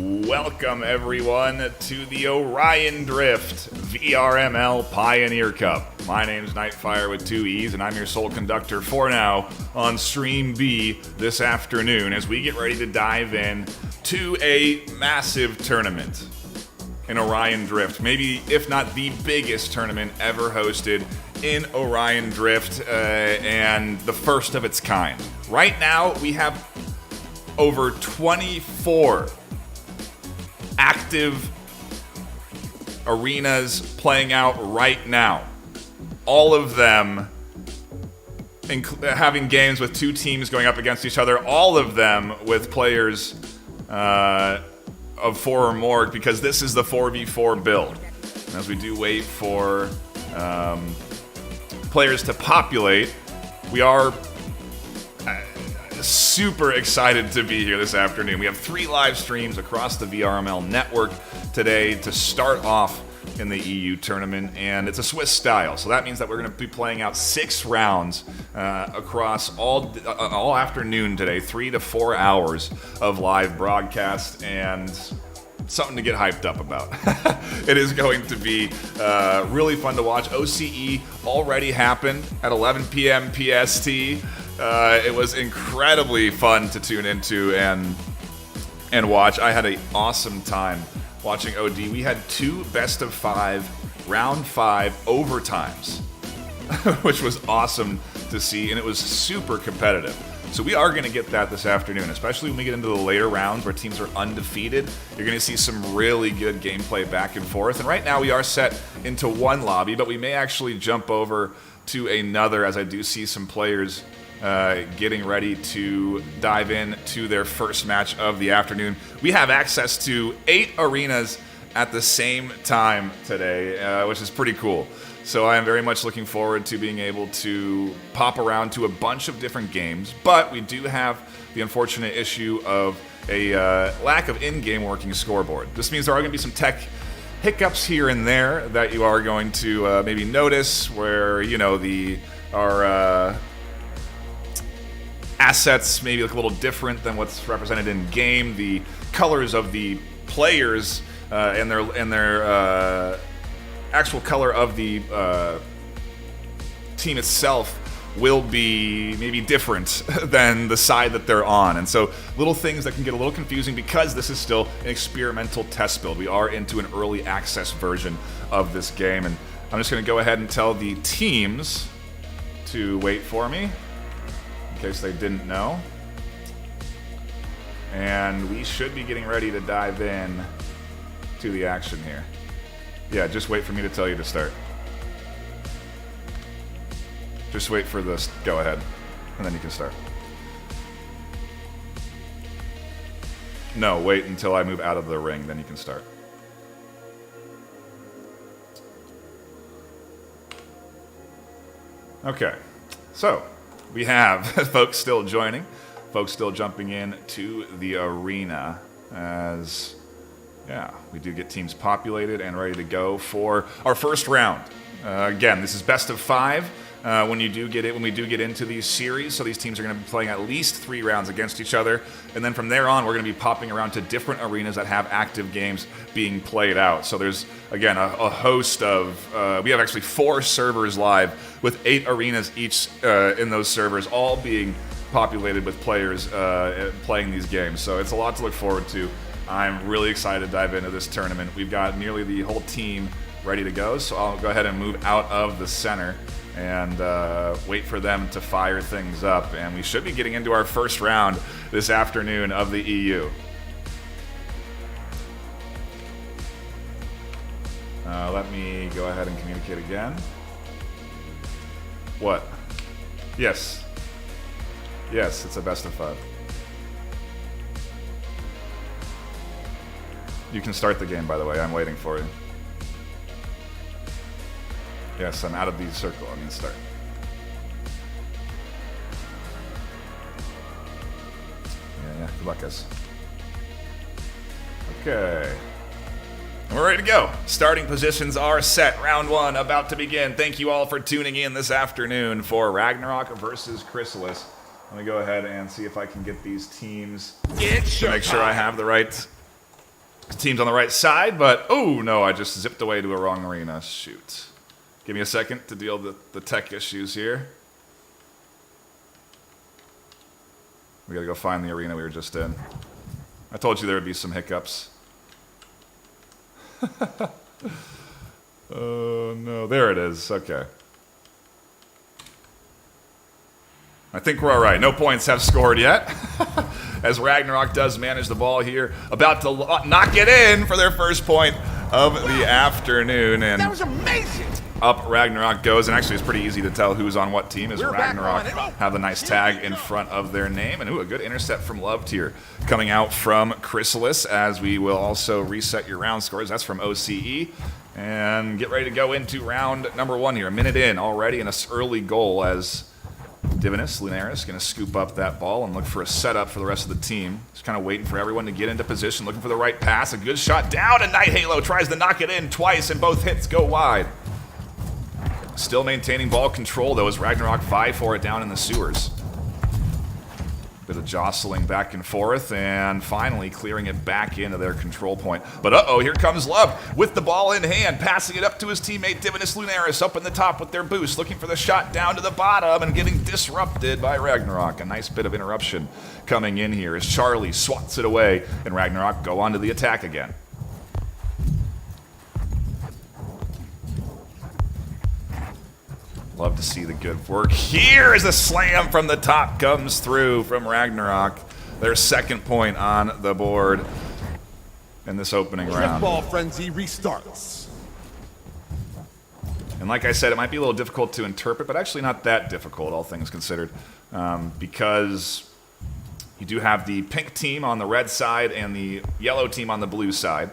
Welcome, everyone, to the Orion Drift VRML Pioneer Cup. My name's Nightfire with 2 E's, and I'm your sole conductor for now on Stream B this afternoon as we get ready to dive in to a massive tournament in Orion Drift. Maybe, if not the biggest tournament ever hosted in Orion Drift, and the first of its kind. Right now, we have over 24 active arenas playing out right now. All of them having games with 2 teams going up against each other. All of them with players of 4 or more, because this is the 4v4 build. And as we do wait for players to populate, we are super excited to be here this afternoon. We have 3 live streams across the VRML network today to start off in the EU tournament, and it's a Swiss style, so that means that we're going to be playing out 6 rounds across all afternoon today, 3 to 4 hours of live broadcast, and something to get hyped up about. It is going to be really fun to watch. OCE already happened at 11 p.m. PST. It was incredibly fun to tune into and watch. I had an awesome time watching OD. We had 2 best of 5, round 5 overtimes, which was awesome to see, and it was super competitive. So we are going to get that this afternoon, especially when we get into the later rounds where teams are undefeated. You're going to see some really good gameplay back and forth. And right now we are set into 1 lobby, but we may actually jump over to another, as I do see some players getting ready to dive in to their first match of the afternoon. We have access to 8 arenas at the same time today, which is pretty cool. So I am very much looking forward to being able to pop around to a bunch of different games, but we do have the unfortunate issue of a lack of in-game working scoreboard. This means there are going to be some tech hiccups here and there that you are going to maybe notice, where, you know, our assets maybe look a little different than what's represented in game. The colors of the players and their actual color of the team itself will be maybe different than the side that they're on. And so little things that can get a little confusing because this is still an experimental test build. We are into an early access version of this game. And I'm just going to go ahead and tell the teams to wait for me, in case they didn't know. And we should be getting ready to dive in to the action here. Yeah, just wait for me to tell you to start. Just wait for this go ahead, and then you can start. No, wait until I move out of the ring, then you can start. Okay, so we have folks still joining, folks still jumping in to the arena as... yeah, we do get teams populated and ready to go for our first round. Again, this is best of 5 when we do get into these series. So these teams are going to be playing at least 3 rounds against each other, and then from there on, we're going to be popping around to different arenas that have active games being played out. So there's again a host of. We have actually 4 servers live with 8 arenas each in those servers, all being populated with players playing these games. So it's a lot to look forward to. I'm really excited to dive into this tournament. We've got nearly the whole team ready to go, so I'll go ahead and move out of the center and wait for them to fire things up. And we should be getting into our first round this afternoon of the EU. Let me go ahead and communicate again. What? Yes. Yes, it's a best of 5. You can start the game, by the way. I'm waiting for you. Yes, I'm out of the circle. I'm going to start. Yeah, good luck, guys. Okay. We're ready to go. Starting positions are set. Round 1 about to begin. Thank you all for tuning in this afternoon for Ragnarok versus Chrysalis. Let me go ahead and see if I can get these teams to make sure I have the right Team's on the right side, but oh no, I just zipped away to a wrong arena. Shoot. Give me a second to deal with the tech issues here. We gotta go find the arena we were just in. I told you there would be some hiccups. Oh no, there it is. Okay. I think we're all right. No points have scored yet. As Ragnarok does manage the ball here. About to knock it in for their first point of the afternoon. And that was amazing. Up Ragnarok goes. And actually, it's pretty easy to tell who's on what team as Ragnarok have the nice tag in front of their name. And ooh, a good intercept from Loved here. Coming out from Chrysalis, as we will also reset your round scores. That's from OCE. And get ready to go into round number 1 here. A minute in already, and an early goal as Divinus Lunaris going to scoop up that ball and look for a setup for the rest of the team. Just kind of waiting for everyone to get into position, looking for the right pass. A good shot down, and Night Halo tries to knock it in twice, and both hits go wide. Still maintaining ball control, though, as Ragnarok vie for it down in the sewers. Bit of jostling back and forth, and finally clearing it back into their control point. But uh-oh, here comes Love with the ball in hand, passing it up to his teammate Divinus Lunaris up in the top with their boost, looking for the shot down to the bottom and getting disrupted by Ragnarok. A nice bit of interruption coming in here as Charlie swats it away, and Ragnarok go on to the attack again. Love to see the good work. Here is a slam from the top comes through from Ragnarok. Their second point on the board in this opening round. Ball frenzy restarts. And like I said, it might be a little difficult to interpret, but actually not that difficult, all things considered, because you do have the pink team on the red side and the yellow team on the blue side.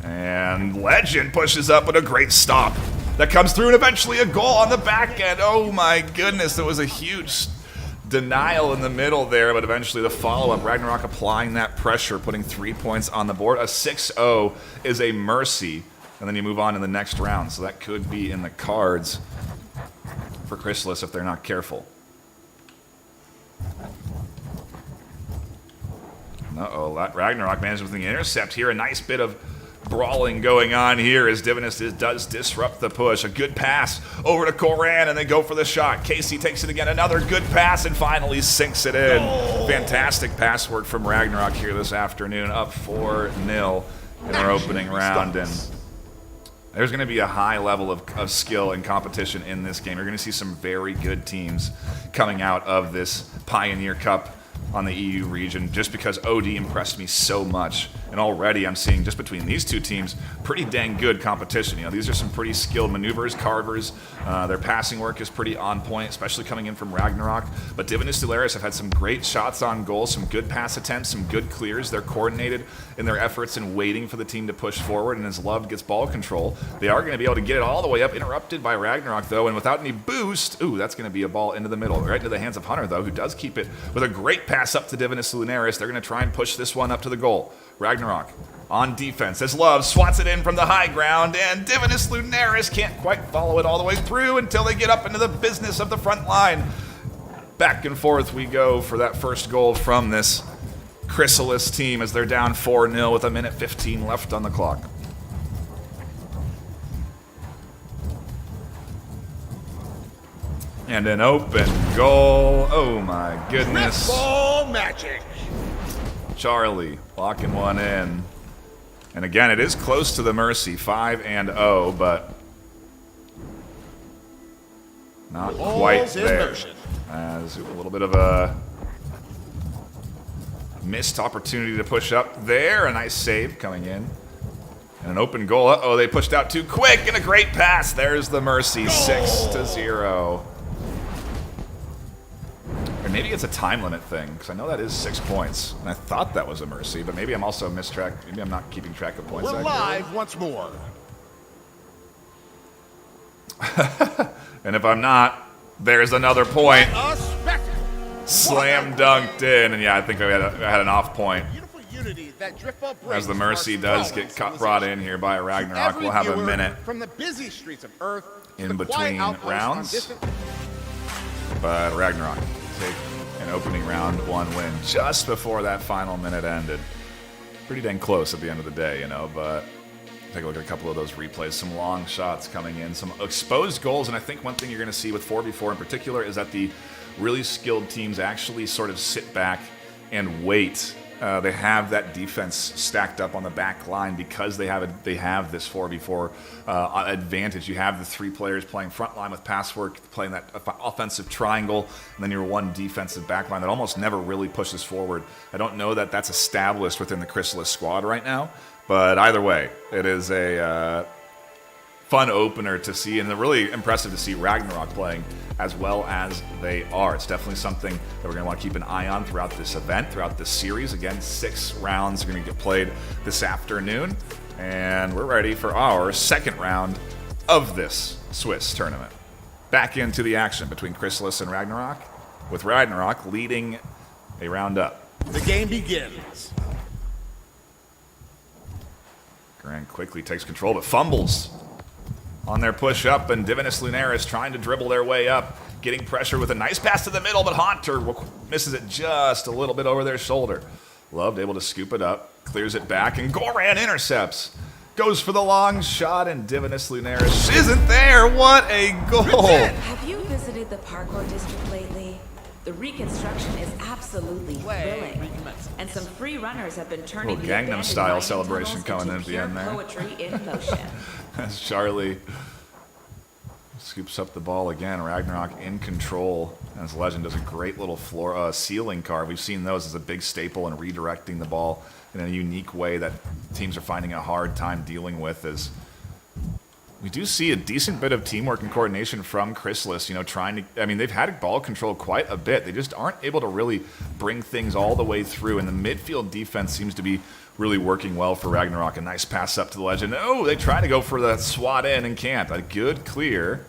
And Legend pushes up with a great stop. That comes through, and eventually a goal on the back end. Oh my goodness, there was a huge denial in the middle there, but eventually the follow-up, Ragnarok applying that pressure, putting 3 points on the board. A 6-0 is a mercy, and then you move on to the next round, so that could be in the cards for Chrysalis if they're not careful. Uh-oh, Ragnarok managed with the intercept here. A nice bit of brawling going on here as Divinus does disrupt the push. A good pass over to Koran, and they go for the shot. Casey takes it again. Another good pass, and finally sinks it in. Fantastic pass work from Ragnarok here this afternoon. Up 4-0 in our opening round. And there's going to be a high level of skill and competition in this game. You're going to see some very good teams coming out of this Pioneer Cup on the EU region, just because OD impressed me so much. And already I'm seeing, just between these two teams, pretty dang good competition. You know, these are some pretty skilled maneuvers, carvers. Their passing work is pretty on point, especially coming in from Ragnarok. But Divinus Lunaris have had some great shots on goal, some good pass attempts, some good clears. They're coordinated in their efforts and waiting for the team to push forward. And as Love gets ball control, they are going to be able to get it all the way up. Interrupted by Ragnarok, though, and without any boost. Ooh, that's going to be a ball into the middle, right into the hands of Hunter, though, who does keep it with a great pass up to Divinus Lunaris. They're going to try and push this one up to the goal. Ragnarok on defense as Love swats it in from the high ground, and Divinus Lunaris can't quite follow it all the way through until they get up into the business of the front line. Back and forth we go for that first goal from this Chrysalis team as they're down 4-0 with 1:15 left on the clock. And an open goal. Oh my goodness. Ball magic. Charlie locking one in. And again, it is close to the mercy, 5-0, but not quite there. As a little bit of a missed opportunity to push up there. A nice save coming in. And an open goal. Uh-oh, they pushed out too quick, and a great pass. There's the mercy, 6-0. Or maybe it's a time limit thing, because I know that is 6 points. And I thought that was a mercy, but maybe I'm also maybe I'm not keeping track of points. We're live once more. And if I'm not, there's another point. Slam dunked in, and yeah, I think I had an off point. As the mercy does get brought in here by Ragnarok, we'll have a minute from the busy streets of Earth in between rounds. But Ragnarok take an opening round 1 win just before that final minute ended. pretty dang close at the end of the day, you know, but take a look at a couple of those replays. Some long shots coming in, some exposed goals, and I think one thing you're going to see with 4v4 in particular is that the really skilled teams actually sort of sit back and wait. They have that defense stacked up on the back line because they have this 4v4 advantage. You have the 3 players playing front line with pass work, playing that offensive triangle, and then your one defensive back line that almost never really pushes forward. I don't know that that's established within the Chrysalis squad right now, but either way, it is a fun opener to see, and really impressive to see Ragnarok playing as well as they are. It's definitely something that we're going to want to keep an eye on throughout this event, throughout this series. Again, 6 rounds are going to get played this afternoon, and we're ready for our second round of this Swiss tournament. Back into the action between Chrysalis and Ragnarok, with Ragnarok leading a round up. The game begins. Grant quickly takes control, but fumbles on their push up, and Divinus Lunaris trying to dribble their way up, getting pressure with a nice pass to the middle, but Haunter misses it just a little bit over their shoulder. Loved able to scoop it up, clears it back, and Goran intercepts. Goes for the long shot, and Divinus Lunaris isn't there. What a goal! Have you visited the parkour district lately? The reconstruction is absolutely thrilling, and some free runners have been turning the Gangnam Style mining celebration tunnels coming in into at the end pure there. poetry in motion. As Charlie scoops up the ball again, Ragnarok in control. As Legend does a great little ceiling carve. We've seen those as a big staple in redirecting the ball in a unique way that teams are finding a hard time dealing with. As we do see a decent bit of teamwork and coordination from Chrysalis, you know, trying to, I mean, they've had ball control quite a bit. They just aren't able to really bring things all the way through, and the midfield defense seems to be really working well for Ragnarok. A nice pass up to the Legend. Oh, they try to go for the swat in and can't. A good clear.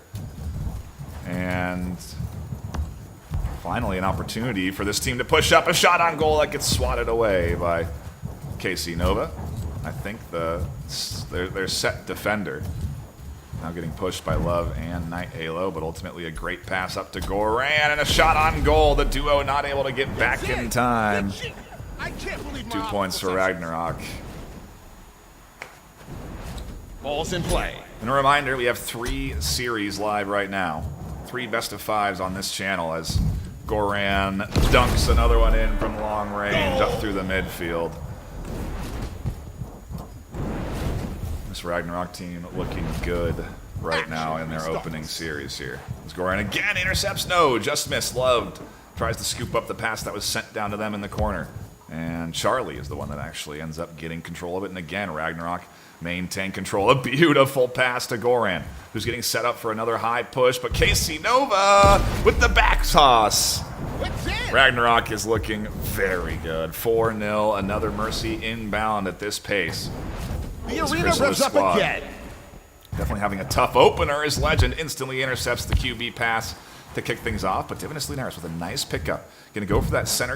And finally an opportunity for this team to push up. A shot on goal that gets swatted away by KC Nova. I think their set defender. Now getting pushed by Love and Night Halo, but ultimately a great pass up to Goran and a shot on goal. The duo not able to get back in time. I can't believe 2 points for Ragnarok. Ball's in play. And a reminder, we have 3 series live right now. 3 best of 5s on this channel as Goran dunks another one in from long range up through the midfield. This Ragnarok team looking good right now in their opening series here. As Goran again intercepts, no, just missed. Loved tries to scoop up the pass that was sent down to them in the corner. And Charlie is the one that actually ends up getting control of it. And again, Ragnarok maintain control. A beautiful pass to Goran, who's getting set up for another high push. But KC Nova with the back toss. Ragnarok is looking very good. 4-0, another Mercy inbound at this pace. The arena revs up again. Definitely having a tough opener as Legend instantly intercepts the QB pass to kick things off, but Divinus Lunaris with a nice pickup. Going to go for that center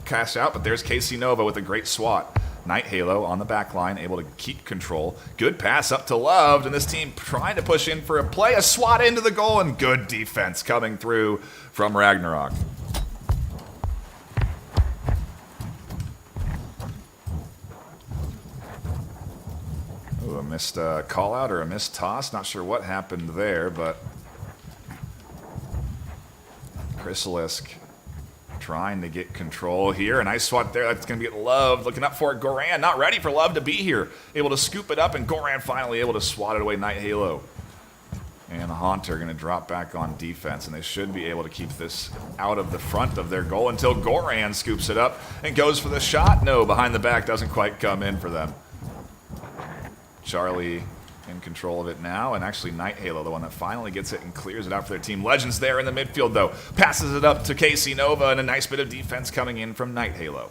cash out, but there's KC Nova with a great swat. Night Halo on the back line, able to keep control. Good pass up to Loved, and this team trying to push in for a play. A swat into the goal, and good defense coming through from Ragnarok. Ooh, a missed call out or a missed toss. Not sure what happened there, but Chrysalis trying to get control here. A nice swat there. That's going to get Love. Looking up for it. Goran not ready for Love to be here. Able to scoop it up, and Goran finally able to swat it away. Night Halo. And the Haunter going to drop back on defense, and they should be able to keep this out of the front of their goal until Goran scoops it up and goes for the shot. No, behind the back doesn't quite come in for them. Charlie in control of it now, and actually Night Halo, the one that finally gets it and clears it out for their team. Legends there in the midfield, though. Passes it up to KC Nova, and a nice bit of defense coming in from Night Halo.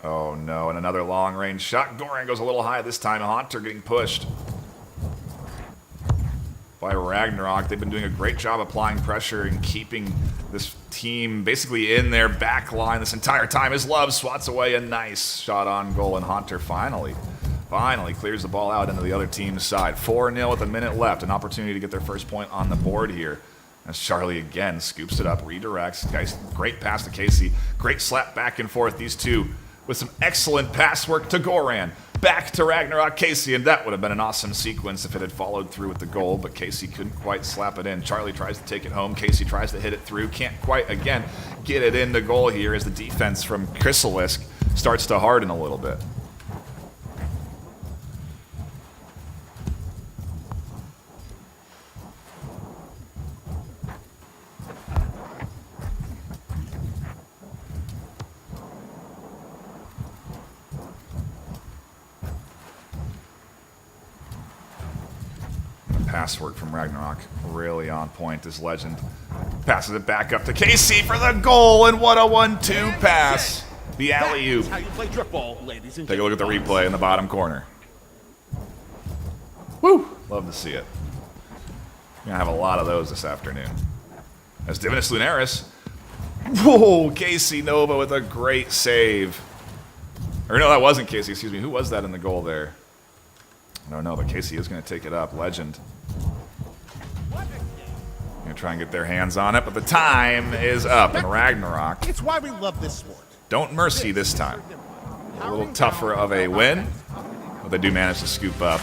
Oh, no, and another long-range shot. Goran goes a little high this time. Haunter getting pushed by Ragnarok. They've been doing a great job applying pressure and keeping this team basically in their back line this entire time as Love swats away a nice shot on goal, and Haunter finally clears the ball out into the other team's side. 4-0 with a minute left, an opportunity to get their first point on the board here. As Charlie again scoops it up, redirects. Guys, great pass to Casey. Great slap back and forth, these two, with some excellent pass work to Goran. Back to Ragnarok, Casey, and that would have been an awesome sequence if it had followed through with the goal, but Casey couldn't quite slap it in. Charlie tries to take it home. Casey tries to hit it through. Can't quite, again, get it into goal here as the defense from Chrysalis starts to harden a little bit. Pass work from Ragnarok, really on point. This legend passes it back up to Casey for the goal, and what a 1-2 pass. The alley-oop. Take a look at the replay in the bottom corner. Woo! Love to see it. We're going to have a lot of those this afternoon. As Divinus Lunaris. Whoa! Casey Nova with a great save. Or no, that wasn't Casey, excuse me. Who was that in the goal there? I don't know, but Casey is going to take it up. Legend. Going to try and get their hands on it, but the time is up in Ragnarok. It's why we love this sport. Don't mercy this time. A little tougher of a win, but they do manage to scoop up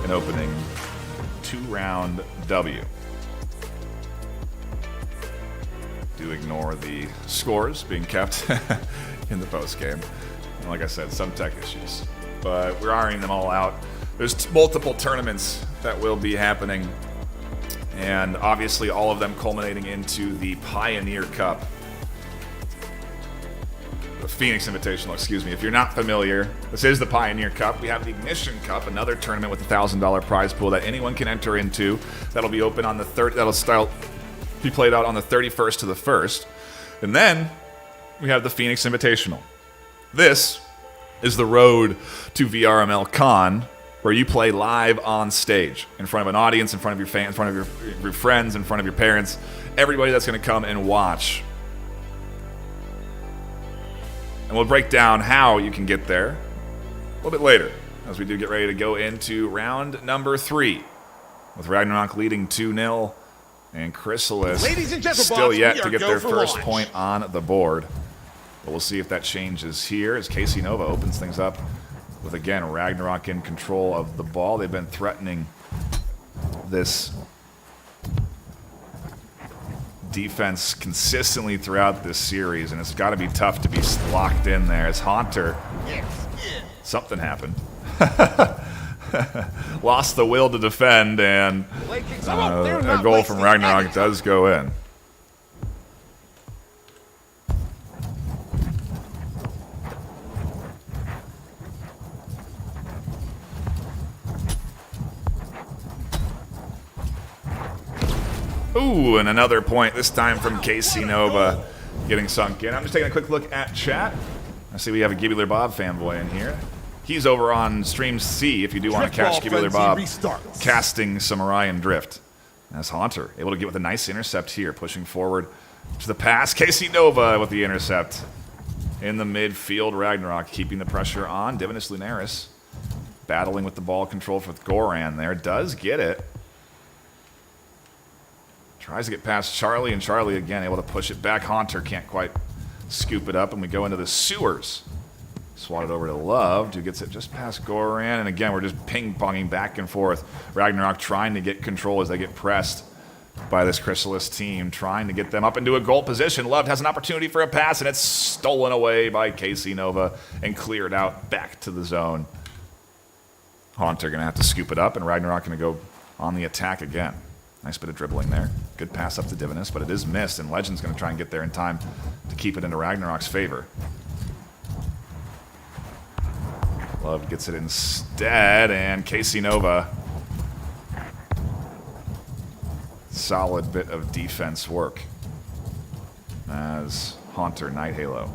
an opening 2-round W. Do ignore the scores being kept in the postgame. And like I said, some tech issues. But we're ironing them all out. There's multiple tournaments that will be happening, and obviously all of them culminating into the Pioneer Cup. The Phoenix Invitational, excuse me. If you're not familiar, this is the Pioneer Cup. We have the Ignition Cup, another tournament with a $1,000 prize pool that anyone can enter into. That'll be open on the that'll be played out on the 31st to the 1st. And then we have the Phoenix Invitational. This is the road to VRML Con, where you play live on stage in front of an audience, in front of your fans, in front of your friends, in front of your parents, everybody that's going to come and watch. And we'll break down how you can get there a little bit later, as we do get ready to go into round number 3, with Ragnarok leading 2-0, and Chrysalis still yet to get their first point on the board. But we'll see if that changes here as Casey Nova opens things up with, again, Ragnarok in control of the ball. They've been threatening this defense consistently throughout this series, and it's got to be tough to be locked in there. As Haunter, something happened. Lost the will to defend, and a goal from Ragnarok does go in. Ooh, and another point, this time from Casey Nova, getting sunk in. I'm just taking a quick look at chat. I see we have a Gibular Bob fanboy in here. He's over on Stream C if you do want to catch Gibular Bob casting some Orion Drift. That's Haunter, able to get with a nice intercept here, pushing forward to the pass. Casey Nova with the intercept. In the midfield, Ragnarok keeping the pressure on. Divinus Lunaris battling with the ball control with Goran there. Does get it. Tries to get past Charlie, and Charlie again able to push it back. Haunter can't quite scoop it up, and we go into the sewers. Swatted over to Love, who gets it just past Goran, and again we're just ping-ponging back and forth. Ragnarok trying to get control as they get pressed by this Chrysalis team, trying to get them up into a goal position. Love has an opportunity for a pass, and it's stolen away by Casey Nova and cleared out back to the zone. Haunter going to have to scoop it up, and Ragnarok going to go on the attack again. Nice bit of dribbling there. Good pass up to Divinus, but it is missed, and Legend's going to try and get there in time to keep it into Ragnarok's favor. Love gets it instead, and Casey Nova. Solid bit of defense work as Haunter, Night Halo.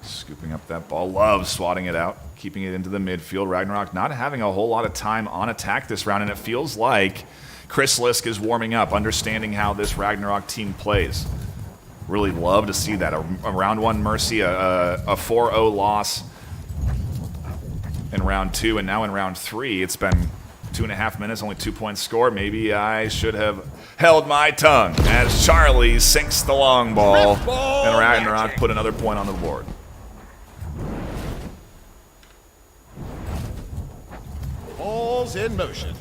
Scooping up that ball. Love swatting it out, keeping it into the midfield. Ragnarok not having a whole lot of time on attack this round, and it feels like Chrysalis is warming up, understanding how this Ragnarok team plays. Really love to see that. A round 1 Mercy, a 4-0 loss in round 2, and now in round 3, it's been 2.5 minutes, only 2 points scored. Maybe I should have held my tongue as Charlie sinks the long ball, and Ragnarok put another point on the board. Balls in motion.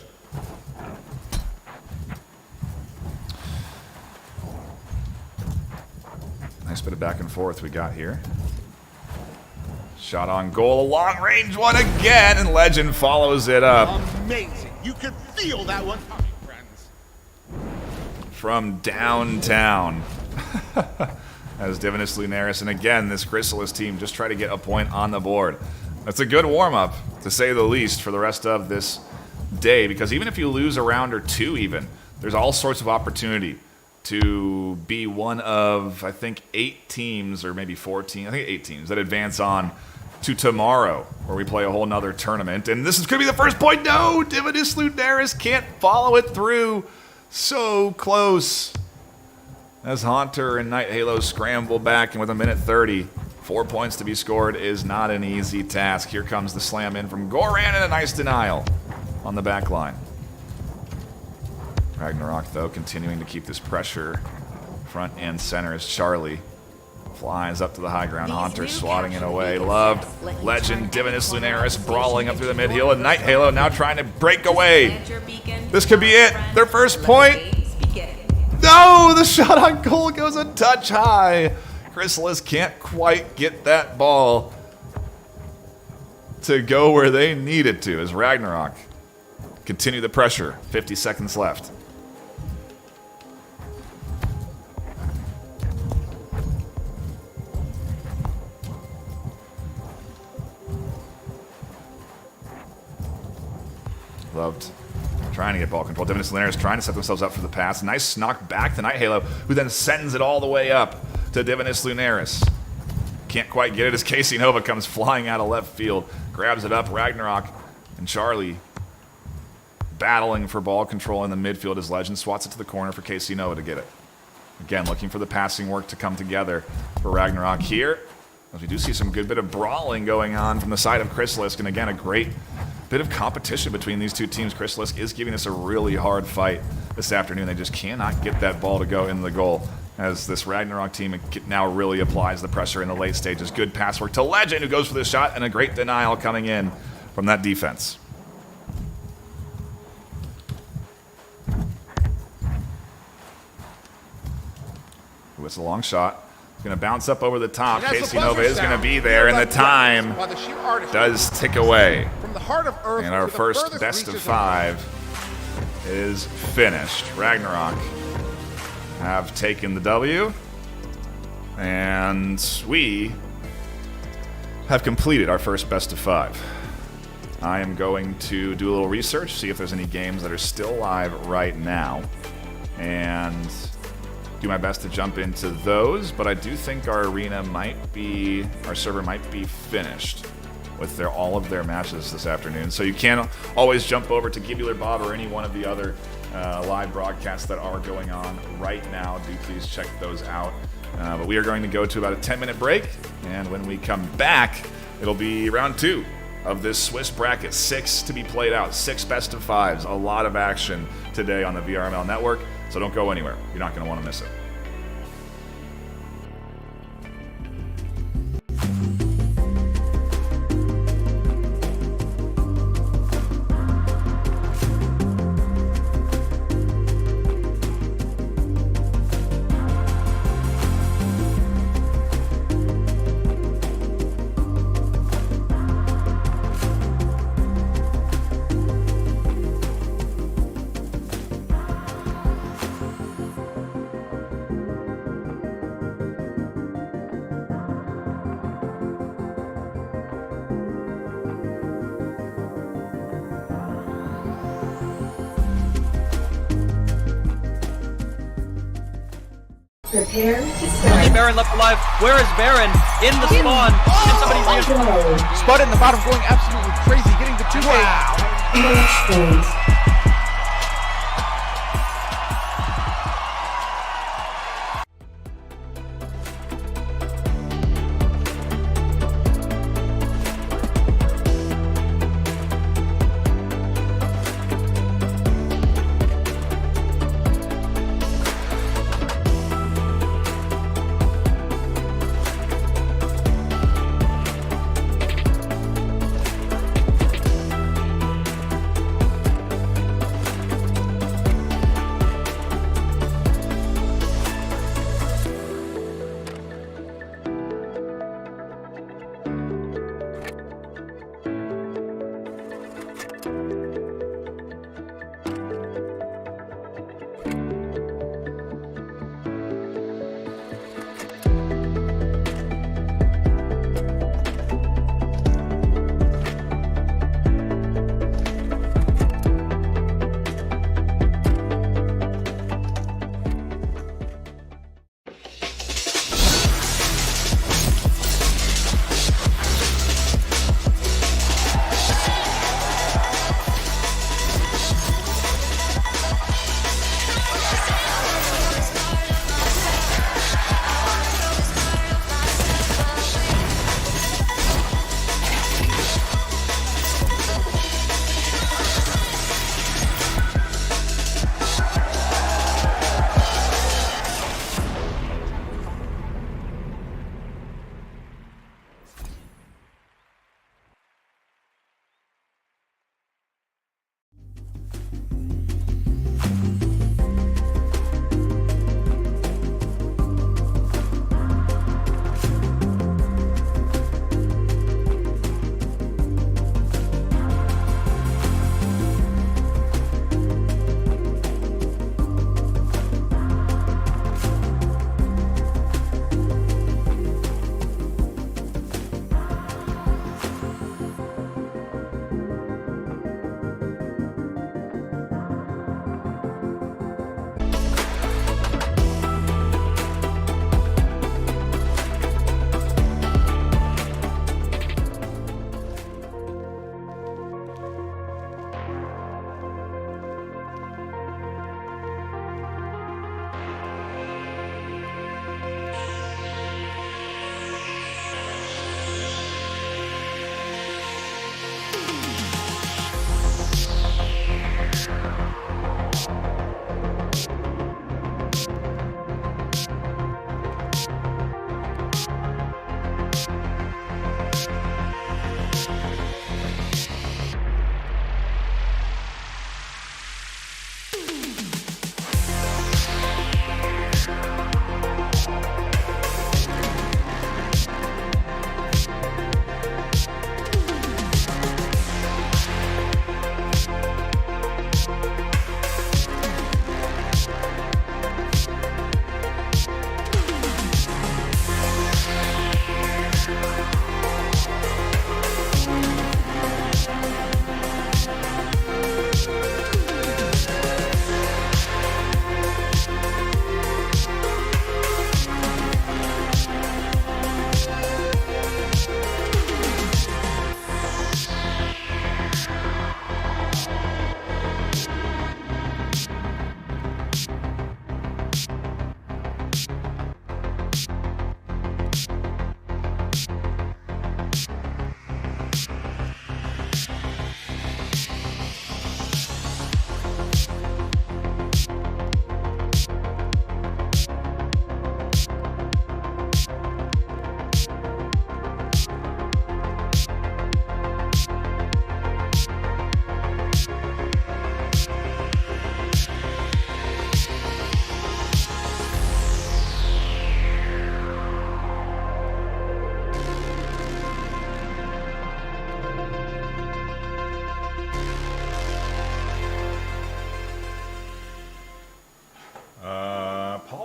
Nice bit of back and forth we got here. Shot on goal, a long range one again, and Legend follows it up. Amazing. You can feel that one coming, friends. From downtown. As Divinus Lunaris, and again, this Chrysalis team just try to get a point on the board. That's a good warm-up, to say the least, for the rest of this day, because even if you lose a round or two even, there's all sorts of opportunity to be one of, I think, 8 teams, or maybe 14, I think 8 teams, that advance on to tomorrow, where we play a whole nother tournament. And this is going to be the first point. No, Divinus Lunaris can't follow it through. So close. As Haunter and Night Halo scramble back, and with a minute 30, 4 points to be scored is not an easy task. Here comes the slam in from Goran, and a nice denial on the back line. Ragnarok, though, continuing to keep this pressure front and center as Charlie flies up to the high ground. Haunter swatting it away. Loved. Legend, Divinus Lunaris brawling up through the mid-heel, and Night Halo now trying to break away. This could be it. Their first point. No, the shot on goal goes a touch high. Chrysalis can't quite get that ball to go where they need it to as Ragnarok continue the pressure. 50 seconds left. Loved trying to get ball control. Divinus Lunaris trying to set themselves up for the pass. Nice knock back to Night Halo, who then sends it all the way up to Divinus Lunaris. Can't quite get it as Casey Nova comes flying out of left field. Grabs it up. Ragnarok and Charlie battling for ball control in the midfield as Legend swats it to the corner for Casey Nova to get it. Again, looking for the passing work to come together for Ragnarok here. As we do see some good bit of brawling going on from the side of Chrysalis, and again, a great bit of competition between these two teams. Chrysalis is giving us a really hard fight this afternoon. They just cannot get that ball to go in the goal, as this Ragnarok team now really applies the pressure in the late stages. Good pass work to Legend, who goes for the shot, and a great denial coming in from that defense. Ooh, it's a long shot. Going to bounce up over the top. Casey Nova is going to be there, and the time does tick away. And our first best of 5 is finished. Ragnarok have taken the W, and we have completed our first best of 5. I am going to do a little research, see if there's any games that are still live right now, and do my best to jump into those, but I do think our server might be finished with all of their matches this afternoon. So you can always jump over to Gibular Bob or any one of the other live broadcasts that are going on right now. Do please check those out. But we are going to go to about a 10-minute break, and when we come back, it'll be round 2 of this Swiss bracket. 6 to be played out, 6 best of 5s. A lot of action today on the VRML network. So don't go anywhere. You're not going to want to miss it. Prepare to start. Only Baron left alive. Where is Baron? In the spawn. Can somebody reinforce? Spud in the bottom going absolutely crazy, getting the 2K. Match point.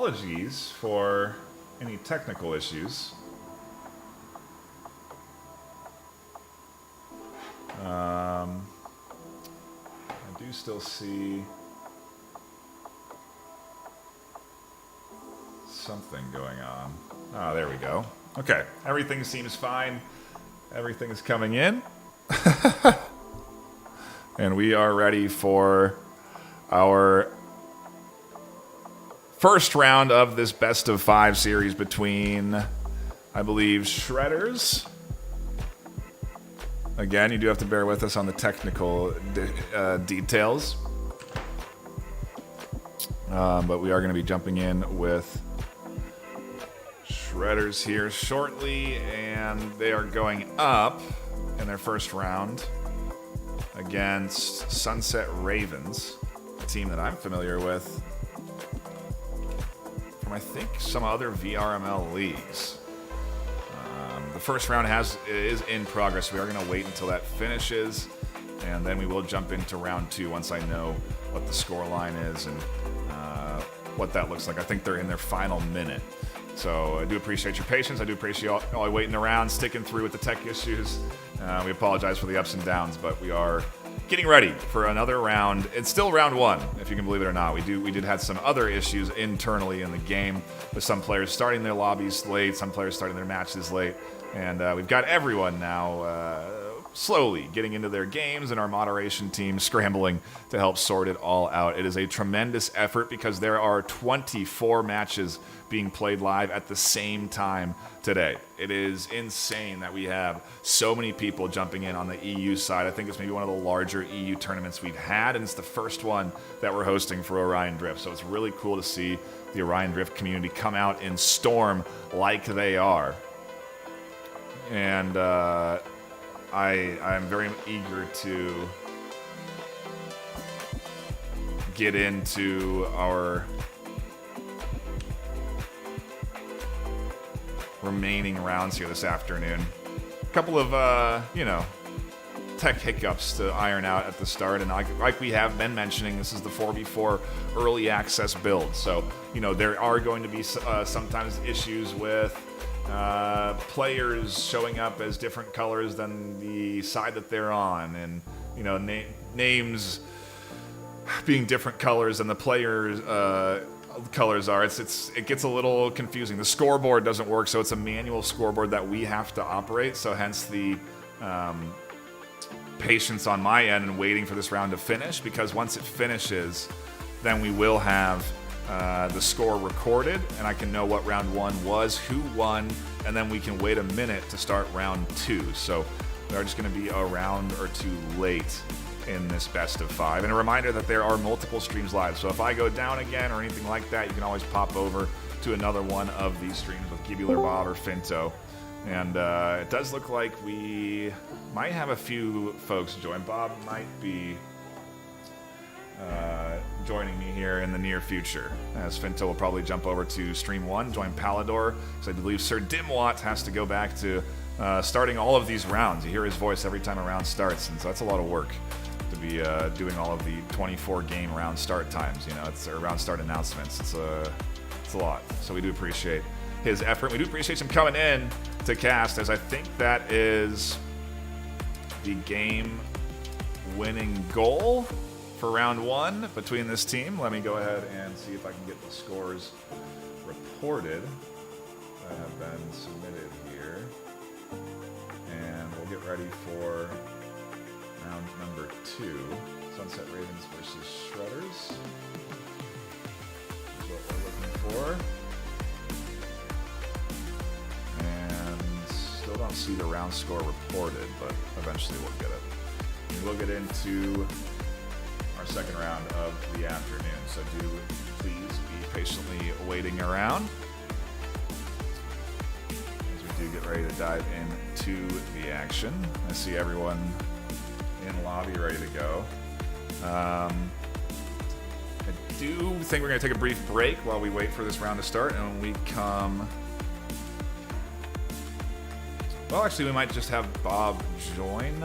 apologies for any technical issues. I do still see something going on. Ah, there we go. Okay, everything seems fine. Everything is coming in. And we are ready for our first round of this best of 5 series between, I believe, Shredders. Again, you do have to bear with us on the technical details. But we are going to be jumping in with Shredders here shortly, and they are going up in their first round against Sunset Ravens, a team that I'm familiar with from, I think, some other VRML leagues. The first round is in progress. We are going to wait until that finishes, and then we will jump into round 2 once I know what the score line is and what that looks like. I think they're in their final minute. So I do appreciate your patience. I do appreciate all waiting around, sticking through with the tech issues. We apologize for the ups and downs, but we are getting ready for another round. It's still round 1, if you can believe it or not. We did have some other issues internally in the game with some players starting their lobbies late, some players starting their matches late, and we've got everyone now slowly getting into their games, and our moderation team scrambling to help sort it all out. It is a tremendous effort because there are 24 matches being played live at the same time today. It is insane that we have so many people jumping in on the EU side. I think it's maybe one of the larger EU tournaments we've had, and it's the first one that we're hosting for Orion Drift. So it's really cool to see the Orion Drift community come out in storm like they are. And I'm very eager to get into our remaining rounds here this afternoon. A couple of, tech hiccups to iron out at the start, and like we have been mentioning, this is the 4v4 early access build. So, there are going to be sometimes issues with players showing up as different colors than the side that they're on, and names being different colors than the players' colors are. It gets a little confusing. The scoreboard doesn't work, so it's a manual scoreboard that we have to operate. So hence the patience on my end and waiting for this round to finish, because once it finishes, then we will have the score recorded, and I can know what round 1 was, who won, and then we can wait a minute to start round 2. So we are just going to be a round or 2 late in this best of 5. And a reminder that there are multiple streams live. So if I go down again or anything like that, you can always pop over to another one of these streams with Gibular Bob or Finto. And it does look like we might have a few folks join. Bob might be joining me here in the near future, as Finto will probably jump over to stream 1, join Palador, because I believe Sir Dimwat has to go back to starting all of these rounds. You hear his voice every time a round starts, and so that's a lot of work to be doing all of the 24 game round start times. It's round start announcements. It's a lot. So we do appreciate his effort. We do appreciate him coming in to cast, as I think that is the game winning goal for round 1 between this team. Let me go ahead and see if I can get the scores reported that have been submitted here. And we'll get ready for round number 2. Sunset Ravens versus Shredders is what we're looking for. And still don't see the round score reported, but eventually we'll get it. And we'll get into our second round of the afternoon, so do please be patiently waiting around as we do get ready to dive into the action. I see everyone in lobby ready to go. I do think we're going to take a brief break while we wait for this round to start, and when we come... Well, actually, we might just have Bob join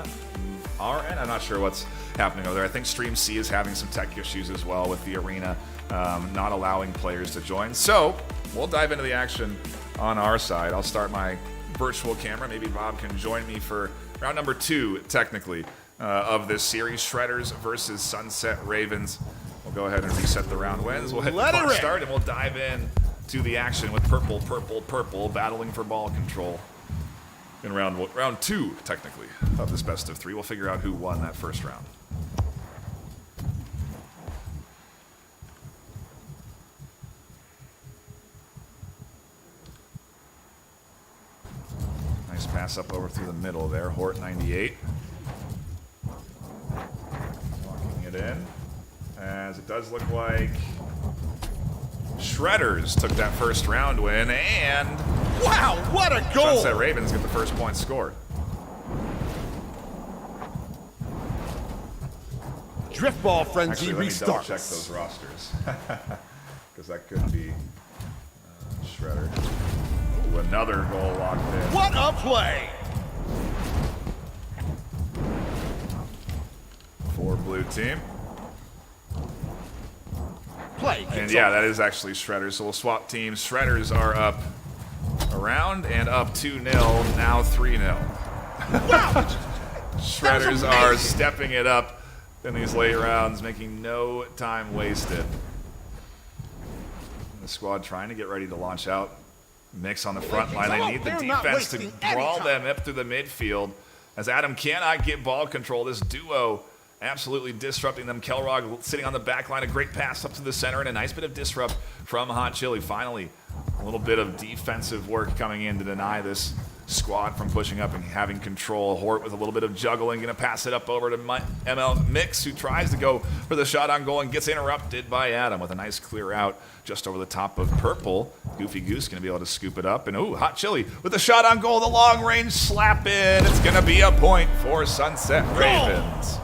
our end. I'm not sure what's happening over there. I think Stream C is having some tech issues as well with the arena not allowing players to join. So we'll dive into the action on our side. I'll start my virtual camera. Maybe Bob can join me for round number 2, technically, of this series. Shredders versus Sunset Ravens. We'll go ahead and reset the round wins. We'll hit the clock start, and we'll dive in to the action with purple, purple, purple, battling for ball control in round 2, technically, of this best of 3. We'll figure out who won that first round. Nice pass up over through the middle there. Hort 98. Walking it in. As it does look like Shredders took that first round win, and Wow, what a goal! Sunset Ravens get the first point scored. Drift ball frenzy Actually, let me double restarts. check those rosters, because that could be Shredder. Ooh, another goal locked in. What a play! For blue team. Play. And yeah, that is actually Shredders. So we'll swap teams. Shredders are up around and up 2-0, now 3-0. Wow! Shredders are stepping it up in these late rounds, making no time wasted. The squad trying to get ready to launch out. Mix on the front line. They need the They're not defense to wasting any draw time. them up through the midfield. As Adam cannot get ball control, this duo absolutely disrupting them. Kelrog sitting on the back line. A great pass up to the center and a nice bit of disrupt from Hot Chili. Finally, a little bit of defensive work coming in to deny this squad from pushing up and having control. Hort with a little bit of juggling, going to pass it up over to ML Mix, who tries to go for the shot on goal and gets interrupted by Adam with a nice clear out just over the top of purple. Goofy Goose going to be able to scoop it up. And ooh, Hot Chili with the shot on goal, the long range slap in. It's going to be a point for Sunset Ravens.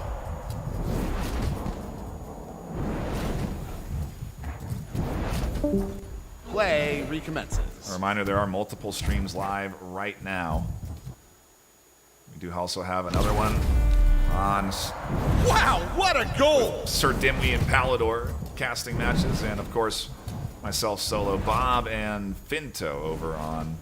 Play recommences. A reminder, there are multiple streams live right now. We do also have another one on Wow, what a goal! Sir Dimwee and Palador casting matches, and of course, myself solo, Bob and Finto over on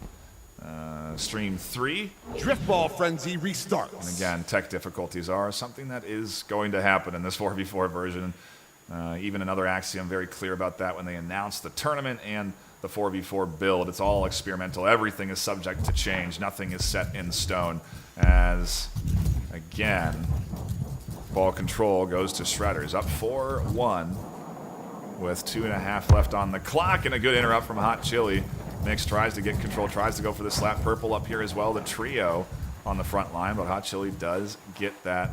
stream 3. Drift ball frenzy restarts. And again, tech difficulties are something that is going to happen in this 4v4 version. Even another Axiom very clear about that when they announced the tournament and the 4v4 build. It's all experimental. Everything is subject to change. Nothing is set in stone. As, again, ball control goes to Shredders. Up 4-1 with 2.5 left on the clock, and a good interrupt from Hot Chili. Mix tries to get control, tries to go for the slap. Purple up here as well, the trio on the front line, but Hot Chili does get that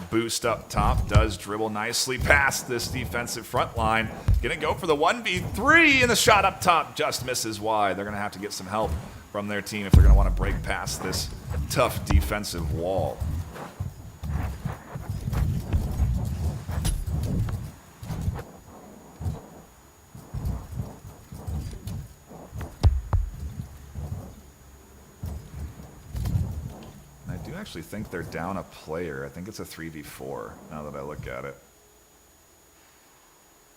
boost up top, does dribble nicely past this defensive front line. Gonna go for the 1v3, and the shot up top just misses wide. They're gonna have to get some help from their team if they're gonna want to break past this tough defensive wall. I actually think they're down a player. I think it's a 3v4 now that I look at it.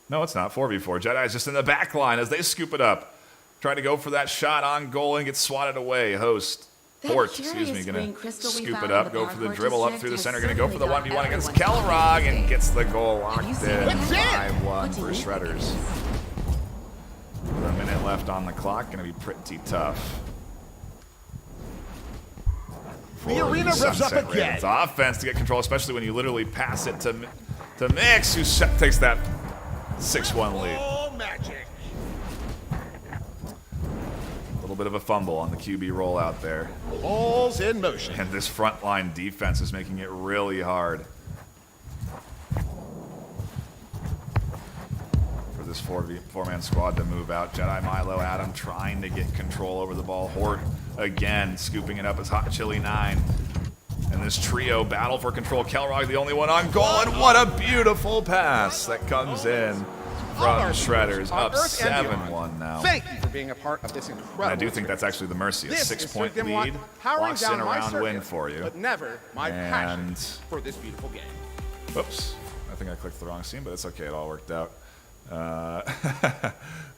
No, it's not 4v4. Jedi's just in the back line as they scoop it up. Try to go for that shot on goal and get swatted away. Hort, excuse me, gonna scoop it up, go for the dribble up through the center, gonna go for the 1v1 against Kelrog and gets the goal locked in. 5-1 for Shredders. With a minute left on the clock, gonna be pretty tough. The arena revs up again. Ravens. Offense to get control, especially when you literally pass it to Mix, who takes that 6-1 lead. Oh, magic. A little bit of a fumble on the QB rollout there. Balls in motion. And this frontline defense is making it really hard for this 4-man squad to move out. Jedi, Milo, Adam trying to get control over the ball. Hort again scooping it up as Hot Chili 9. And this trio battle for control. Kelrog the only one on goal, and what a beautiful pass that comes in from Shredders. Up 7-1 now. Thank you for being a part of this incredible. And I do think that's actually the mercy. A 6-point lead locks in a round win for you. But never my passion And for this beautiful game. Whoops. I think I clicked the wrong scene, but it's okay. It all worked out.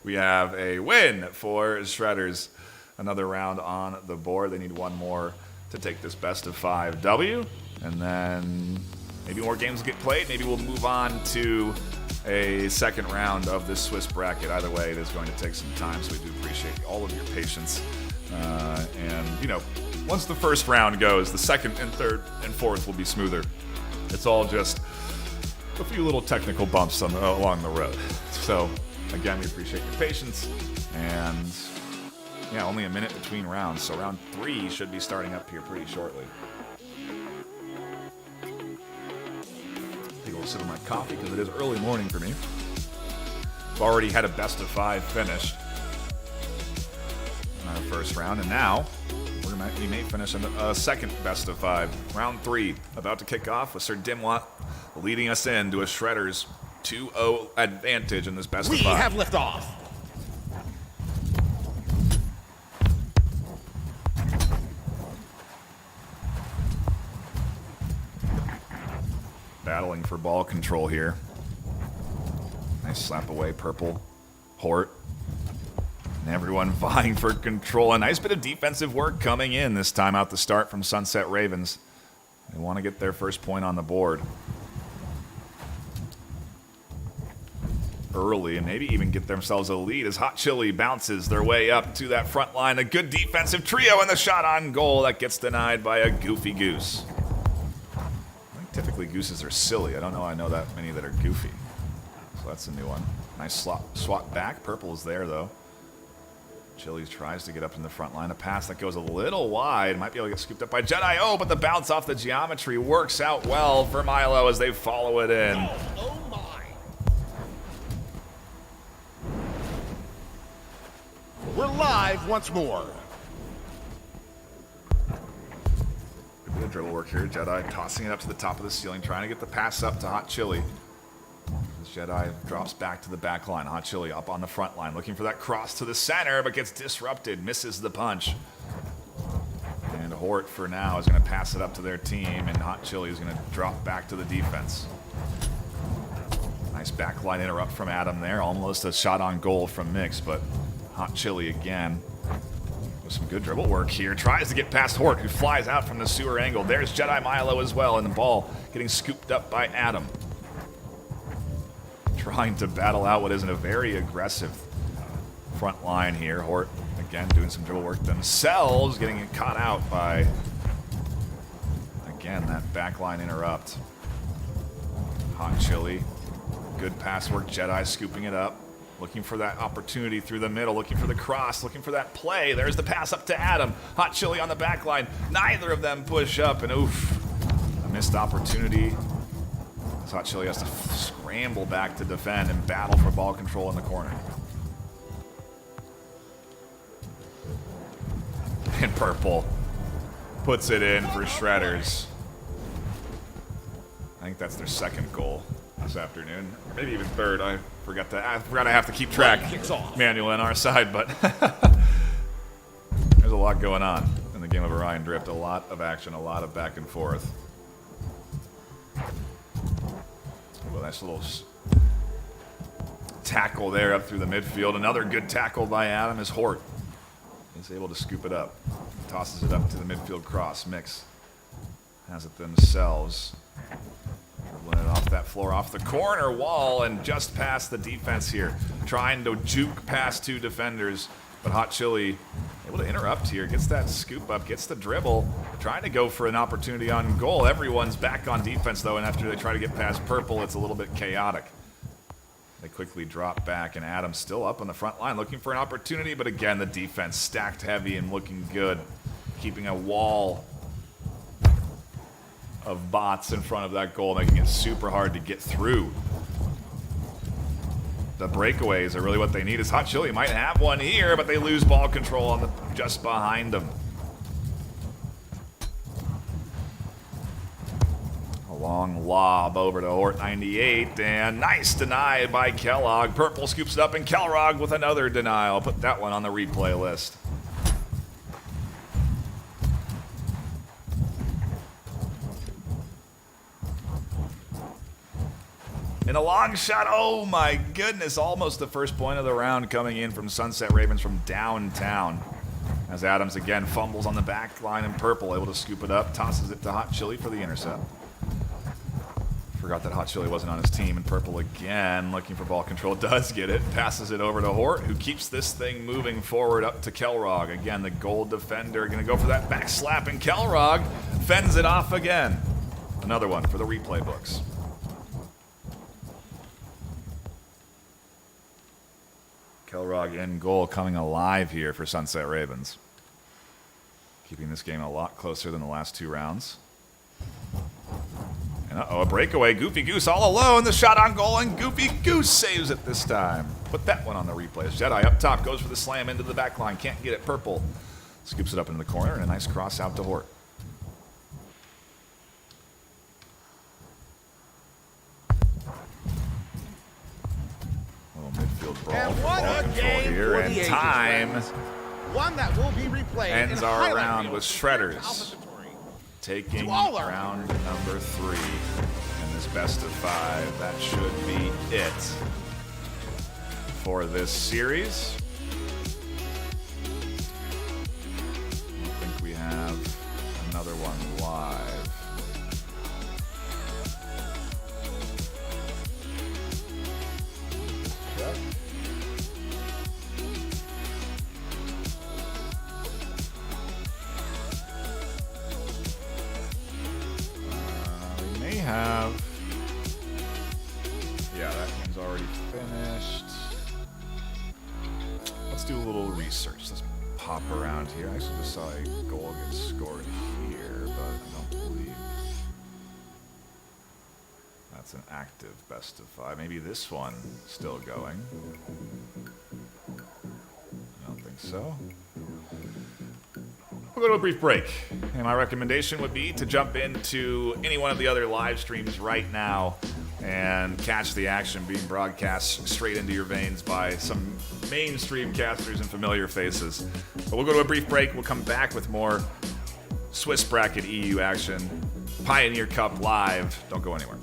We have a win for Shredders. Another round on the board. They need one more to take this best of 5 W. And then maybe more games get played. Maybe we'll move on to a second round of this Swiss bracket. Either way, it is going to take some time, so we do appreciate all of your patience. And, you know, once the first round goes, the second and third and fourth will be smoother. It's all just a few little technical bumps along the road. So, again, we appreciate your patience. And, yeah, only a minute between rounds. So round 3 should be starting up here pretty shortly. Take a little sip of my coffee because it is early morning for me. I've already had a best of 5 finished in our first round. And now, we may finish a second best of 5. Round 3 about to kick off with Sir Dimwat leading us into a Shredder's 2-0 advantage in this best of 5. We have liftoff. Battling for ball control here. Nice slap away, Purple. Hort. And everyone vying for control. A nice bit of defensive work coming in this time out the start from Sunset Ravens. They want to get their first point on the board early and maybe even get themselves a lead as Hot Chili bounces their way up to that front line. A good defensive trio and the shot on goal that gets denied by a goofy goose. I think typically gooses are silly. I know that many that are goofy. So that's a new one. Nice swat back. Purple is there though. Chili tries to get up in the front line. A pass that goes a little wide. Might be able to get scooped up by Jedi. Oh, but the bounce off the geometry works out well for Milo as they follow it in. Oh my. We're live once more. Good bit of dribble work here. Jedi tossing it up to the top of the ceiling, trying to get the pass up to Hot Chili. Jedi drops back to the back line. Hot Chili up on the front line, looking for that cross to the center, but gets disrupted, misses the punch. And Hort, for now, is going to pass it up to their team, and Hot Chili is going to drop back to the defense. Nice backline interrupt from Adam there. Almost a shot on goal from Mix, but Hot Chili again with some good dribble work here. Tries to get past Hort, who flies out from the sewer angle. There's Jedi Milo as well, and the ball getting scooped up by Adam. Trying to battle out what isn't a very aggressive front line here. Hort, again, doing some dribble work themselves, getting it caught out by, again, that backline interrupt. Hot Chili, good pass work. Jedi scooping it up, looking for that opportunity through the middle, looking for the cross, looking for that play. There's the pass up to Adam. Hot Chili on the backline. Neither of them push up, and oof, a missed opportunity. Hot Chili has to scramble back to defend and battle for ball control in the corner. And Purple puts it in for Shredders. I think that's their second goal this afternoon, or maybe even third. I forgot I have to keep track manual on our side, but there's a lot going on in the game of Orion Drift. A lot of action, a lot of back and forth. Well, nice little tackle there up through the midfield. Another good tackle by Adam as Hort is able to scoop it up. Tosses it up to the midfield cross. Mix has it themselves. Dribbling it off that floor, off the corner wall, and just past the defense here. Trying to juke past 2 defenders, but Hot Chili able to interrupt here. Gets that scoop up, gets the dribble. Trying to go for an opportunity on goal. Everyone's back on defense, though, and after they try to get past Purple, it's a little bit chaotic. They quickly drop back, and Adam's still up on the front line looking for an opportunity, but again, the defense stacked heavy and looking good. Keeping a wall of bots in front of that goal, making it super hard to get through. The breakaways are really what they need. As Hot Chili might have one here, but they lose ball control on just behind them. A long lob over to Hort 98, and nice denied by Kellogg. Purple scoops it up, and Kellogg with another denial. Put that one on the replay list. And a long shot. Oh my goodness. Almost the first point of the round coming in from Sunset Ravens from downtown. As Adams again fumbles on the back line in purple, able to scoop it up, tosses it to Hot Chili for the intercept. Forgot that Hot Chili wasn't on his team, and purple again, looking for ball control, does get it, passes it over to Hort, who keeps this thing moving forward up to Kelrog. Again, the gold defender, going to go for that back slap, and Kelrog fends it off again. Another one for the replay books. Kelrog in goal, coming alive here for Sunset Ravens. Keeping this game a lot closer than the last two rounds. And uh-oh, a breakaway. Goofy Goose all alone. The shot on goal, and Goofy Goose saves it this time. Put that one on the replay. Jedi up top, goes for the slam into the back line. Can't get it. Purple scoops it up into the corner, and a nice cross out to Hort. Midfield brawl And for what ball a control game here, for and the time Ages, one that will be replayed ends in our highlight round reel. with Shredders taking To all our round number 3 in this best of 5. That should be it for this series. I think we have another one live. We may have. Yeah, that game's already finished. Let's do a little research. Let's pop around here. I actually just saw a goal get scored here, but I don't believe that's an active best of 5. Maybe this one still going. I don't think so. We'll go to a brief break, and my recommendation would be to jump into any one of the other live streams right now and catch the action being broadcast straight into your veins by some mainstream casters and familiar faces. But we'll go to a brief break. We'll come back with more Swiss Bracket EU action, Pioneer Cup live. Don't go anywhere.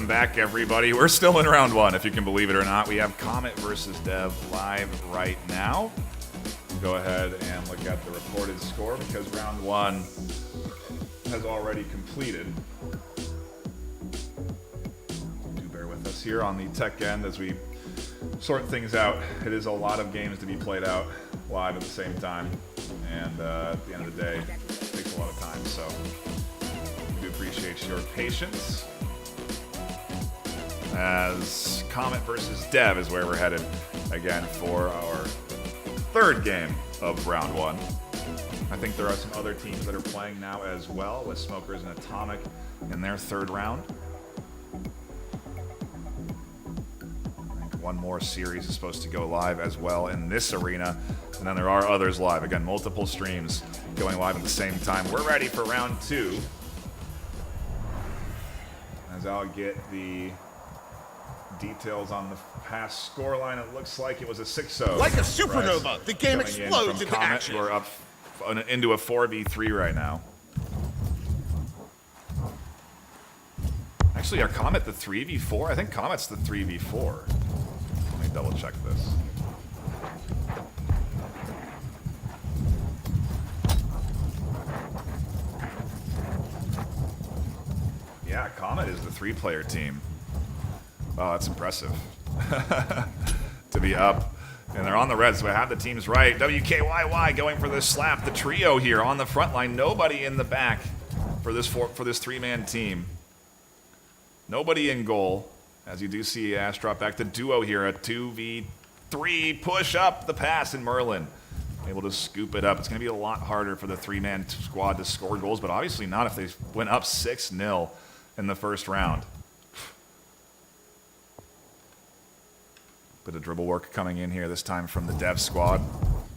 Welcome back, everybody. We're still in round one, if you can believe it or not. We have Comet versus Dev live right now. Go ahead and look at the reported score because round one has already completed. Do bear with us here on the tech end as we sort things out. It is a lot of games to be played out live at the same time, and at the end of the day, it takes a lot of time, so we do appreciate your patience. As Comet versus Dev is where we're headed again for our third game of round one. I think there are some other teams that are playing now as well, with Smokers and Atomic in their third round. I think one more series is supposed to go live as well in this arena, and then there are others live. Again, multiple streams going live at the same time. We're ready for round two. As I'll get the details on the past scoreline, it looks like it was a 6-0. Like a supernova, the game Coming in explodes from into Comet, action. we're up into a 4v3 right now. Actually, are Comet the 3v4? I think Comet's the 3v4. Let me double check this. Yeah, Comet is the 3-player team. Wow, that's impressive. To be up. And they're on the red, so I have the teams right. WKYY going for the slap. The trio here on the front line. Nobody in the back for this 3-man team. Nobody in goal. As you do see Ash drop back. The duo here, a 2v3 push up the pass, and Merlin able to scoop it up. It's going to be a lot harder for the 3-man squad to score goals, but obviously not if they went up 6-0 in the first round. Bit of dribble work coming in here, this time from the Dev squad.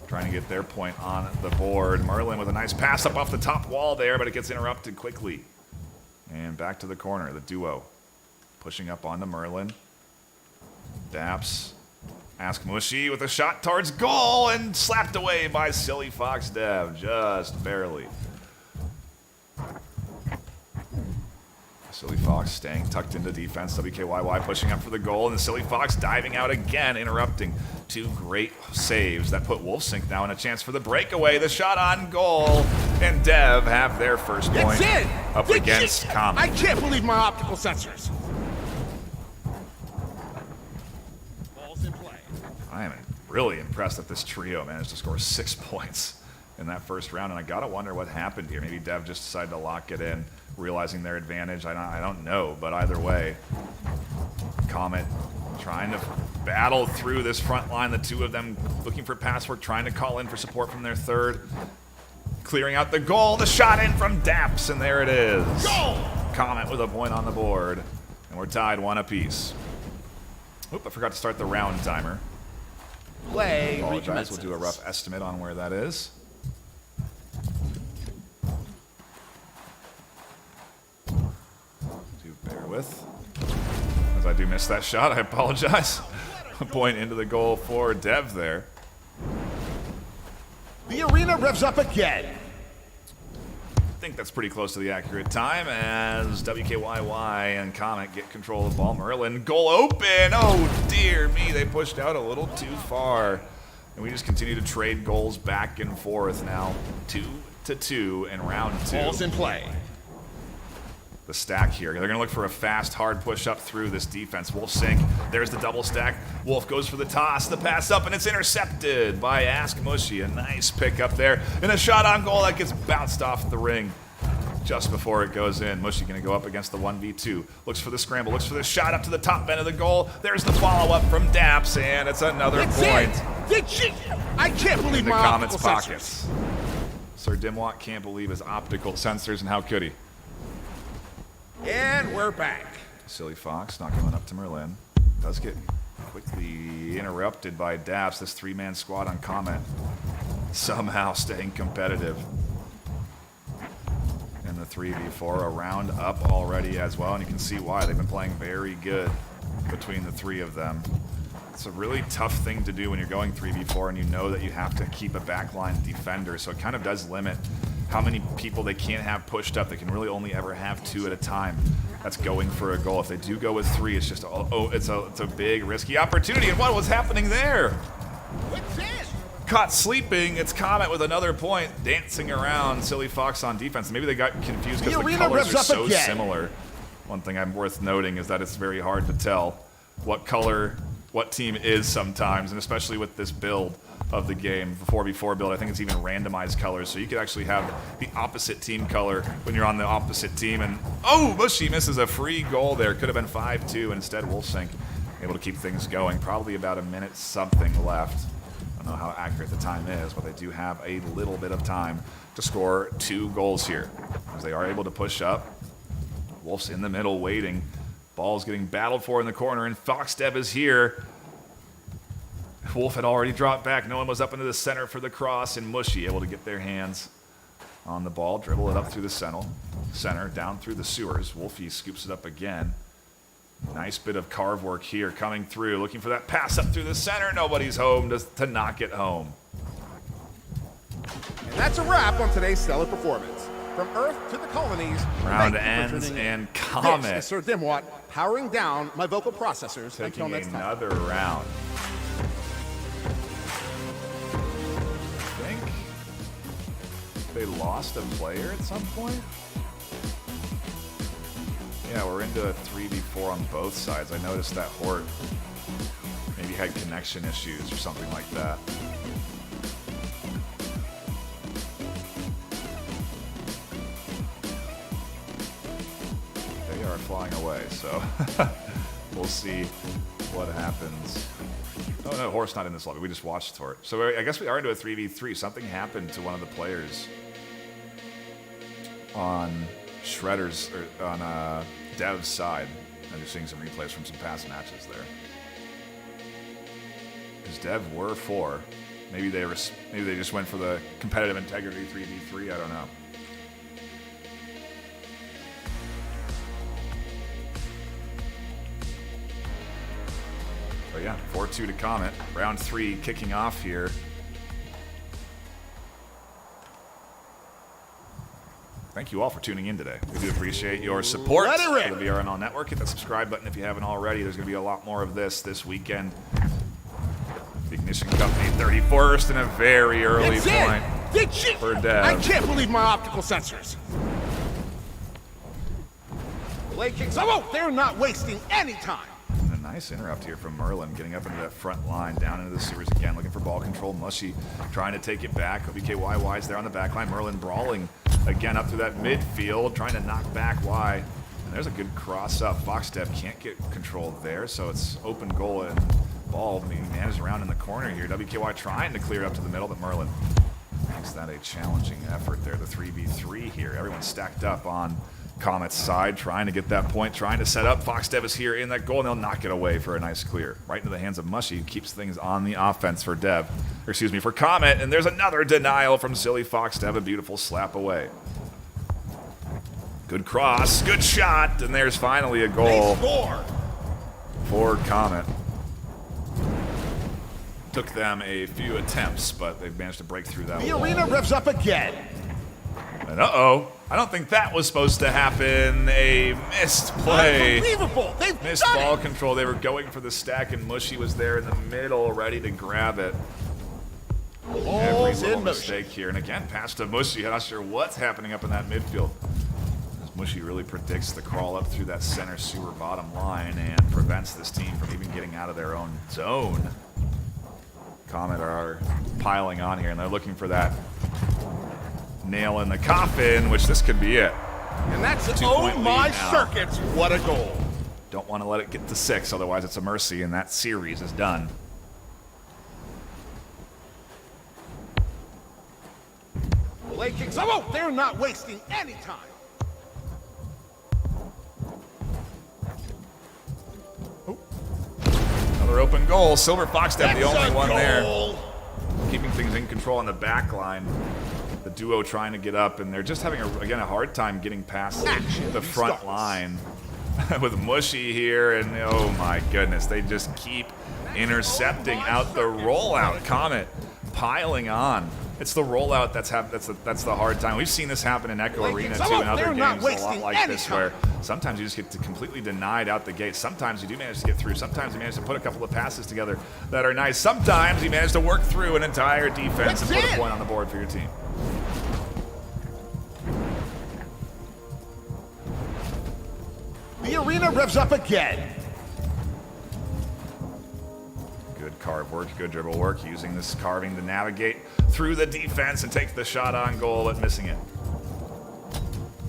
Trying to get their point on the board. Merlin with a nice pass up off the top wall there, but it gets interrupted quickly. And back to the corner, the duo. Pushing up onto Merlin. Daps. Ask Mushy with a shot towards goal and slapped away by Silly Fox Dev, just barely. Silly Fox staying tucked into defense. WKYY pushing up for the goal, and the Silly Fox diving out again, interrupting. Two great saves that put Wolfsync now in a chance for the breakaway. The shot on goal, and Dev have their first point up against Comet. I can't believe my optical sensors. Ball's in play. I am really impressed that this trio managed to score 6 points in that first round, and I gotta wonder what happened here. Maybe Dev just decided to lock it in, realizing their advantage. I don't know, but either way, Comet trying to battle through this front line. The two of them looking for pass work, trying to call in for support from their third. Clearing out the goal, the shot in from Daps, and there it is. Goal! Comet with a point on the board, and we're tied 1 apiece. Oop, I forgot to start the round timer. Play Apologize, we'll do a rough estimate on where that is. Bear with. As I do miss that shot, I apologize. A point into the goal for Dev there. The arena revs up again. I think that's pretty close to the accurate time as WKYY and Comet get control of the ball. Merlin, goal open. Oh, dear me. They pushed out a little too far. And we just continue to trade goals back and forth now. 2-2 in round 2. Ball's in play. The stack here. They're going to look for a fast, hard push up through this defense. Wolfsync, there's the double stack. Wolf goes for the toss, the pass up, and it's intercepted by Ask Mushy. A nice pick up there, and a shot on goal that gets bounced off the ring just before it goes in. Mushy going to go up against the 1v2. Looks for the scramble, looks for the shot up to the top end of the goal. There's the follow-up from Daps, and it's another point. I can't believe The my Comet's optical pockets. Sir Dimwat can't believe his optical sensors, and how could he? And we're back. Silly Fox not going up to Merlin. Does get quickly interrupted by Daps. This 3-man squad on Comet somehow staying competitive. And the 3v4, a round up already as well. And you can see why. They've been playing very good between the three of them. It's a really tough thing to do when you're going 3v4 and you know that you have to keep a backline defender. So it kind of does limit how many people they can't have pushed up. They can really only ever have 2 at a time. That's going for a goal. If they do go with 3, it's just it's a big risky opportunity. And what was happening there? Caught sleeping. It's Comet with another point, dancing around Silly Fox on defense. Maybe they got confused because the colors are so similar. One thing I'm worth noting is that it's very hard to tell what color what team is sometimes, and especially with this build of the game, the 4v4 build. I think it's even randomized colors, so you could actually have the opposite team color when you're on the opposite team. And oh, Mushy misses a free goal there. Could have been 5-2, and instead Wolfsink able to keep things going. Probably about a minute something left. I don't know how accurate the time is, but they do have a little bit of time to score 2 goals here, as they are able to push up. Wolf's in the middle waiting. Ball's getting battled for in the corner, and Foxdev is here. Wolf had already dropped back. No one was up into the center for the cross, and Mushy able to get their hands on the ball, dribble it up through the center, down through the sewers. Wolfie scoops it up again. Nice bit of carve work here coming through, looking for that pass up through the center. Nobody's home to knock it home. And that's a wrap on today's stellar performance. From Earth to the colonies. Round ends and Comet. This is Sir Dimwat powering down my vocal processors. Taking until next another time. round. I think they lost a player at some point. Yeah, we're into a 3v4 on both sides. I noticed that Hort maybe had connection issues or something like that. They are flying away, so we'll see what happens. Oh no, Hort's not in this lobby. We just watched Hort. So I guess we are into a 3v3. Something happened to one of the players on Shredder's, or on Dev's side. I'm just seeing some replays from some past matches there. Because Dev were 4. Maybe they just went for the competitive integrity 3v3. I don't know. But yeah, 4-2 to Comet. Round 3 kicking off here. Thank you all for tuning in today. We do appreciate your support for the VRML network. Hit that subscribe button if you haven't already. There's going to be a lot more of this weekend. The Ignition Company 31st and a very early point for Dev. I can't believe my optical sensors. Play kicks. Oh, they're not wasting any time. And a nice interrupt here from Merlin, getting up into that front line, down into the sewers again, looking for ball control. Mushy trying to take it back. BKYY's there on the back line. Merlin brawling again up through that midfield, trying to knock back Y. And there's a good cross up. Foxdev can't get control there, so it's open goal and ball being managed around in the corner here. WKY trying to clear it up to the middle, but Merlin makes that a challenging effort there. The 3v3 here. Everyone's stacked up on Comet's side, trying to get that point, trying to set up. Foxdev is here in that goal, and they'll knock it away for a nice clear. Right into the hands of Mushy, who keeps things on the offense for for Comet. And there's another denial from Silly Foxdev, a beautiful slap away. Good cross, good shot, and there's finally a goal for Comet. Took them a few attempts, but they've managed to break through that The wall. arena revs up again. And uh-oh, I don't think that was supposed to happen. A missed play. Unbelievable! They've Missed done ball it! control. They were going for the stack, and Mushy was there in the middle, ready to grab it. Every Balls little in motion. mistake here. And again, pass to Mushy. I'm not sure what's happening up in that midfield. As Mushy really predicts the crawl up through that center sewer bottom line and prevents this team from even getting out of their own zone. Comet are piling on here, and they're looking for that nail in the coffin, which this could be it. And that's it. 2-point Oh my lead now. circuits, what a goal. Don't want to let it get to 6, otherwise it's a mercy, and that series is done. Play kicks. Oh, they're not wasting any time. Another open goal. Silver Foxdev, the only one there. Goal. Keeping things in control on the back line. The duo trying to get up, and they're just having, a hard time getting past the front line. With Mushy here, and oh my goodness, they just keep intercepting out the rollout. Comet piling on It's the rollout that's the hard time. We've seen this happen in Echo Arena too, and other games a lot like this, where sometimes you just get completely denied out the gate. Sometimes you do manage to get through. Sometimes you manage to put a couple of passes together that are nice. Sometimes you manage to work through an entire defense and put a point on the board for your team. The arena revs up again. Good carve work, good dribble work, using this carving to navigate through the defense and take the shot on goal, but missing it.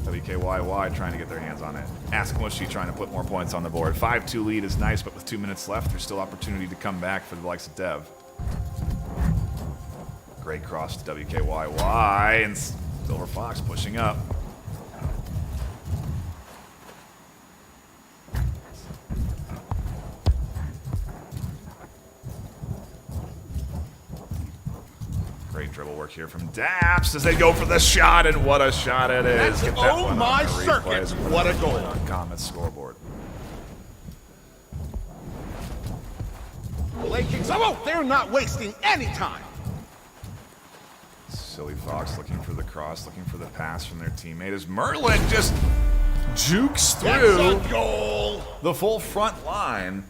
WKYY trying to get their hands on it. Ask Mushy trying to put more points on the board. 5-2 lead is nice, but with 2 minutes left, there's still opportunity to come back for the likes of Dev. Great cross to WKYY, and Silver Fox pushing up. Great dribble work here from Daps as they go for the shot, and what a shot it is. Get that one my on the circuits, replays. what a goal. On Comet's scoreboard. They're not wasting any time. Silly Fox looking for the cross, looking for the pass from their teammate as Merlin just jukes through That's a goal. the full front line.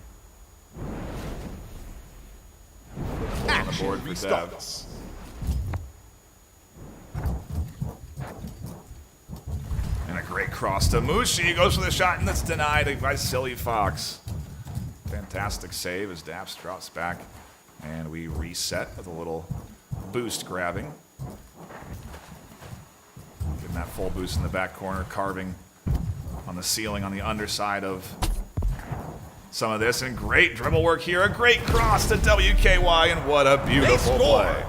On the board for Dev. And a great cross to Mushi. Goes for the shot, and that's denied by Silly Fox. Fantastic save as Daps drops back. And we reset with a little boost grabbing. Getting that full boost in the back corner, carving on the ceiling on the underside of some of this. And great dribble work here. A great cross to WKY, and what a beautiful play.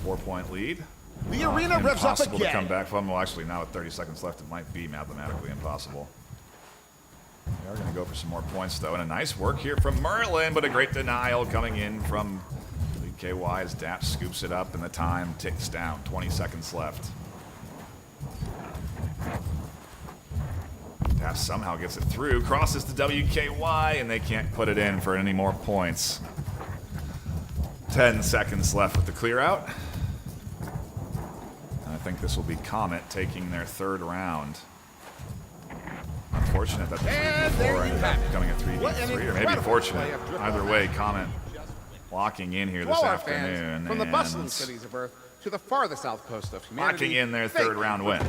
4-point lead. The arena revs up Impossible to again. come back from. Well, actually, now with 30 seconds left, it might be mathematically impossible. They are going to go for some more points, though. And a nice work here from Merlin, but a great denial coming in from KY as Daps scoops it up, and the time ticks down. 20 seconds left. Daps somehow gets it through, crosses to WKY, and they can't put it in for any more points. 10 seconds left with the clear out. And I think this will be Comet taking their third round. Unfortunate that the 3v4 ended up becoming a 3v3, or maybe fortunate. Either way, Comet locking in here this afternoon. From the bustling cities of Earth to the farthest south coast of humanity. Locking in their third round win.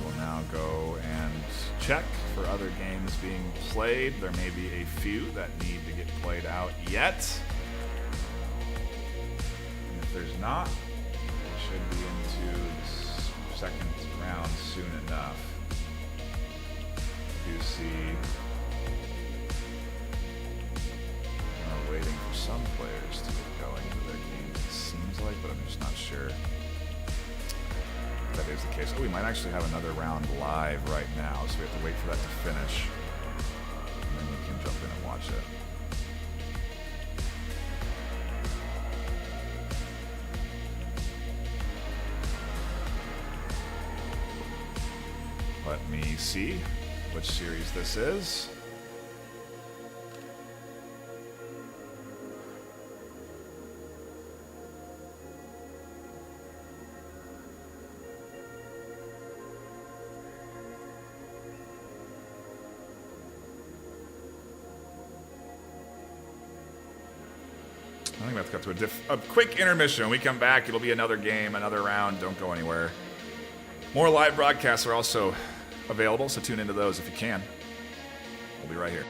We'll now go and check for other games being played. There may be a few that need to get played out yet. And if there's not, we should be into the second round soon enough. I do see we're waiting for some players to get going to their games, it seems like, but I'm just not sure if that is the case. Oh, we might actually have another round live right now, so we have to wait for that to finish. And then we can jump in and watch it. Let me see which series this is. I think that's got to a quick intermission. When we come back, it'll be another game, another round. Don't go anywhere. More live broadcasts are also available, so tune into those if you can. We'll be right here.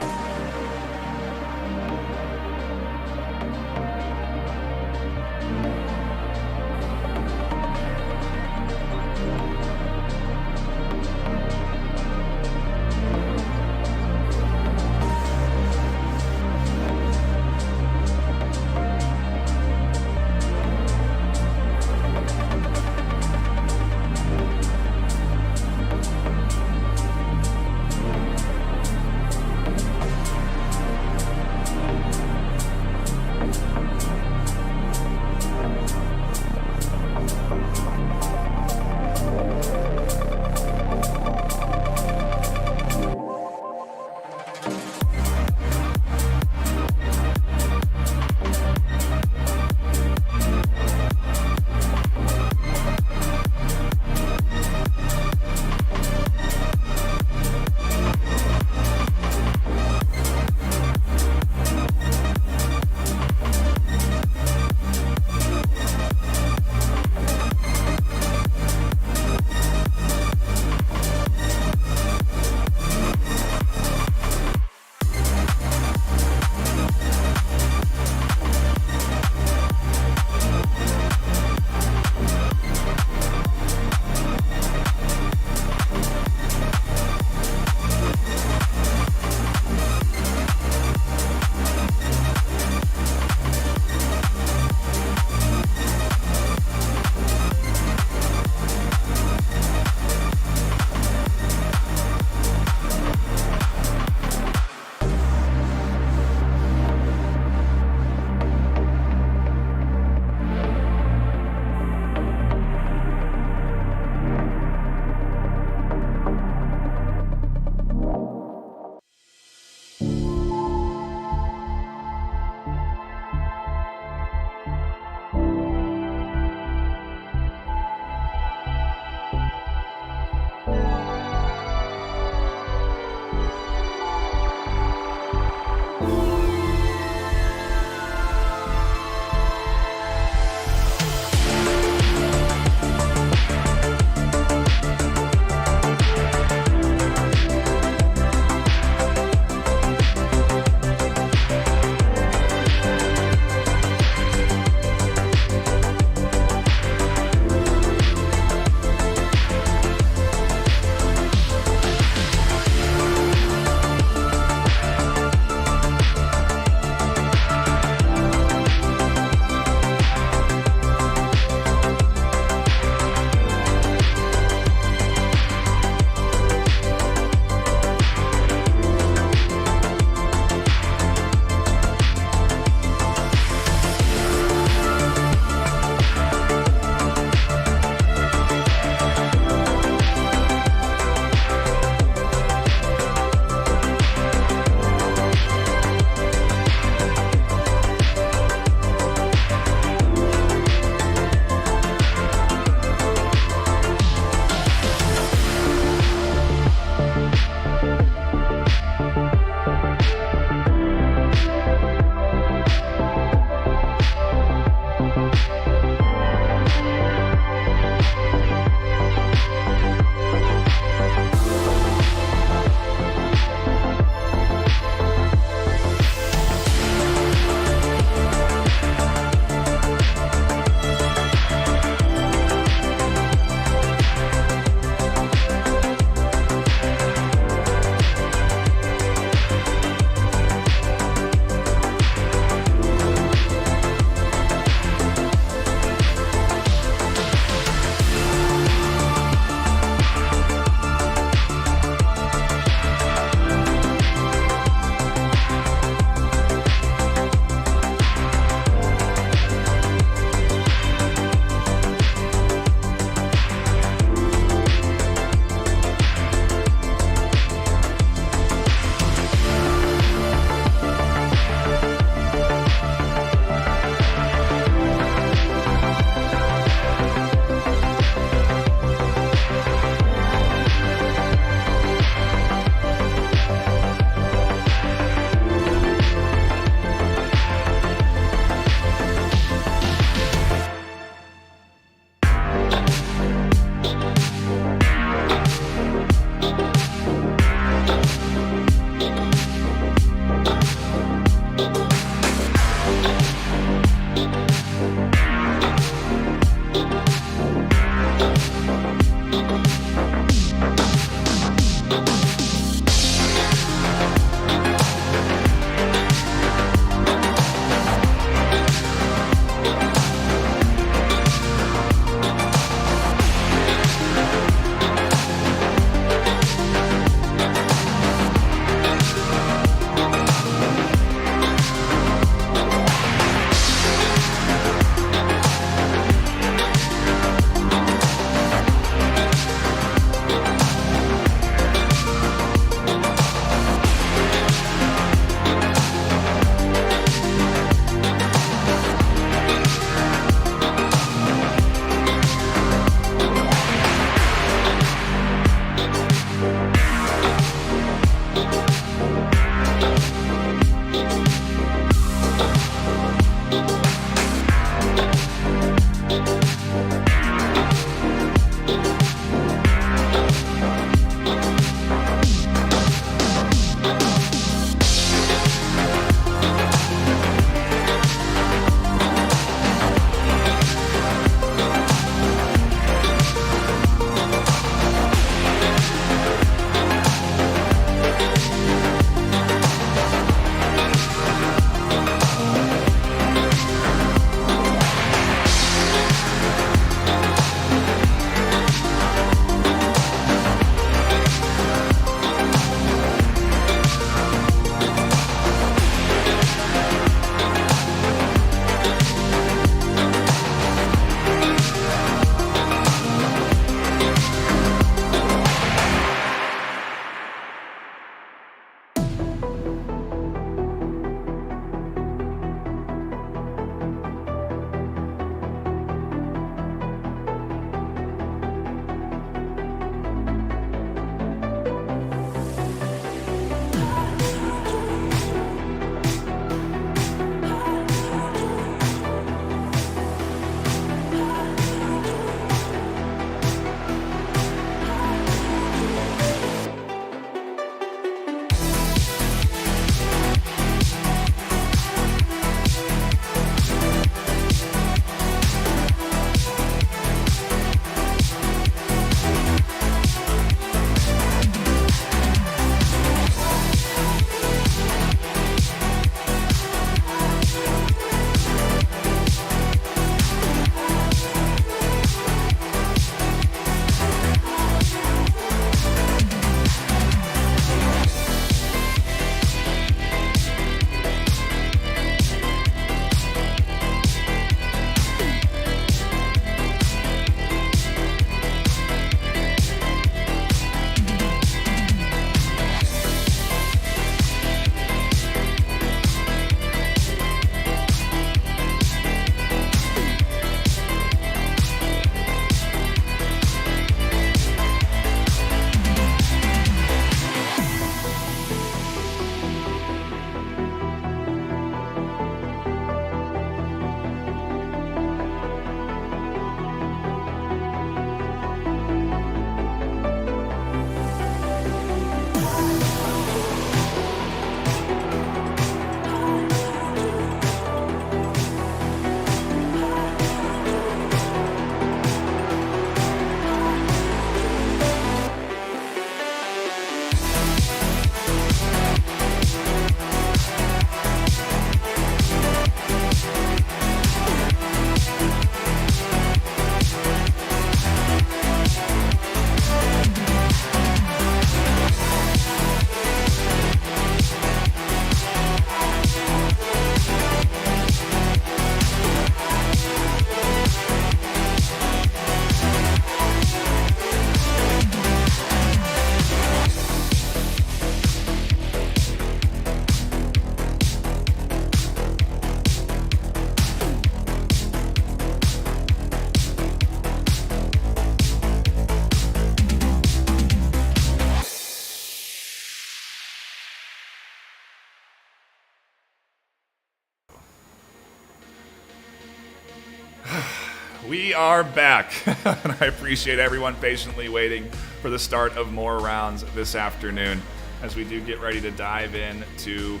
We are back, and I appreciate everyone patiently waiting for the start of more rounds this afternoon as we do get ready to dive into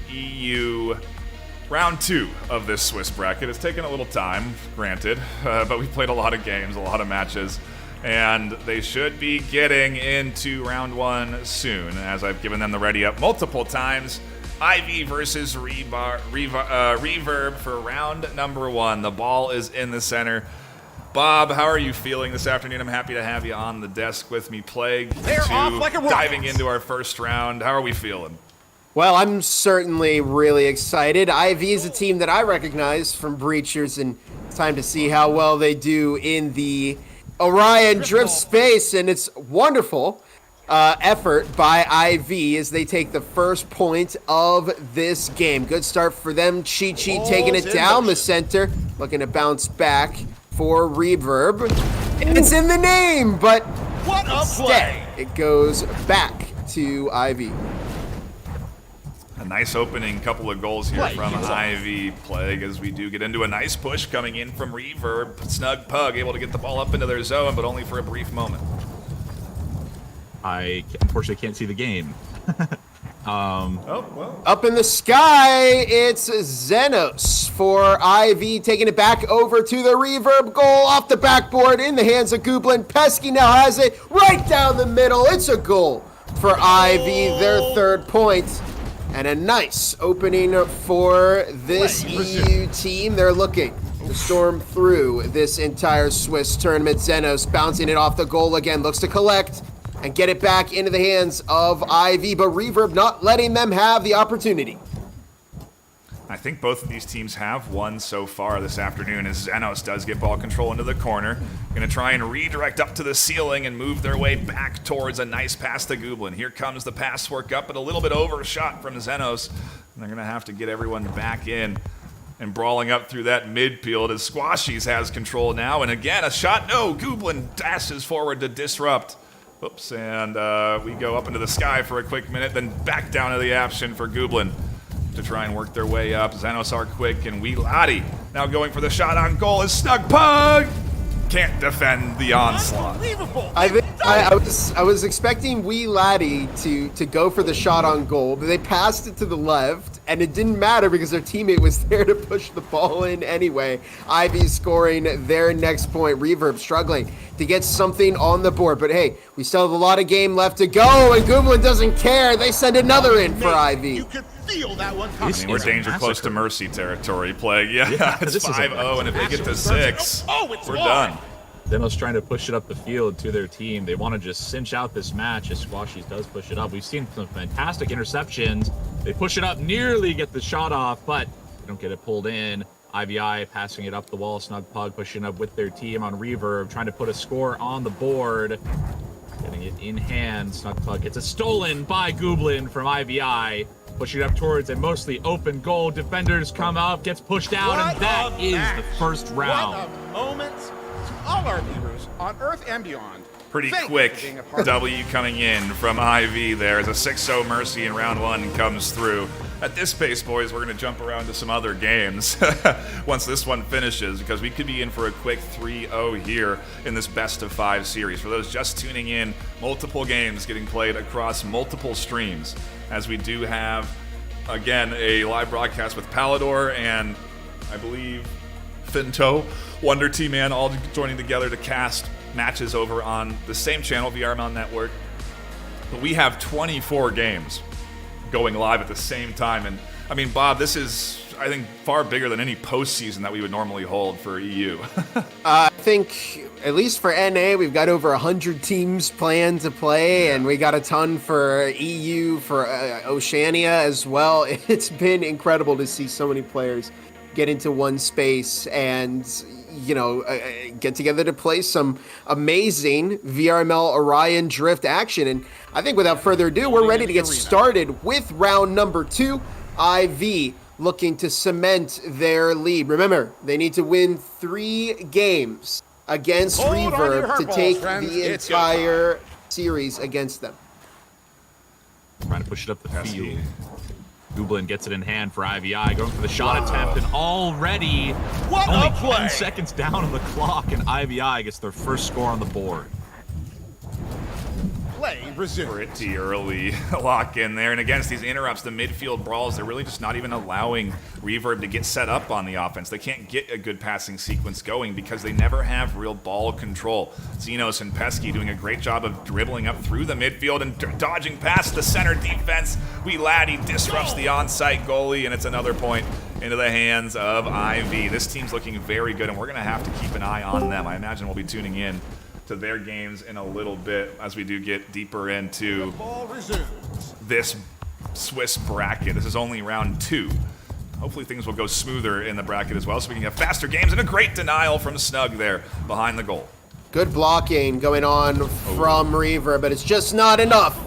EU round 2 of this Swiss bracket. It's taken a little time, granted, but we've played a lot of games, a lot of matches, and they should be getting into round 1 soon, as I've given them the ready up multiple times. IV versus Reverb for round number 1. The ball is in the center. Bob, how are you feeling this afternoon? I'm happy to have you on the desk with me. Plague, They're off like a rocket. diving into our first round. How are we feeling? Well, I'm certainly really excited. IV is a team that I recognize from Breachers, and it's time to see how well they do in the Orion Drift space, and it's wonderful effort by IV as they take the first point of this game. Good start for them. Chi-Chi taking it down the center, looking to bounce back for Reverb. And it's in the name, but What a instead play! it goes back to IV. A nice opening couple of goals here from IV Plague as we do get into a nice push coming in from Reverb. Snug Pug able to get the ball up into their zone, but only for a brief moment. I unfortunately can't see the game. Up in the sky, it's Xenos for IV, taking it back over to the Reverb goal off the backboard in the hands of Goblin. Pesky now has it right down the middle. It's a goal for IV, their third point. And a nice opening for this EU team. They're looking to storm through this entire Swiss tournament. Xenos bouncing it off the goal again, looks to collect and get it back into the hands of IV, but Reverb not letting them have the opportunity. I think both of these teams have won so far this afternoon as Xenos does get ball control into the corner. Going to try and redirect up to the ceiling and move their way back towards a nice pass to Goblin. Here comes the pass work up, but a little bit overshot from Xenos. And they're going to have to get everyone back in and brawling up through that midfield as Squashies has control now. And again, a shot. No, Goblin dashes forward to disrupt. Oops, and we go up into the sky for a quick minute, then back down to the action for Goblin to try and work their way up. Xenos are quick, and Weelati now going for the shot on goal is Snug Pug. Can't defend the onslaught. Unbelievable! I was expecting Weelati to go for the shot on goal, but they passed it to the left, and it didn't matter because their teammate was there to push the ball in anyway. IV scoring their next point. Reverb struggling to get something on the board, but hey, we still have a lot of game left to go, and Goblin doesn't care. They send another in for IV. You could feel that one coming. I mean, we're danger close to mercy territory, Plague. Yeah, it's 5-0, and if they get to 6, we're done. Xenos trying to push it up the field to their team. They want to just cinch out this match as Squashies does push it up. We've seen some fantastic interceptions. They push it up, nearly get the shot off, but they don't get it pulled in. IVI passing it up the wall. Snug Pug pushing up with their team on Reverb, trying to put a score on the board. Getting it in hand. Snug Pug gets it stolen by Goblin from IVI. Pushing it up towards a mostly open goal. Defenders come up, gets pushed out, and that is the first round. What a moment to all our viewers on Earth and beyond. Pretty Thank you quick for being a part of W coming in from IV there as a 6-0 mercy in round 1 comes through. At this pace, boys, we're going to jump around to some other games once this one finishes, because we could be in for a quick 3-0 here in this best-of-5 series. For those just tuning in, multiple games getting played across multiple streams, as we do have, again, a live broadcast with Palador and, I believe, Finto, Wonder T-Man, all joining together to cast matches over on the same channel, VRML Network. But we have 24 games going live at the same time. And, I mean, Bob, this is, I think, far bigger than any postseason that we would normally hold for EU. I think, at least for NA, we've got over 100 teams planned to play, and we got a ton for EU, for Oceania as well. It's been incredible to see so many players get into one space and, you know, get together to play some amazing VRML Orion Drift action. And I think without further ado, we're ready to get started with round number 2. IV looking to cement their lead. Remember, they need to win 3 games against Hold on your Reverb hurt to balls, take friends. the It's entire series against them. Trying to push it up the field. Gublin gets it in hand for IVI, going for the shot attempt, and already What only a play! 10 seconds down on the clock, and IVI gets their first score on the board. Play resumed. Pretty early lock in there. And against these interrupts, the midfield brawls, they're really just not even allowing Reverb to get set up on the offense. They can't get a good passing sequence going because they never have real ball control. Xenos and Pesky doing a great job of dribbling up through the midfield and dodging past the center defense. Laddie disrupts the on-site goalie, and it's another point into the hands of IV. This team's looking very good, and we're going to have to keep an eye on them. I imagine we'll be tuning in to their games in a little bit as we do get deeper into this Swiss bracket. This is only round 2. Hopefully things will go smoother in the bracket as well, so we can have faster games, and a great denial from Snug there behind the goal. Good blocking going on from Reverb, but it's just not enough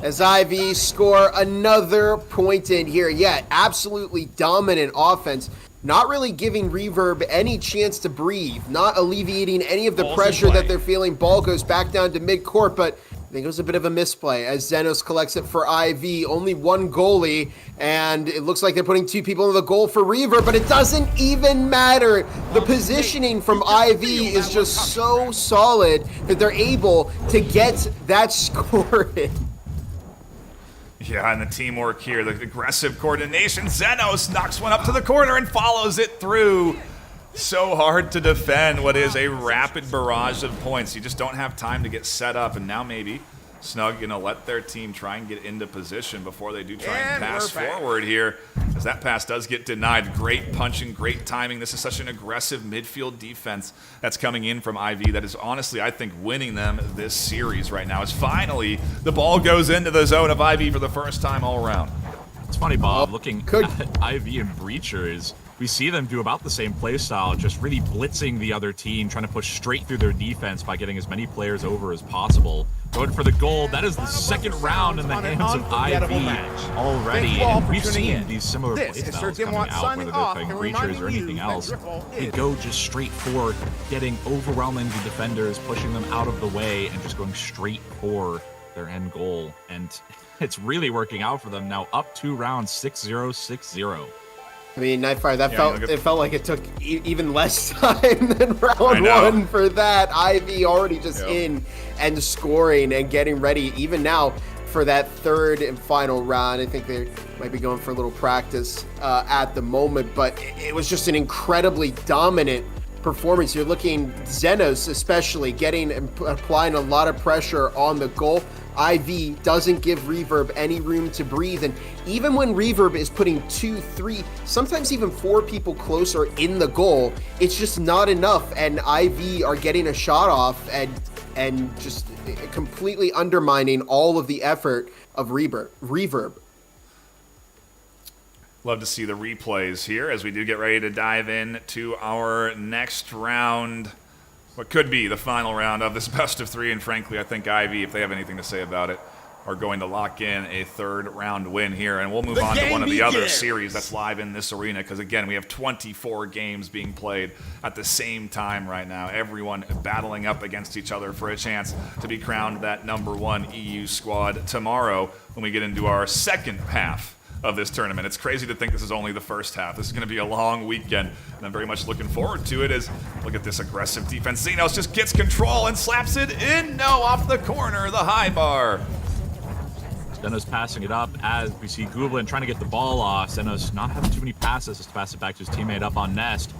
as IV score another point in here. Yeah, absolutely dominant offense. Not really giving Reverb any chance to breathe, not alleviating any of the pressure that they're feeling. Ball goes back down to mid-court, but I think it was a bit of a misplay as Xenos collects it for IV. Only one goalie, and it looks like they're putting 2 people in the goal for Reverb, but it doesn't even matter. The positioning from IV is just so solid that they're able to get that score in. Yeah, and the teamwork here, the aggressive coordination. Xenos knocks one up to the corner and follows it through. So hard to defend what is a rapid barrage of points. You just don't have time to get set up, and now maybe Snug gonna let their team try and get into position before they do try and pass forward here, as that pass does get denied. Great punching, great timing. This is such an aggressive midfield defense that's coming in from IV that is honestly, I think, winning them this series right now, as finally the ball goes into the zone of IV for the first time all around. It's funny, Bob, looking at IV and Breachers, we see them do about the same play style, just really blitzing the other team, trying to push straight through their defense by getting as many players over as possible. Going for the goal. That is the second round in the hands of IV already. And we've seen these similar play styles coming out, whether they're playing Breachers or anything else. They go just straight for getting overwhelming the defenders, pushing them out of the way, and just going straight for their end goal. And it's really working out for them now, up 2 rounds, 6-0, 6-0. I mean, Nightfire, it felt like it took even less time than round 1 for that. IV already just in and scoring and getting ready, even now, for that third and final round. I think they might be going for a little practice at the moment, but it was just an incredibly dominant performance. You're looking, Xenos especially, applying a lot of pressure on the goal. IV doesn't give Reverb any room to breathe, and even when Reverb is putting 2, 3, sometimes even 4 people closer in the goal, it's just not enough, and IV are getting a shot off and just completely undermining all of the effort of Reverb. Love to see the replays here as we do get ready to dive in to our next round. What could be the final round of this best of 3, and frankly, I think IV, if they have anything to say about it, are going to lock in a third round win here, and we'll move on to one of the other series that's live in this arena, because again, we have 24 games being played at the same time right now, everyone battling up against each other for a chance to be crowned that #1 EU squad tomorrow when we get into our second half of this tournament. It's crazy to think this is only the first half. This is going to be a long weekend, and I'm very much looking forward to it. As look at this aggressive defense. Xenos just gets control and slaps it in. No, off the corner, the high bar. Xenos passing it up as we see Gublin trying to get the ball off. Xenos not having too many passes, just pass it back to his teammate up on Nest.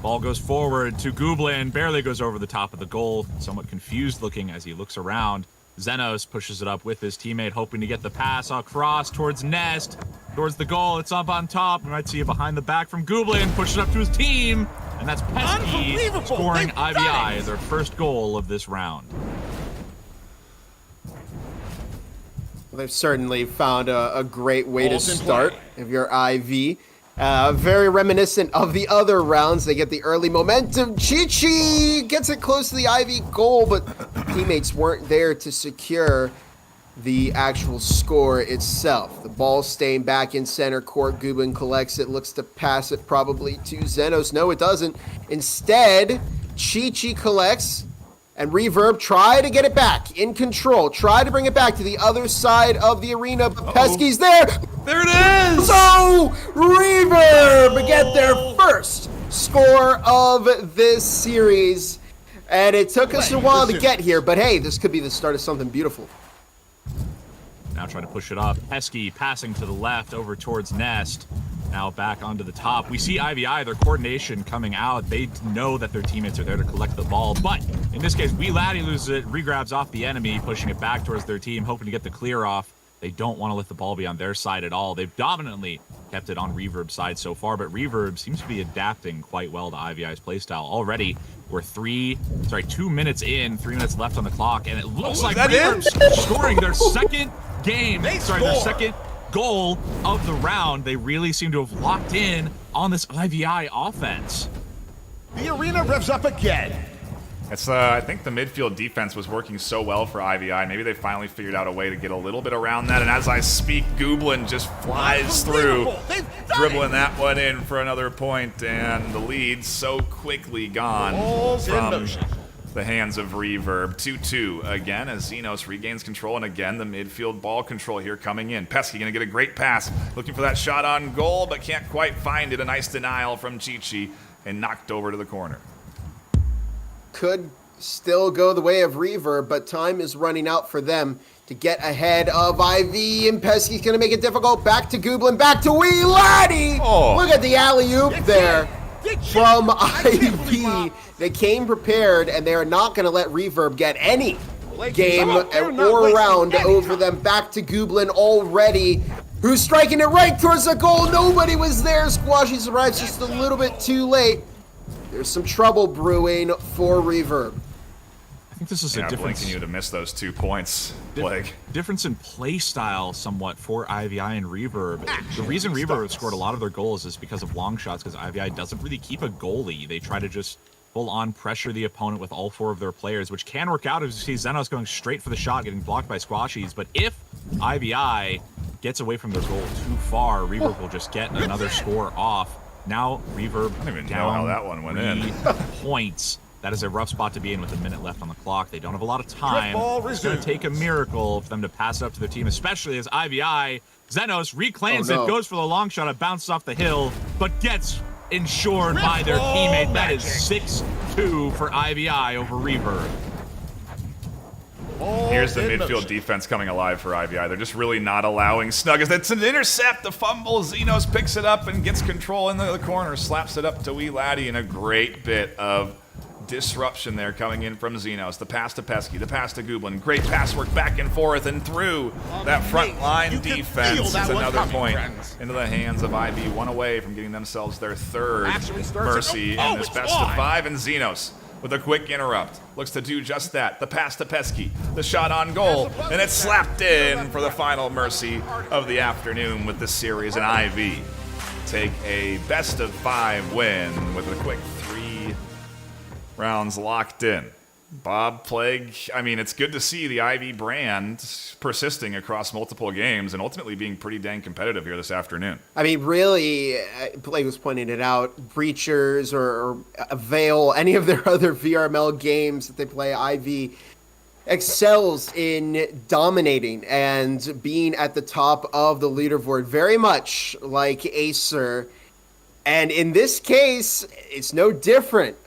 Ball goes forward to Gublin, barely goes over the top of the goal. Somewhat confused looking as he looks around. Xenos pushes it up with his teammate, hoping to get the pass across towards Nest, towards the goal. It's up on top. We might see it behind the back from Gublin, push it up to his team, and that's Pesky scoring IVI their first goal of this round. Well, they've certainly found a great way to start if you're IV. Very reminiscent of the other rounds. They get the early momentum. Chi-Chi gets it close to the IV goal, but teammates weren't there to secure the actual score itself. The ball staying back in center court. Gublin collects it, looks to pass it probably to Xenos. No, it doesn't. Instead, Chi-Chi collects And Reverb try to get it back in control. Try to bring it back to the other side of the arena. But Pesky's there. There it is! So Reverb get their first score of this series. And it took us a while to get here, but hey, this could be the start of something beautiful. Now trying to push it up. Pesky passing to the left over towards Nest. Now back onto the top. We see IVI, their coordination coming out. They know that their teammates are there to collect the ball. But in this case, Wee Laddie loses it, regrabs off the enemy, pushing it back towards their team, hoping to get the clear off. They don't want to let the ball be on their side at all. They've dominantly kept it on Reverb's side so far, but Reverb seems to be adapting quite well to IVI's playstyle. Already, we're 2 minutes in, 3 minutes left on the clock, and it looks like Reverb's scoring their second their second goal of the round. They really seem to have locked in on this IVI offense. The arena revs up again. It's, I think the midfield defense was working so well for IVI. Maybe they finally figured out a way to get a little bit around that. And as I speak, Gooblin just flies through, dribbling that one in for another point, and the lead so quickly gone from the hands of Reverb. 2-2 again as Xenos regains control, and again the midfield ball control here coming in. Pesky gonna get a great pass, looking for that shot on goal, but can't quite find it. A nice denial from Chi-Chi and knocked over to the corner. Could still go the way of Reverb, but time is running out for them to get ahead of IV, and Pesky's gonna make it difficult. Back to Gooblin, back to Wee Laddie! Look at the alley-oop there from IV. They came prepared, and they are not gonna let Reverb get any game or round over them. Back to Gooblin already, who's striking it right towards the goal. Nobody was there. Squashy's arrives just a little bit too late. There's some trouble brewing for Reverb. I think this is a difference. Blinking you to miss those 2 points, Blake. Difference in play style somewhat for IVI and Reverb. The reason Reverb scored a lot of their goals is because of long shots, because IVI doesn't really keep a goalie. They try to just full on pressure the opponent with all 4 of their players, which can work out as you see Xenos going straight for the shot, getting blocked by Squashies. But if IVI gets away from their goal too far, Reverb will just get another score off. Now Reverb I don't even down know how that one went in. points. That is a rough spot to be in with a minute left on the clock. They don't have a lot of time. Ball It's going to take a miracle for them to pass it up to their team, especially as IVI, Xenos reclaims it, goes for the long shot, it bounces off the hill, but gets insured by their teammate. That is 6-2 for IVI over Reverb. Here's the midfield defense coming alive for IVI. They're just really not allowing Snuggles. It's an intercept, the fumble. Xenos picks it up and gets control in the corner, slaps it up to Wee Laddie, and a great bit of disruption there coming in from Xenos. The pass to Pesky, the pass to Gooblin. Great pass work back and forth and through that front line defense. It's another point into the hands of IV. One away from getting themselves their third mercy in this best of 5, and Xenos with a quick interrupt. Looks to do just that. The pass to Pesky, the shot on goal, and it's slapped in for the final mercy of the afternoon with this series. And IV take a best of 5 win with a quick 3 rounds locked in. Bob, Plague, I mean, it's good to see the IV brand persisting across multiple games and ultimately being pretty dang competitive here this afternoon. I mean, really, Plague was pointing it out, Breachers or Veil, any of their other VRML games that they play, IV excels in dominating and being at the top of the leaderboard, very much like Acer. And in this case, it's no different.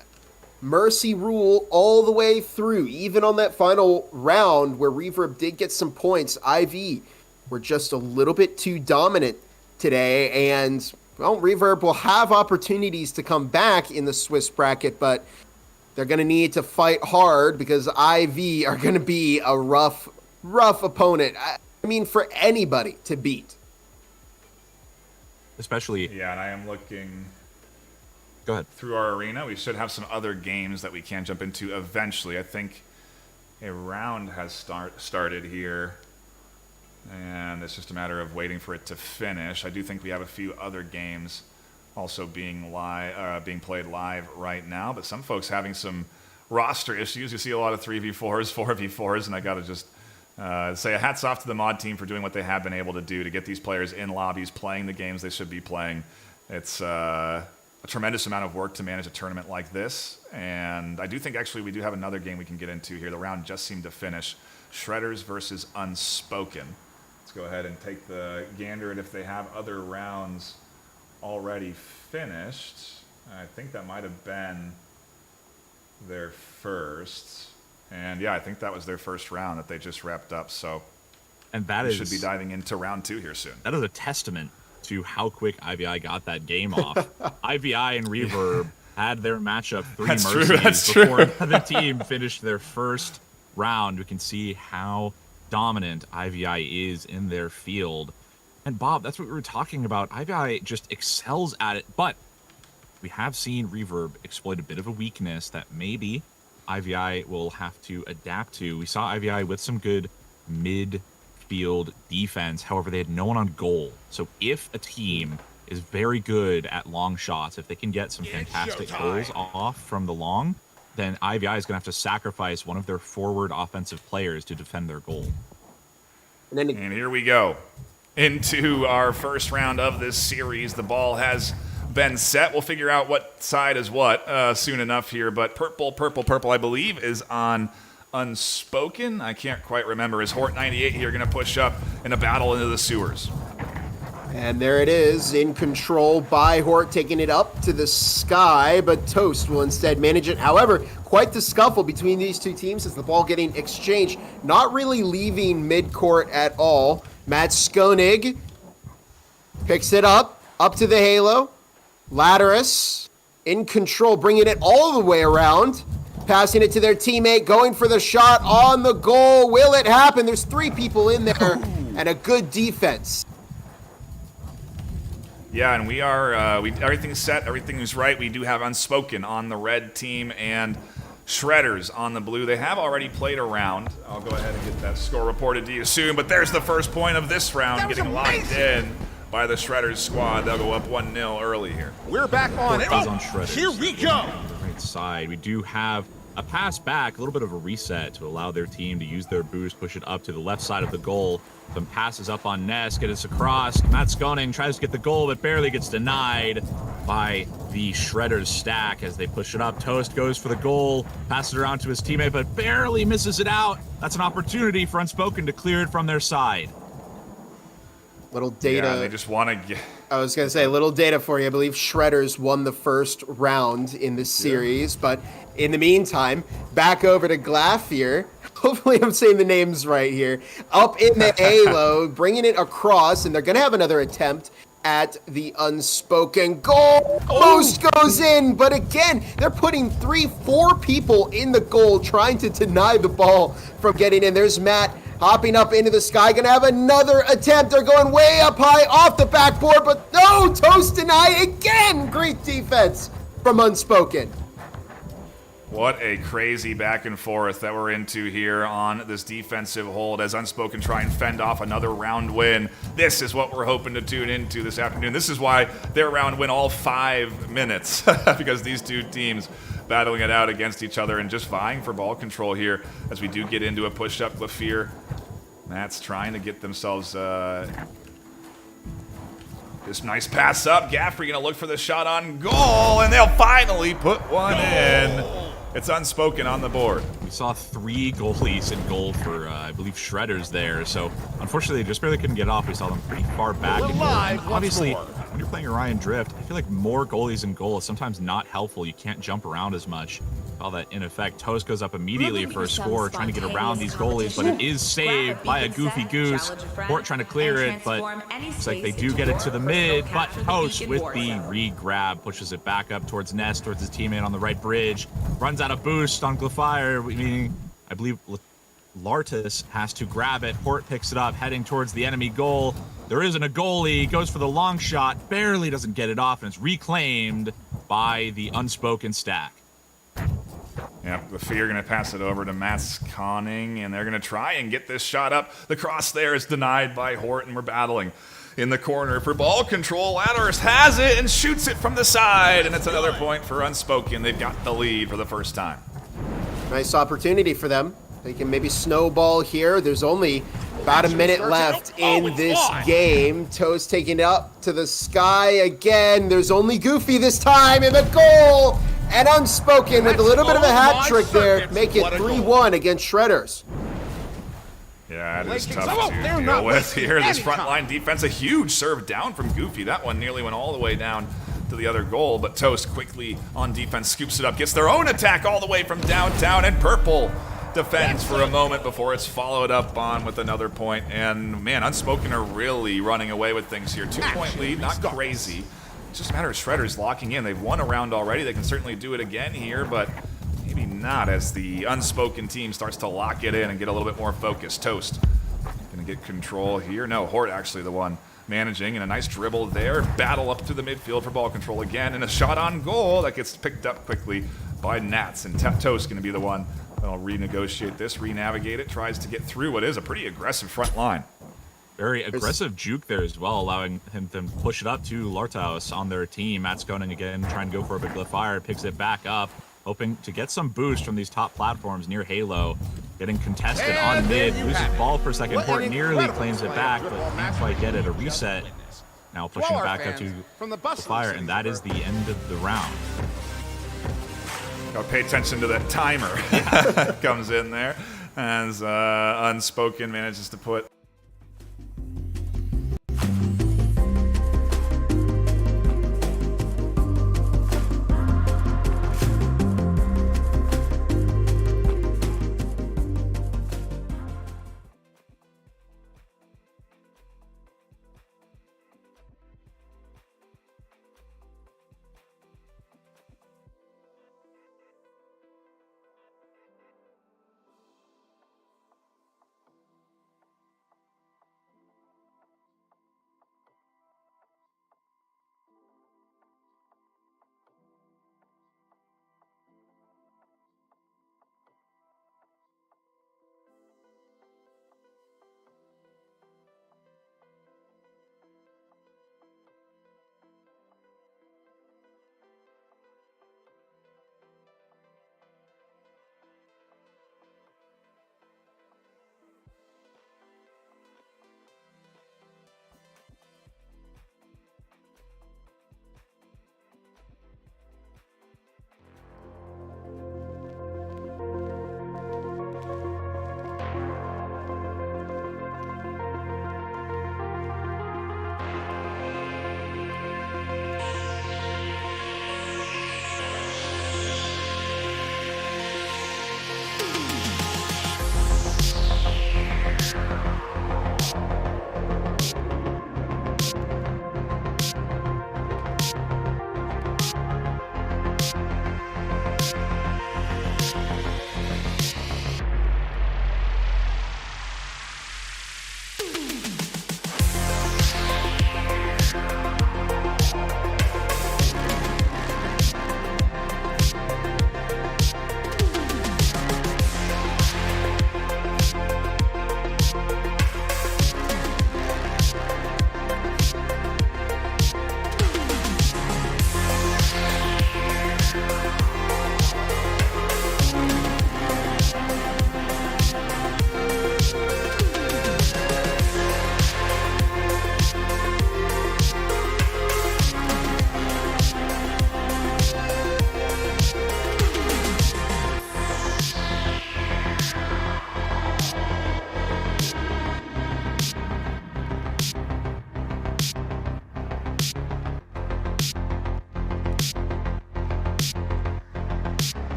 Mercy rule all the way through, even on that final round where Reverb did get some points. IV were just a little bit too dominant today, and well, Reverb will have opportunities to come back in the Swiss bracket, but they're going to need to fight hard because IV are going to be a rough opponent. I mean, for anybody to beat. Especially... Yeah, and I am looking... Go ahead. Through our arena. We should have some other games that we can jump into eventually. I think a round has started here, and it's just a matter of waiting for it to finish. I do think we have a few other games also being played live right now, but some folks having some roster issues. You see a lot of 3v4s, 4v4s, and I got to just say a hats off to the mod team for doing what they have been able to do to get these players in lobbies playing the games they should be playing. It's a tremendous amount of work to manage a tournament like this. And I do think actually we do have another game we can get into here. The round just seemed to finish. Shredders versus Unspoken. Let's go ahead and take the gander at if they have other rounds already finished. I think that might have been their first. And yeah, I think that was their first round that they just wrapped up. So and that we is, should be diving into round 2 here soon. That is a testament to how quick IVI got that game off. IVI and Reverb had their matchup 3 mercies before another team finished their first round. We can see how dominant IVI is in their field. And Bob, that's what we were talking about. IVI just excels at it, but we have seen Reverb exploit a bit of a weakness that maybe IVI will have to adapt to. We saw IVI with some good midfield defense. However, they had no one on goal. So if a team is very good at long shots, if they can get some fantastic goals off from the long, then IVI is going to have to sacrifice one of their forward offensive players to defend their goal. And here we go into our first round of this series. The ball has been set. We'll figure out what side is what soon enough here. But purple, I believe, is on Unspoken. I can't quite remember. Is Hort 98 here going to push up in a battle into the sewers? And there it is, in control by Hort, taking it up to the sky, but Toast will instead manage it. However, quite the scuffle between these two teams as the ball getting exchanged, not really leaving mid-court at all. Matt Skonig picks it up to the halo. Latterus in control, bringing it all the way around, passing it to their teammate, going for the shot on the goal. Will it happen? There's 3 people in there, and a good defense. Yeah, and we are, everything's set, everything's right. We do have Unspoken on the red team and Shredders on the blue. They have already played a round. I'll go ahead and get that score reported to you soon, but there's the first point of this round, getting locked in by the Shredders squad. They'll go up 1-0 early here. We're back on it. On Shredders. Here we go. On the right side, we do have a pass back, a little bit of a reset to allow their team to use their boost, push it up to the left side of the goal. Some passes up on Ness, get us across. Matt Skoning tries to get the goal, but barely gets denied by the Shredders stack as they push it up. Toast goes for the goal, passes it around to his teammate, but barely misses it out. That's an opportunity for Unspoken to clear it from their side. Little data. Yeah, they just want to get... I was going to say, little data for you. I believe Shredders won the first round in this series, but in the meantime, back over to Glafir. Hopefully I'm saying the names right here. Up in the halo, bringing it across, and they're going to have another attempt at the Unspoken goal. Most goes in, but again, they're putting 3-4 people in the goal, trying to deny the ball from getting in. There's Matt hopping up into the sky, gonna have another attempt. They're going way up high off the backboard, but no, Toast denied again. Great defense from Unspoken. What a crazy back and forth that we're into here on this defensive hold as Unspoken try and fend off another round win. This is what we're hoping to tune into this afternoon. This is why their round win all 5 minutes, because these two teams battling it out against each other and just vying for ball control here as we do get into a push-up. Glafir, Matt's trying to get themselves this nice pass up. Gaffrey gonna look for the shot on goal, and they'll finally put one in. It's Unspoken on the board. We saw 3 goalies in goal for, I believe, Shredders there. So, unfortunately, they just barely couldn't get off. We saw them pretty far back. We're live once obviously, more. when you're playing Orion Drift, I feel like more goalies in goal is sometimes not helpful. You can't jump around as much. All that in effect. Toast goes up immediately for a score, trying to get around these goalies, but it is saved by a goofy goose. Port trying to clear it, but looks like they do get it to the mid, but Toast with the re-grab pushes it back up towards Ness, towards his teammate on the right bridge. Runs out of boost on Glafire, meaning I believe Lartis has to grab it. Port picks it up, heading towards the enemy goal. There isn't a goalie, goes for the long shot, barely doesn't get it off, and it's reclaimed by the Unspoken stack. Yep, Glafir going to pass it over to Matt Conning, and they're going to try and get this shot up. The cross there is denied by Hort, and we're battling in the corner for ball control. Latterus has it and shoots it from the side, and it's another point for Unspoken. They've got the lead for the first time. Nice opportunity for them They can maybe snowball here. There's only about a minute left in this game. Toast taking it up to the sky again. There's only Goofy this time in the goal. And Unspoken with a little bit of a hat trick there. Make it 3-1 against Shredders. Yeah, it is tough to deal with here. This frontline defense, a huge serve down from Goofy. That one nearly went all the way down to the other goal, but Toast quickly on defense scoops it up, gets their own attack all the way from downtown, and Purple defends for a moment before it's followed up on with another point. And man, Unspoken are really running away with things here. 2-point lead, not crazy. It's just a matter of Shredders locking in. They've won a round already. They can certainly do it again here, but maybe not as the Unspoken team starts to lock it in and get a little bit more focused. Toast gonna get control here. No, Hort actually the one managing, and a nice dribble there. Battle up to the midfield for ball control again, and a shot on goal that gets picked up quickly by Nats. And Toast gonna be the one that'll renegotiate this, renavigate it, tries to get through what is a pretty aggressive front line. Very aggressive juke there as well, allowing him to push it up to Lartaus on their team. Matt's going again, trying to go for a big lift fire, picks it back up, hoping to get some boost from these top platforms near Halo. Getting contested on mid, loses ball for a second. Port nearly claims it back, but can't quite get it. A reset. Now pushing back up to the fire, and that is the end of the round. Gotta pay attention to that timer. Comes in there as Unspoken manages to put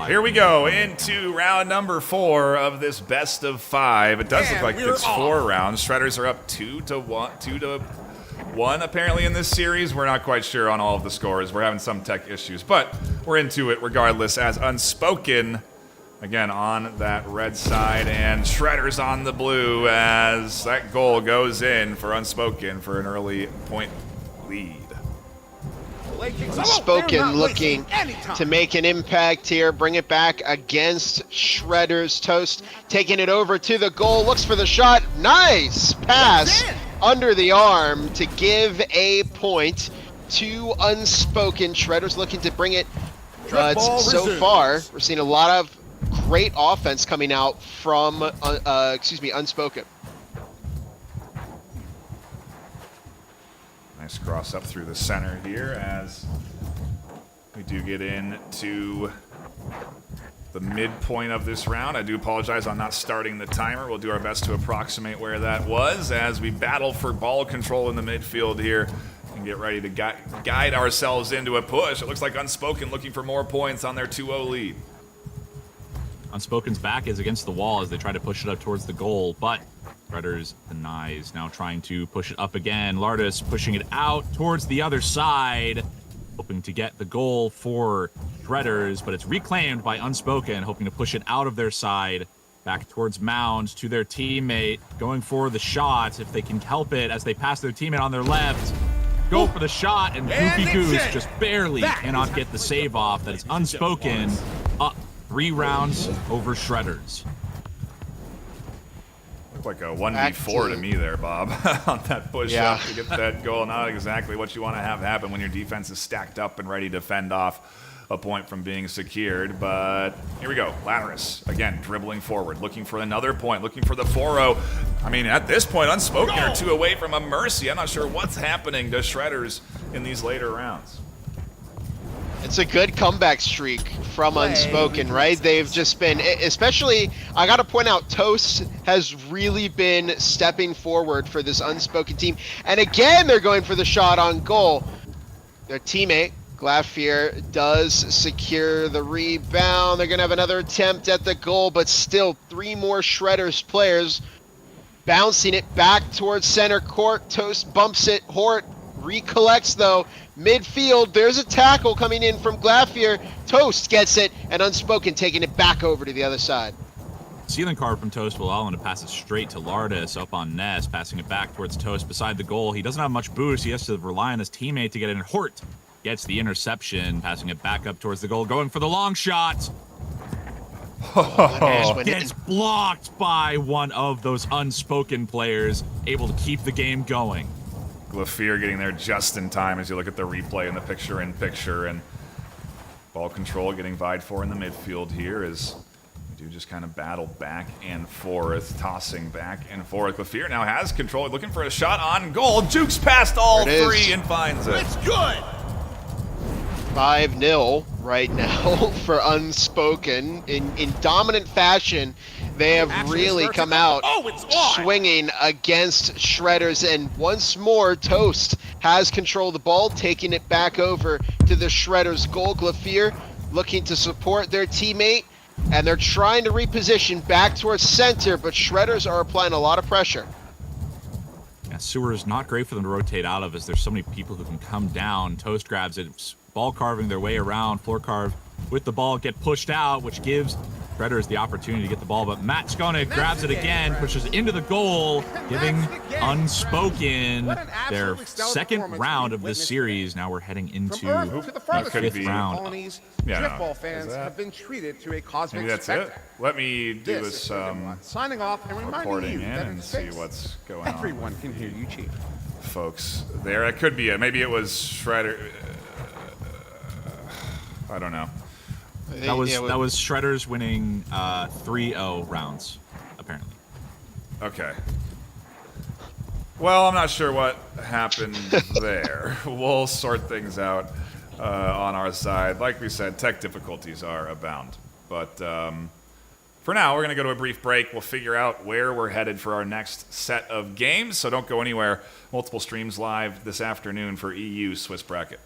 Here we go into round number 4 of this best of 5. It does look like it's 4 rounds. Shredders are up 2-1 apparently in this series. We're not quite sure on all of the scores. We're having some tech issues, but we're into it regardless as Unspoken again on that red side and Shredders on the blue as that goal goes in for Unspoken for an early point lead. Unspoken looking to make an impact here, bring it back against Shredders. Toast taking it over to the goal, looks for the shot. Nice pass under the arm to give a point to Unspoken. Shredders looking to bring it. So far, we're seeing a lot of great offense coming out from, Unspoken. Nice cross up through the center here as we do get into the midpoint of this round. I do apologize on not starting the timer. We'll do our best to approximate where that was as we battle for ball control in the midfield here and get ready to guide ourselves into a push. It looks like Unspoken looking for more points on their 2-0 lead. Unspoken's back is against the wall as they try to push it up towards the goal, but Shredders denies, now trying to push it up again. Lardis pushing it out towards the other side, hoping to get the goal for Shredders, but it's reclaimed by Unspoken, hoping to push it out of their side, back towards Mound, to their teammate, going for the shot, if they can help it, as they pass their teammate on their left. Go for the shot, and Goofy Goose just barely cannot get the save off. That is Unspoken, up 3 rounds over Shredders. Looked like a 1v4 to me there, Bob, on that push up to get that goal. Not exactly what you want to have happen when your defense is stacked up and ready to fend off a point from being secured. But here we go. Latterus, again, dribbling forward, looking for another point, looking for the 4-0. I mean, at this point, Unspoken are 2 away from a mercy. I'm not sure what's happening to Shredders in these later rounds. It's a good comeback streak from Unspoken, right? They've just been, especially, I got to point out, Toast has really been stepping forward for this Unspoken team. And again, they're going for the shot on goal. Their teammate, Glafir, does secure the rebound. They're going to have another attempt at the goal, but still 3 more Shredders players bouncing it back towards center court. Toast bumps it. Hort recollects, though. Midfield, there's a tackle coming in from Glafir. Toast gets it, and Unspoken taking it back over to the other side. Ceiling card from Toast will allow him to pass it straight to Lardis up on Ness, passing it back towards Toast beside the goal. He doesn't have much boost. He has to rely on his teammate to get it in. Hort gets the interception, passing it back up towards the goal, going for the long shot. Gets blocked by one of those Unspoken players, able to keep the game going. Glafir getting there just in time as you look at the replay and the picture-in-picture, and ball control getting vied for in the midfield here as we do just kind of battle back and forth, tossing back and forth. Glafir now has control, looking for a shot on goal. Jukes past all 3 and finds it. It's good. 5-0 right now for Unspoken. In dominant fashion, they have really come out swinging against Shredders, and once more Toast has control of the ball, taking it back over to the Shredders goal. Glafir looking to support their teammate, and they're trying to reposition back towards center, but Shredders are applying a lot of pressure. Yeah, sewer is not great for them to rotate out of, as there's so many people who can come down. Toast grabs it, ball carving their way around, floor carve with the ball, get pushed out, which gives Shredders the opportunity to get the ball, but Matt Skonik grabs it again, pushes into the goal, giving Unspoken their 2nd round of this series. Now we're heading into the 5th round. Driftball fans have been treated to a cosmic maybe that's spectacle. it. Let me do this signing off and reminding you that and see what's going on. Everyone can hear you, Chief. Folks, there it could be it. Maybe it was Shredder. I don't know. That was Shredders winning 3-0 rounds, apparently. Okay. Well, I'm not sure what happened there. We'll sort things out on our side. Like we said, tech difficulties are abound. But for now, we're going to go to a brief break. We'll figure out where we're headed for our next set of games, so don't go anywhere. Multiple streams live this afternoon for EU Swiss Bracket.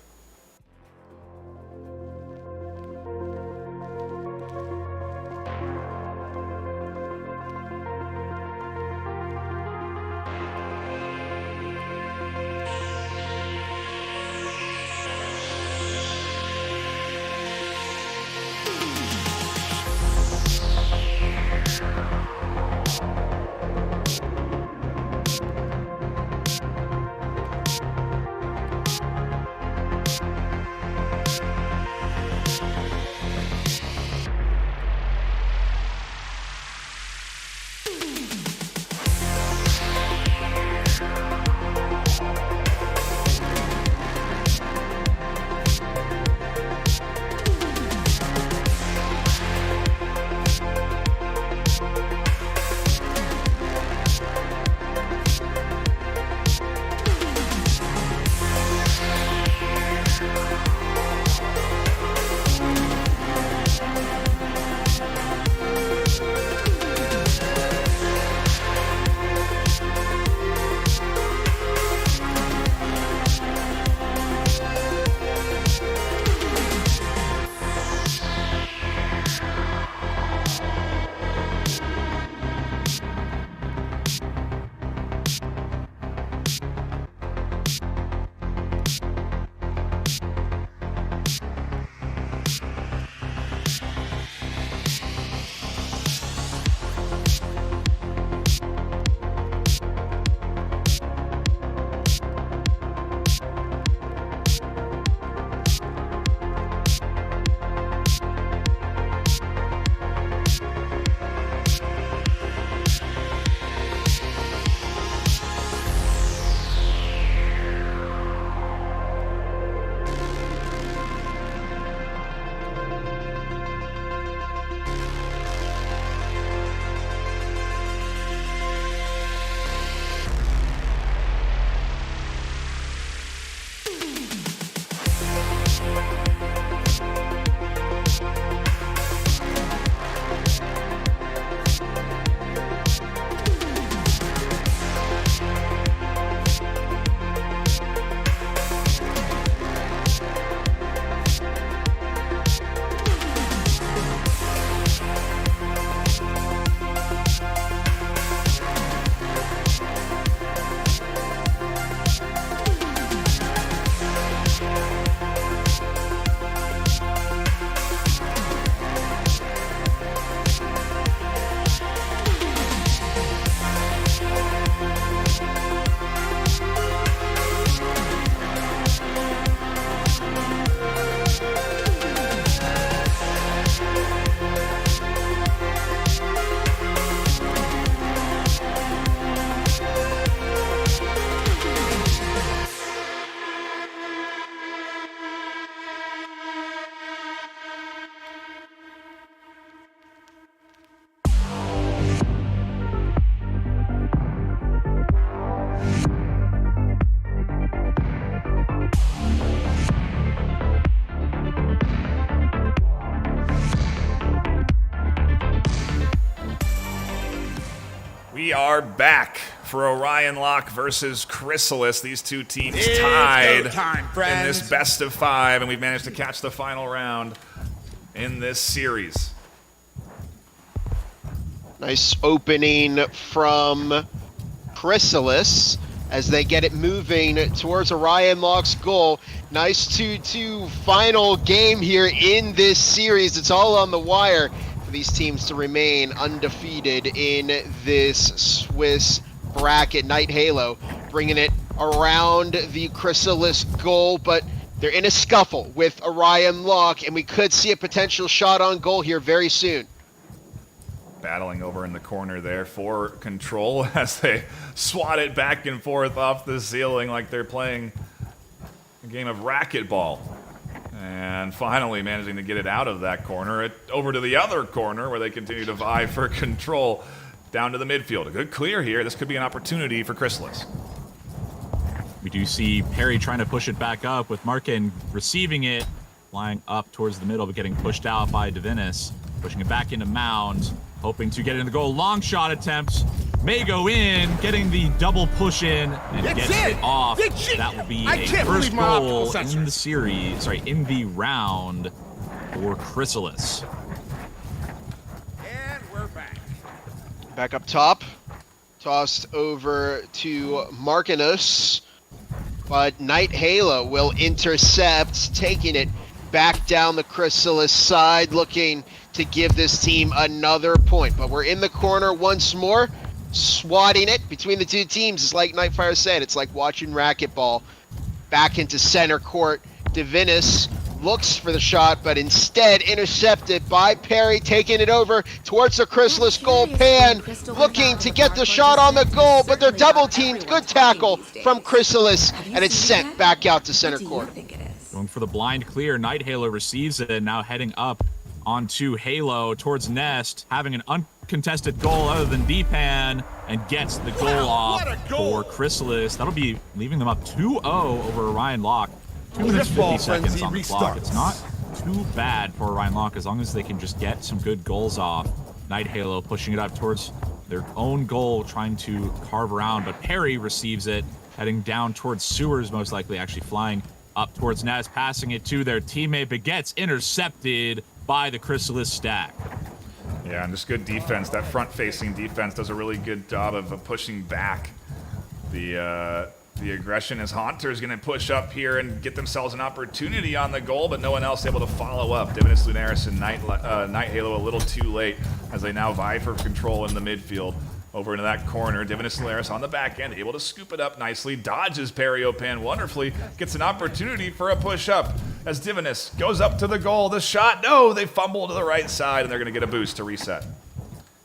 are back for Orion Lock versus Chrysalis. These two teams tied in this best of 5, and we've managed to catch the final round in this series. Nice opening from Chrysalis as they get it moving towards Orion Lock's goal. Nice 2-2 final game here in this series. It's all on the wire for these teams to remain undefeated in this Swiss bracket. Night Halo bringing it around the Chrysalis goal, but they're in a scuffle with Orion Lock, and we could see a potential shot on goal here very soon. Battling over in the corner there for control as they swat it back and forth off the ceiling like they're playing a game of racquetball. And finally managing to get it out of that corner, over to the other corner where they continue to vie for control down to the midfield. A good clear here. This could be an opportunity for Chrysalis. We do see Perry trying to push it back up with Markin receiving it, flying up towards the middle but getting pushed out by Divinus, pushing it back into Mound. Hoping to get in the goal. Long shot attempt. May go in, getting the double push in, and gets it off. That will be a first goal in the series, in the round for Chrysalis. And we're back. Back up top. Tossed over to Markinus. But Night Halo will intercept, taking it back down the Chrysalis side, looking to give this team another point. But we're in the corner once more, swatting it between the two teams. It's like Nightfire said, it's like watching racquetball. Back into center court. Divinus looks for the shot, but instead intercepted by Perry, taking it over towards the Chrysalis goal. Pan looking to get the shot on the goal, but they're double teamed. Good tackle from Chrysalis, and it's sent back out to center court. Going for the blind clear. Night Halo receives it, and now heading up onto Halo towards Nest, having an uncontested goal other than D-Pan, and gets the goal off for Chrysalis. That'll be leaving them up 2-0 over Orion Lock. 2 minutes 50 seconds on the clock. It's not too bad for Orion Lock as long as they can just get some good goals off. Night Halo pushing it up towards their own goal, trying to carve around, but Perry receives it, heading down towards Sewers, most likely actually flying up towards Nest, passing it to their teammate, but gets intercepted by the Chrysalis stack. Yeah, and just good defense. That front-facing defense does a really good job of pushing back the aggression, as Haunter's going to push up here and get themselves an opportunity on the goal, but no one else able to follow up. Divinus Lunaris and Night Halo a little too late as they now vie for control in the midfield. Over into that corner, Divinus Lunaris on the back end, able to scoop it up nicely, dodges Periopan wonderfully, gets an opportunity for a push-up as Divinus goes up to the goal. The shot, no, they fumble to the right side, and they're going to get a boost to reset.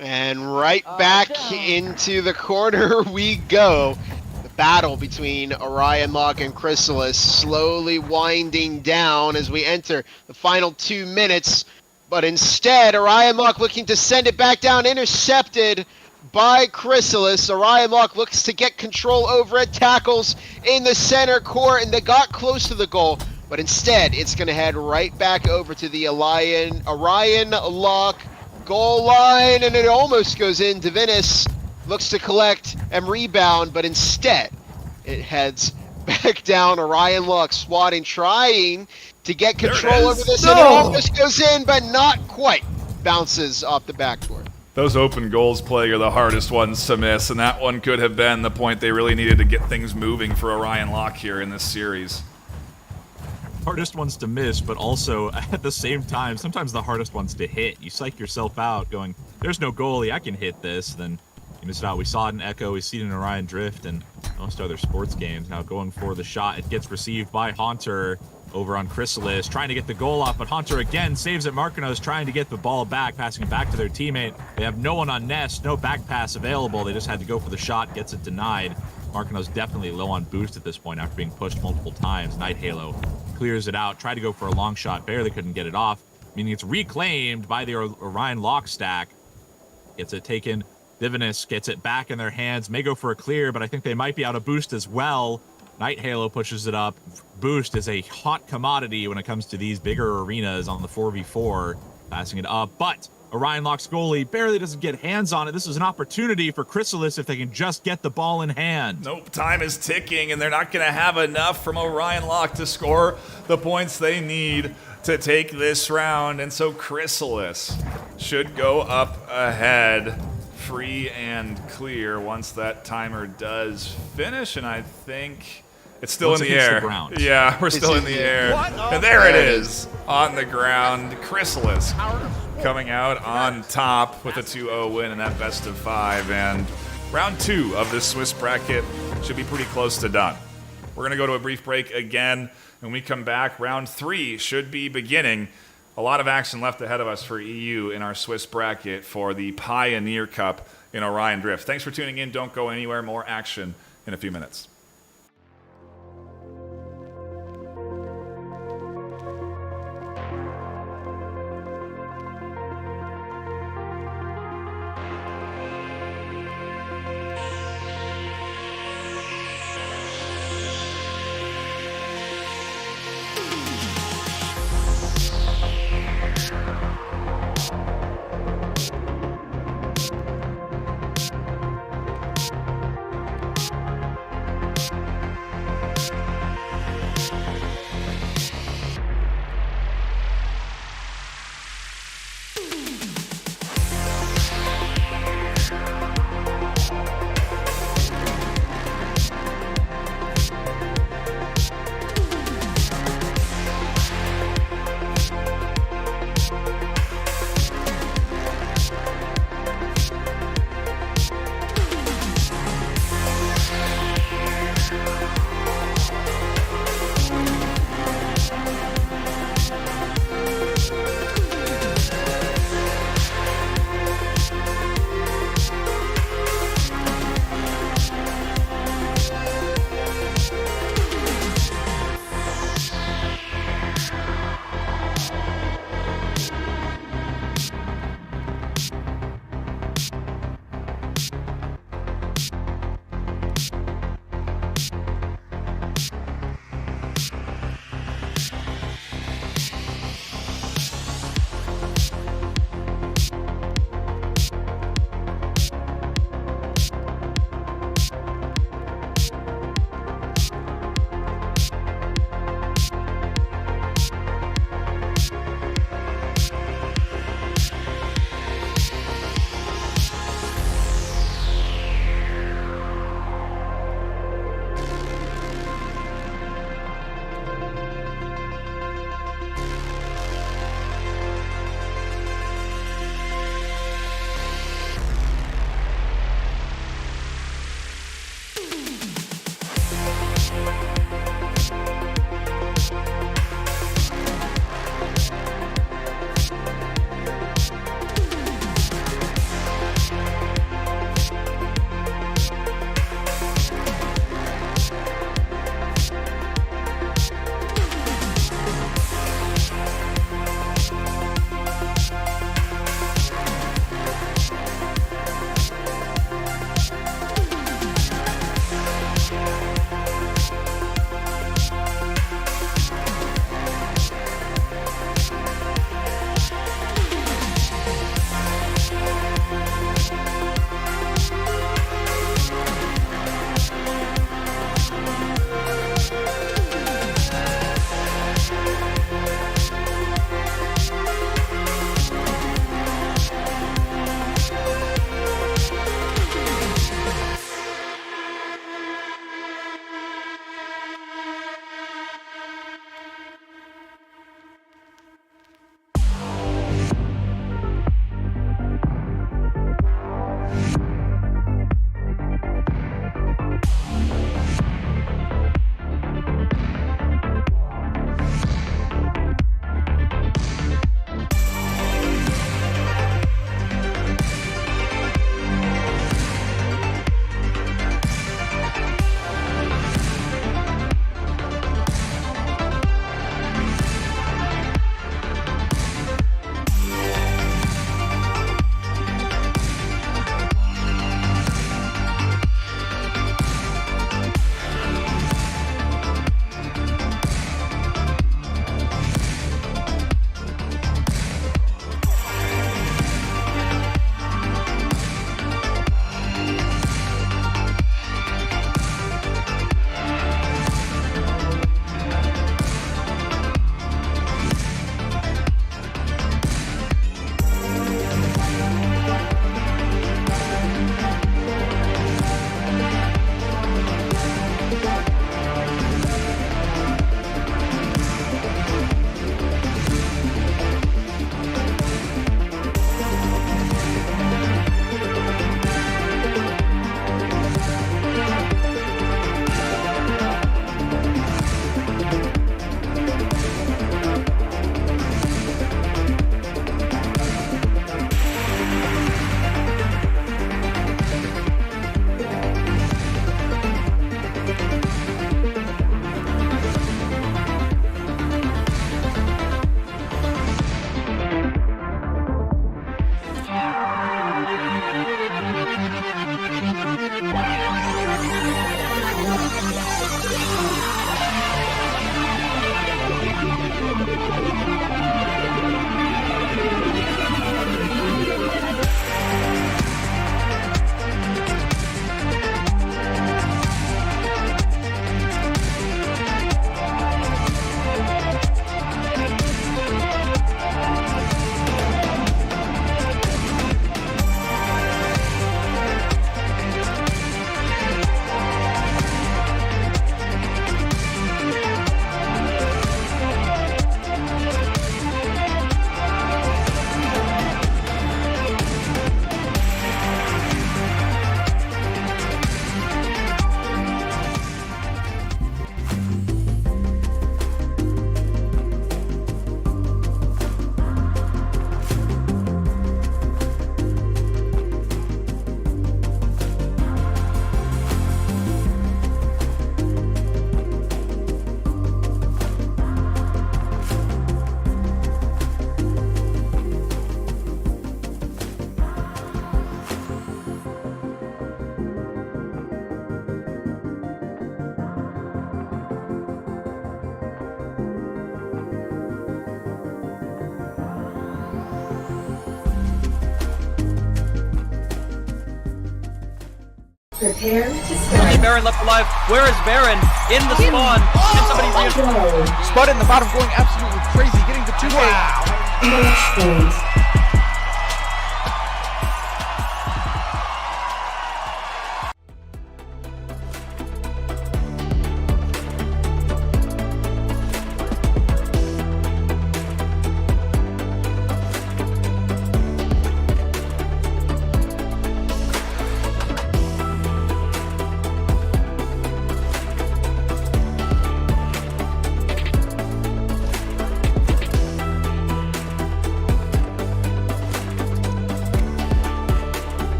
And right back into the corner we go. The battle between Orion Lock and Chrysalis slowly winding down as we enter the final 2 minutes. But instead, Orion Lock looking to send it back down, intercepted by Chrysalis. Orion Lock looks to get control over it, tackles in the center court, and they got close to the goal, but instead it's going to head right back over to the Orion Lock goal line, and it almost goes in. Divinus looks to collect and rebound, but instead it heads back down. Orion Lock swatting, trying to get control over this, and it almost goes in, but not quite. Bounces off the backboard. Those open goals play are the hardest ones to miss, and that one could have been the point they really needed to get things moving for Orion Lock here in this series. Hardest ones to miss, but also at the same time, sometimes the hardest ones to hit. You psych yourself out going, there's no goalie, I can hit this, then you miss it out. We saw it in Echo, we see it in Orion Drift, and most other sports games. Now going for the shot, it gets received by Haunter over on Chrysalis, trying to get the goal off, but Haunter again saves it. Markinos trying to get the ball back, passing it back to their teammate. They have no one on Nest, no back pass available. They just had to go for the shot, gets it denied. Markinos definitely low on boost at this point after being pushed multiple times. Night Halo clears it out, tried to go for a long shot, barely couldn't get it off, meaning it's reclaimed by the Orion Lock stack. Gets it taken. Divinus gets it back in their hands, may go for a clear, but I think they might be out of boost as well. Night Halo pushes it up. Boost is a hot commodity when it comes to these bigger arenas on the 4v4. Passing it up, but Orion Lock's goalie barely doesn't get hands on it. This is an opportunity for Chrysalis if they can just get the ball in hand. Nope, time is ticking, and they're not going to have enough from Orion Lock to score the points they need to take this round. And so Chrysalis should go up ahead, free and clear, once that timer does finish. And I think it's still in the air. Yeah, we're still in the air. And there it is on the ground. Chrysalis coming out on top with a 2-0 win in that best of 5. And round 2 of this Swiss bracket should be pretty close to done. We're going to go to a brief break again. When we come back, round 3 should be beginning. A lot of action left ahead of us for EU in our Swiss bracket for the Pioneer Cup in Orion Drift. Thanks for tuning in. Don't go anywhere. More action in a few minutes. Prepare to Only start. Baron left alive. Where is Baron? In the spawn. Can somebody reinforce? Go. Spud in the bottom going absolutely crazy, getting the 2K. Match point.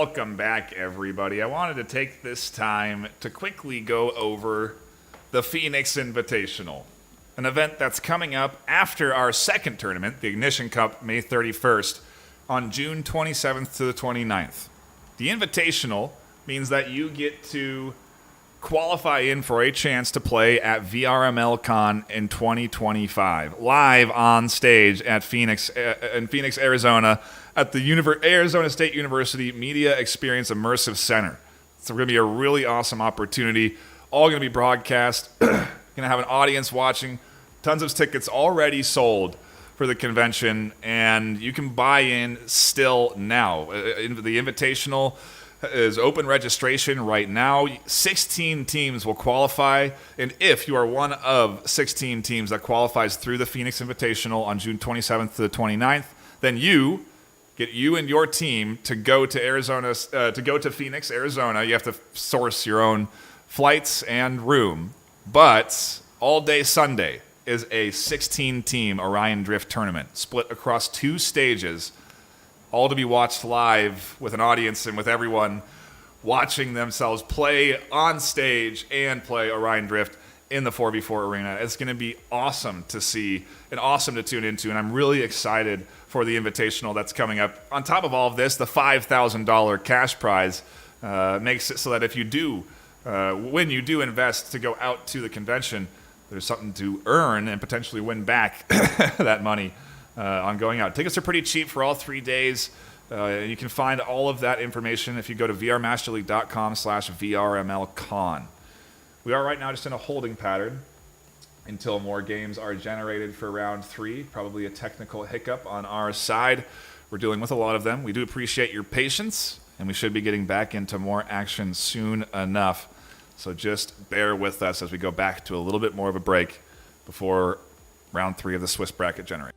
Welcome back, everybody. I wanted to take this time to quickly go over the Phoenix Invitational, an event that's coming up after our second tournament, the Ignition Cup, May 31st, on June 27th to the 29th. The Invitational means that you get to qualify in for a chance to play at VRML Con in 2025, live on stage at Phoenix, Arizona, at the Arizona State University Media Experience Immersive Center. It's going to be a really awesome opportunity. All going to be broadcast. Going to have an audience watching. Tons of tickets already sold for the convention, and you can buy in still now. The Invitational is open registration right now. 16 teams will qualify, and if you are one of 16 teams that qualifies through the Phoenix Invitational on June 27th to the 29th, then you get you and your team to go to Arizona, to go to Phoenix, Arizona. You have to source your own flights and room, but all day Sunday is a 16-team Orion Drift tournament split across 2 stages, all to be watched live with an audience and with everyone watching themselves play on stage and play Orion Drift in the 4v4 arena. It's going to be awesome to see and awesome to tune into, and I'm really excited for the Invitational that's coming up. On top of all of this, the $5,000 cash prize makes it so that if you do, when you do invest to go out to the convention, there's something to earn and potentially win back that money on going out. Tickets are pretty cheap for all 3 days. You can find all of that information if you go to vrmasterleague.com/VRMLCon. We are right now just in a holding pattern until more games are generated for round 3. Probably a technical hiccup on our side. We're dealing with a lot of them. We do appreciate your patience, and we should be getting back into more action soon enough. So just bear with us as we go back to a little bit more of a break before round 3 of the Swiss bracket generates.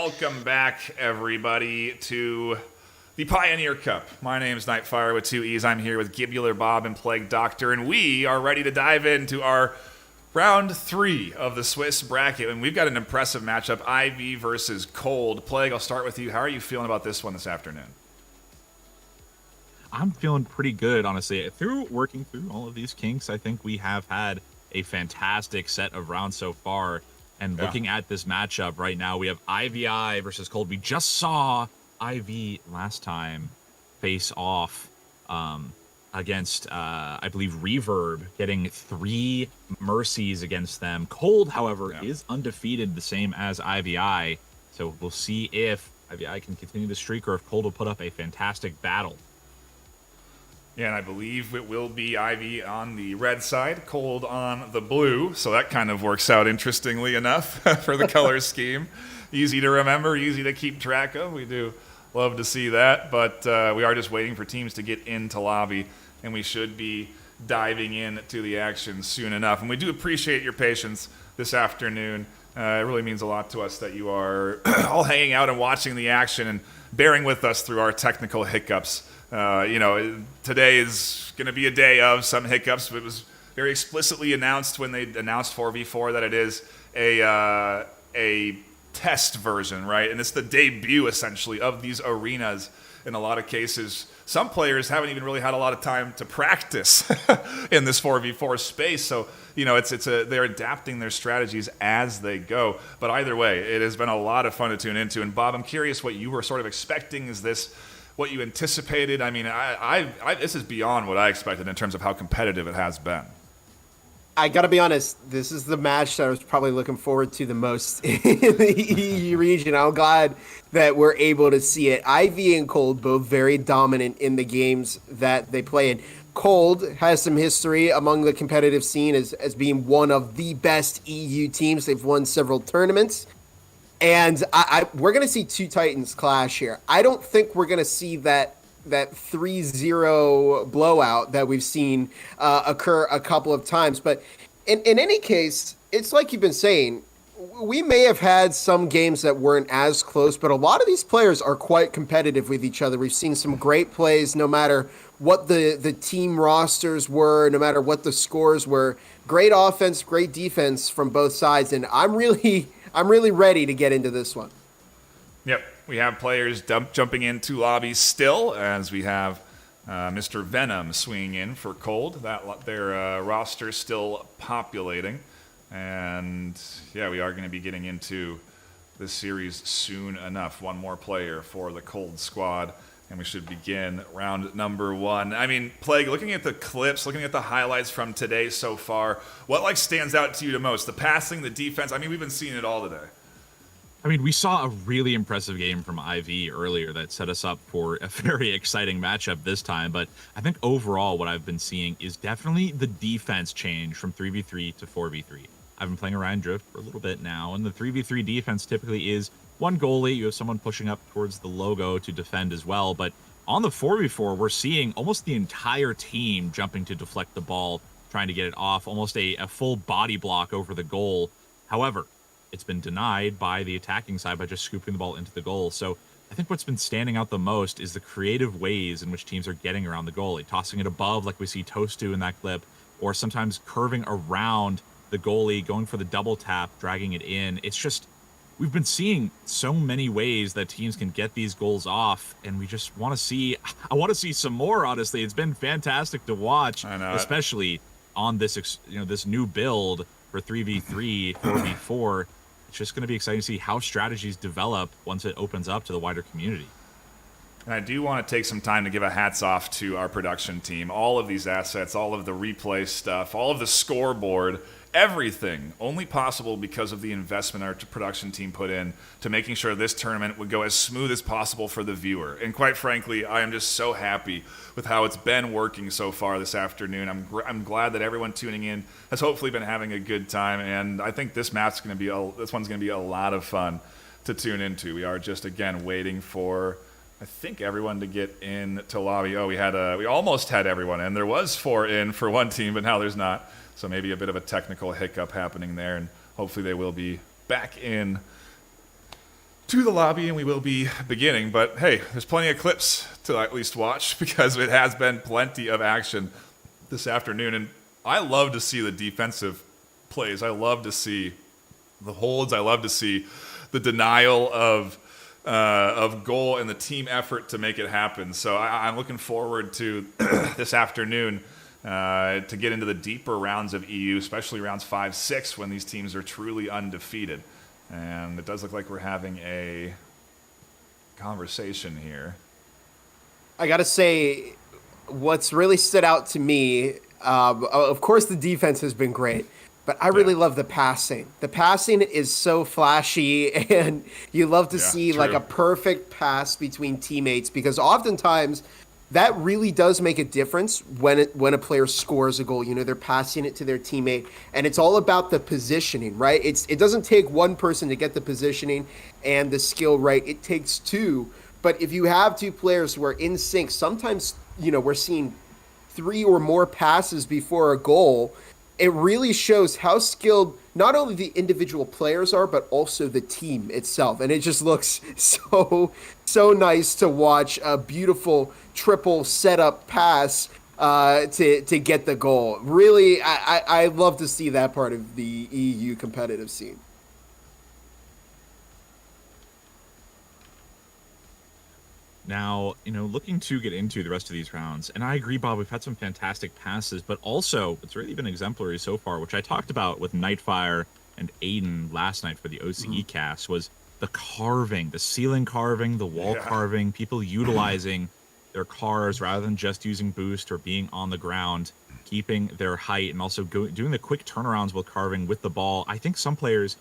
welcome back, everybody, to the Pioneer Cup. My name's Nightfire with 2 E's. I'm here with Gibular Bob and Plague Doctor, and we are ready to dive into our round 3 of the Swiss bracket, and we've got an impressive matchup, IV versus Cold. Plague, I'll start with you. How are you feeling about this one this afternoon? I'm feeling pretty good, honestly. Working through all of these kinks, I think we have had a fantastic set of rounds so far. And looking at this matchup right now, we have IVI versus Cold. We just saw IV last time face off against, I believe, Reverb, getting 3 mercies against them. Cold, however, is undefeated, the same as IVI. So we'll see if IVI can continue the streak or if Cold will put up a fantastic battle. Yeah, and I believe it will be Ivy on the red side, Cold on the blue. So that kind of works out interestingly enough for the color scheme. Easy to remember, easy to keep track of. We do love to see that. But we are just waiting for teams to get into lobby, and we should be diving into the action soon enough. And we do appreciate your patience this afternoon. It really means a lot to us that you are all hanging out and watching the action and bearing with us through our technical hiccups. Today is going to be a day of some hiccups. It was very explicitly announced when they announced 4v4 that it is a test version, right? And it's the debut, essentially, of these arenas in a lot of cases. Some players haven't even really had a lot of time to practice in this 4v4 space. So, they're adapting their strategies as they go. But either way, it has been a lot of fun to tune into. And Bob, I'm curious what you were sort of expecting. Is this what you anticipated? I mean, this is beyond what I expected in terms of how competitive it has been. I gotta be honest, this is the match that I was probably looking forward to the most in the EU region. I'm glad that we're able to see it. IV and Cold both very dominant in the games that they play in. Cold has some history among the competitive scene as being one of the best EU teams. They've won several tournaments. And we're going to see 2 Titans clash here. I don't think we're going to see that 3-0 blowout that we've seen occur a couple of times. But in any case, it's like you've been saying, we may have had some games that weren't as close, but a lot of these players are quite competitive with each other. We've seen some great plays no matter what the team rosters were, no matter what the scores were. Great offense, great defense from both sides. And I'm really ready to get into this one. Yep, we have players jumping into lobbies still, as we have Mr. Venom swinging in for Cold. Their roster still populating. And, yeah, we are going to be getting into this series soon enough. One more player for the Cold squad, and we should begin round number 1. I mean, Plague, looking at the clips, looking at the highlights from today so far, what stands out to you the most? The passing, the defense? I mean, we've been seeing it all today. I mean, we saw a really impressive game from IV earlier that set us up for a very exciting matchup this time. But I think overall what I've been seeing is definitely the defense change from 3v3 to 4v3. I've been playing Orion Drift for a little bit now, and the 3v3 defense typically is one goalie. You have someone pushing up towards the logo to defend as well. But on the 4v4, we're seeing almost the entire team jumping to deflect the ball, trying to get it off, almost a full body block over the goal. However, it's been denied by the attacking side by just scooping the ball into the goal. So I think what's been standing out the most is the creative ways in which teams are getting around the goalie, tossing it above like we see Toast do in that clip, or sometimes curving around the goalie, going for the double tap, dragging it in. It's just, we've been seeing so many ways that teams can get these goals off, and we just want to see, I want to see some more, honestly. It's been fantastic to watch, especially on this, this new build for 3v3, 4v4. It's just going to be exciting to see how strategies develop once it opens up to the wider community. And I do want to take some time to give a hats off to our production team. All of these assets, all of the replay stuff, all of the scoreboard, everything only possible because of the investment our production team put in to making sure this tournament would go as smooth as possible for the viewer. And quite frankly, I am just so happy with how it's been working so far this afternoon. I'm glad that everyone tuning in has hopefully been having a good time, and I think this one's going to be a lot of fun to tune into. We are just again waiting for, I think, everyone to get into lobby. Oh, we almost had everyone in. There was 4 in for one team, but now there's not. So maybe a bit of a technical hiccup happening there, and hopefully they will be back in to the lobby, and we will be beginning. But hey, there's plenty of clips to at least watch because it has been plenty of action this afternoon. And I love to see the defensive plays. I love to see the holds. I love to see the denial of goal and the team effort to make it happen. So I'm looking forward to this afternoon to get into the deeper rounds of EU, especially rounds 5, 6, when these teams are truly undefeated. And it does look like we're having a conversation here. I gotta say, what's really stood out to me, of course the defense has been great, but I really love the passing. The passing is so flashy, and you love to see true. like a perfect pass between teammates, because oftentimes that really does make a difference when a player scores a goal. You know, they're passing it to their teammate, and it's all about the positioning, right? It doesn't take one person to get the positioning and the skill right. It takes two. But if you have two players who are in sync, sometimes, you know, we're seeing 3 or more passes before a goal. It really shows how skilled not only the individual players are, but also the team itself. And it just looks so nice to watch a beautiful triple setup pass to get the goal. Really, I love to see that part of the EU competitive scene. Now, you know, looking to get into the rest of these rounds, and I agree, Bob, we've had some fantastic passes, but also it's really been exemplary so far, which I talked about with Nightfire and Aiden last night for the OCE cast, was the carving, the ceiling carving, the wall carving, people utilizing their cars rather than just using boost or being on the ground, keeping their height, and also doing the quick turnarounds while carving with the ball. I think some players,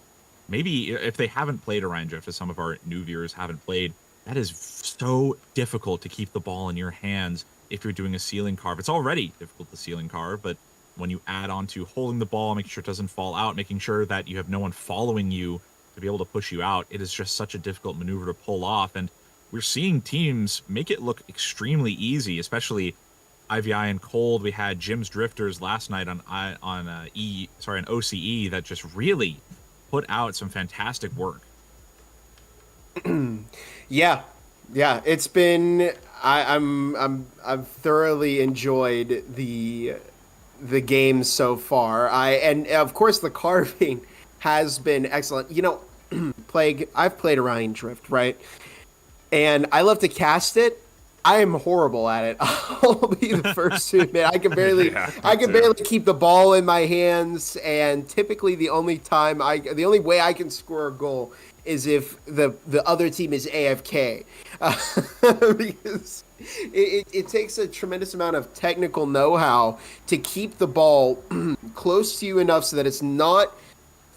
maybe if they haven't played Orion Drift, as some of our new viewers haven't played, that is so difficult to keep the ball in your hands if you're doing a ceiling carve. It's already difficult to ceiling carve, but when you add on to holding the ball, making sure it doesn't fall out, making sure that you have no one following you to be able to push you out, it is just such a difficult maneuver to pull off. And we're seeing teams make it look extremely easy, especially IVI and Cold. We had Jim's Drifters last night on OCE that just really put out some fantastic work. Yeah, it's been. I've thoroughly enjoyed the game so far. And of course the carving has been excellent. You know, Plague. I've played Orion Drift, right? And I love to cast it. I am horrible at it. I'll be the first to admit I can barely keep the ball in my hands. And typically the only way I can score a goal is if the other team is AFK, because it takes a tremendous amount of technical know-how to keep the ball close to you enough so that it's not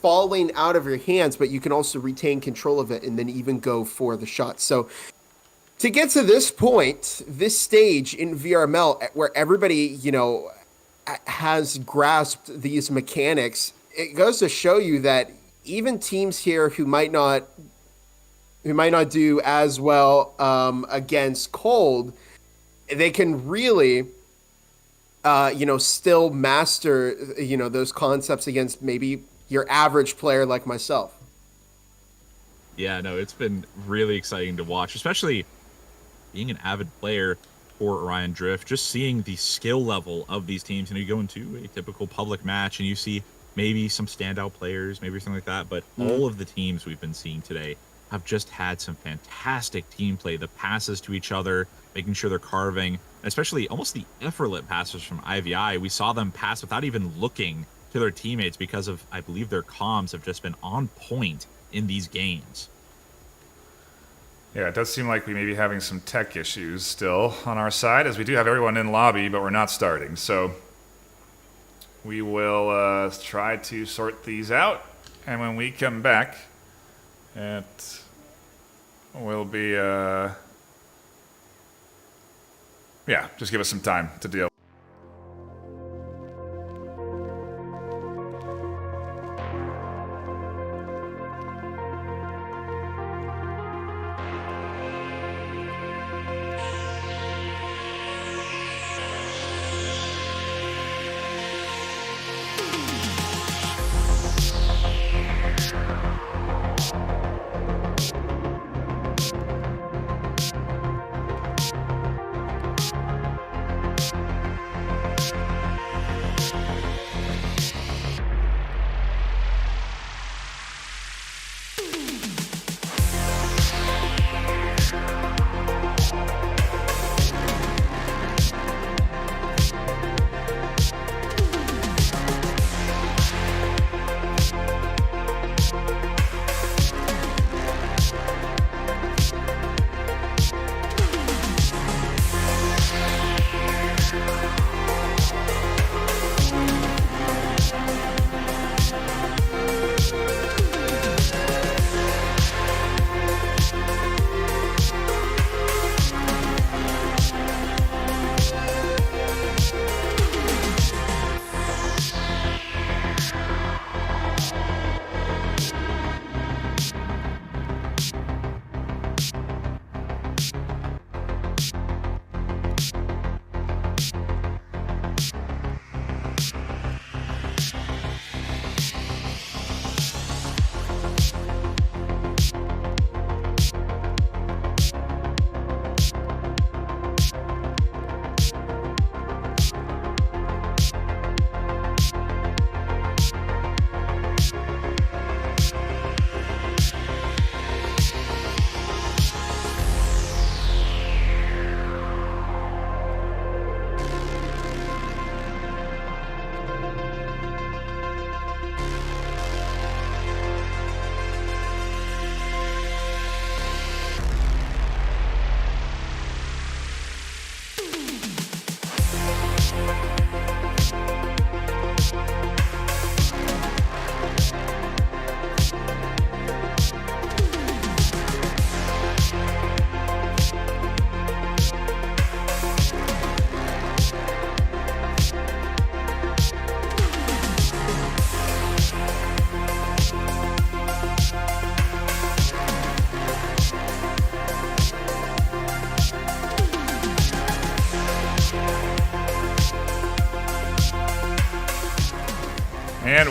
falling out of your hands, but you can also retain control of it and then even go for the shot. So to get to this point, this stage in VRML where everybody, you know, has grasped these mechanics, it goes to show you that even teams here who might not do as well against Cold, they can really, still master, those concepts against maybe your average player like myself. Yeah, no, it's been really exciting to watch, especially being an avid player for Orion Drift, just seeing the skill level of these teams. And you go into a typical public match and you see maybe some standout players, maybe something like that, but all of the teams we've been seeing today have just had some fantastic team play. The passes to each other, making sure they're carving, especially almost the effortless passes from IVI. We saw them pass without even looking to their teammates because of, I believe, their comms have just been on point in these games. Yeah, it does seem like we may be having some tech issues still on our side, as we do have everyone in lobby, but we're not starting. So we will try to sort these out, and when we come back, it will be, just give us some time to deal.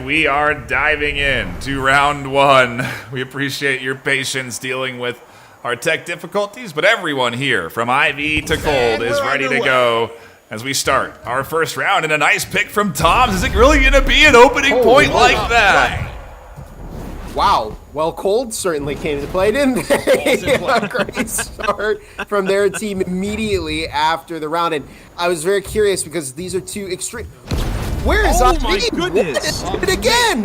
we are diving in to round one. We appreciate your patience dealing with our tech difficulties, but everyone here, from Ivy to Cold, is ready to go as we start our first round. And a nice pick from Tom's. Is it really going to be an opening point like that? Wow. Well, Cold certainly came to play, didn't they? A great start from their team immediately after the round. And I was very curious because these are two extreme... Where is Oh Ivy? my goodness! What? It again!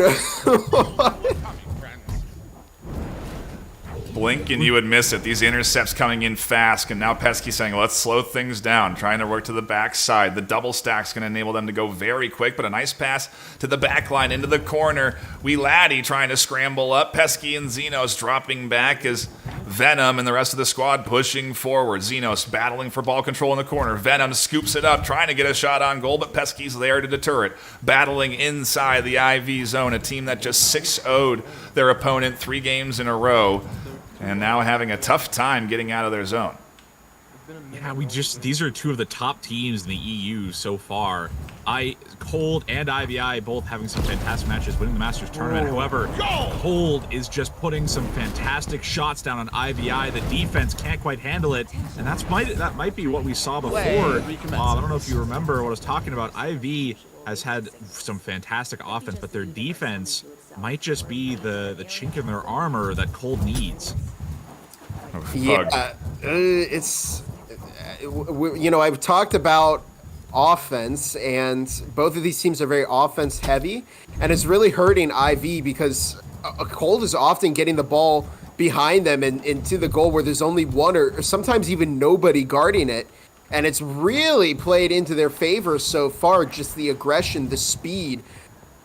Blink and you would miss it. These intercepts coming in fast, and now Pesky saying, let's slow things down, trying to work to the backside. The double stack's going to enable them to go very quick, but a nice pass to the back line into the corner. Wee Laddie trying to scramble up. Pesky and Xenos dropping back as Venom and the rest of the squad pushing forward. Xenos battling for ball control in the corner. Venom scoops it up, trying to get a shot on goal, but Pesky's there to deter it. Battling inside the IV zone, a team that just 6-0'd their opponent 3 games in a row, and now having a tough time getting out of their zone. Yeah, these are two of the top teams in the EU so far. Cold and IVI both having some fantastic matches, winning the Masters tournament. However, Cold is just putting some fantastic shots down on IVI. The defense can't quite handle it, and that might be what we saw before. I don't know if you remember what I was talking about. IV has had some fantastic offense, but their defense might just be the chink in their armor that Cold needs. Yeah, it's... I've talked about offense, and both of these teams are very offense heavy, and it's really hurting IV because Cold is often getting the ball behind them and into the goal where there's only one or sometimes even nobody guarding it, and it's really played into their favor so far, just the aggression, the speed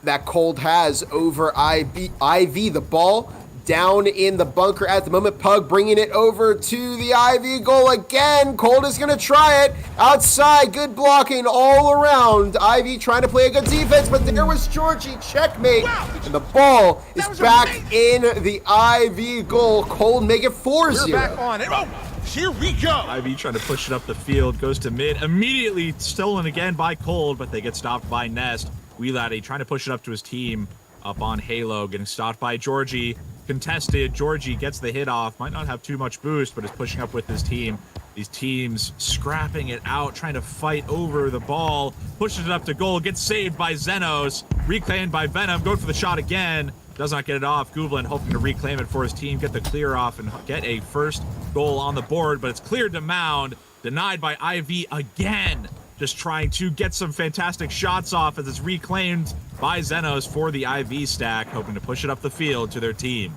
that Cold has over IV. The ball down in the bunker at the moment. Pug bringing it over to the IV goal again. Cold is going to try it. Outside, good blocking all around. IV trying to play a good defense, but there was Georgie. Checkmate. And the ball is back in the IV goal. Cold make it 4-0. We're back on it. Oh, here we go. IV trying to push it up the field, goes to mid. Immediately stolen again by Cold, but they get stopped by Nest. Wee Laddie trying to push it up to his team up on Halo, getting stopped by Georgie. Contested, Georgie gets the hit off, might not have too much boost, but is pushing up with his team. These teams scrapping it out, trying to fight over the ball, pushes it up to goal, gets saved by Xenos, reclaimed by Venom, going for the shot again, does not get it off. Gublin hoping to reclaim it for his team, get the clear off, and get a first goal on the board, but it's cleared to Mound, denied by IV again. Just trying to get some fantastic shots off as it's reclaimed by Xenos for the IV stack, hoping to push it up the field to their team.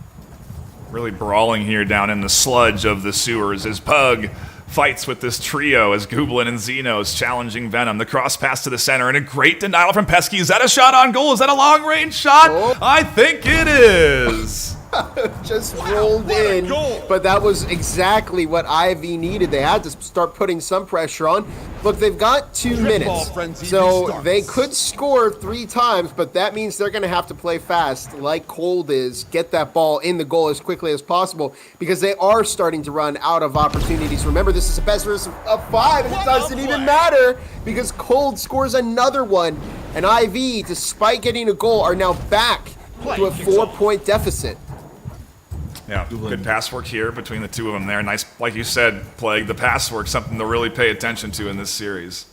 Really brawling here down in the sludge of the sewers as Pug fights with this trio as Gublin and Xenos challenging Venom. The cross pass to the center and a great denial from Pesky. Is that a shot on goal? Is that a long-range shot? Oh. I think it is. Just rolled in, but that was exactly what IV needed. They had to start putting some pressure on. Look, they've got 2 minutes, so they could score 3 times, but that means they're going to have to play fast, like Cold is, get that ball in the goal as quickly as possible, because they are starting to run out of opportunities. Remember, this is a best versus of 5, and it doesn't even matter, because Cold scores another one, and IV, despite getting a goal, are now back to a 4-point deficit. Yeah, good pass work here between the two of them there. Nice, like you said, Plague, the pass work, something to really pay attention to in this series.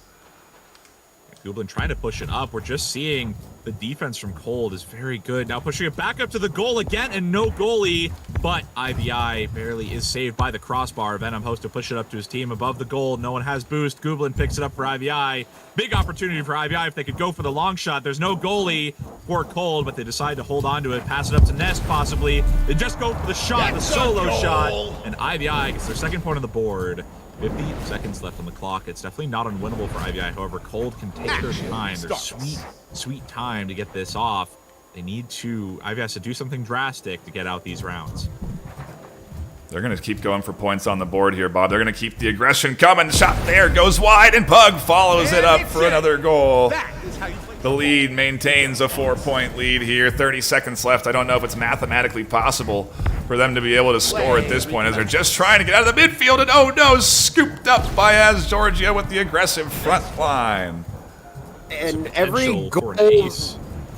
Gublin trying to push it up. We're just seeing the defense from Cold is very good. Now pushing it back up to the goal again, and no goalie, but IVI barely is saved by the crossbar. Venom hopes to push it up to his team above the goal. No one has boost. Gublin picks it up for IVI. Big opportunity for IVI if they could go for the long shot. There's no goalie for Cold, but they decide to hold on to it, pass it up to Nest possibly. They just go for the shot, the solo shot, and IVI gets their second point on the board. 50 seconds left on the clock. It's definitely not unwinnable for IVI. However, Cold can take their time. There's sweet time to get this off. They need to... IVI has to do something drastic to get out these rounds. They're going to keep going for points on the board here, Bob. They're going to keep the aggression coming. Shot there, goes wide, and Pug follows it up for another goal. The lead maintains a 4-point lead here. 30 seconds left. I don't know if it's mathematically possible for them to be able to score at this point as they're just trying to get out of the midfield, and oh no, scooped up by Az Georgia with the aggressive front line. And every goal,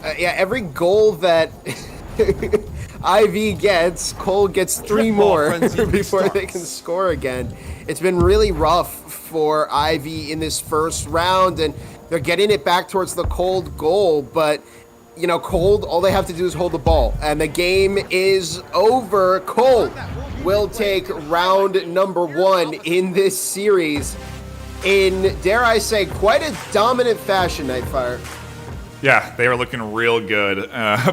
Yeah, every goal that Ivy gets, Cole gets 3 more before they can score again. It's been really rough for Ivy in this first round, and they're getting it back towards the Cold goal, but Cold, all they have to do is hold the ball, and the game is over. Cold will take round number 1 in this series in, dare I say, quite a dominant fashion, Nightfire. Yeah, they were looking real good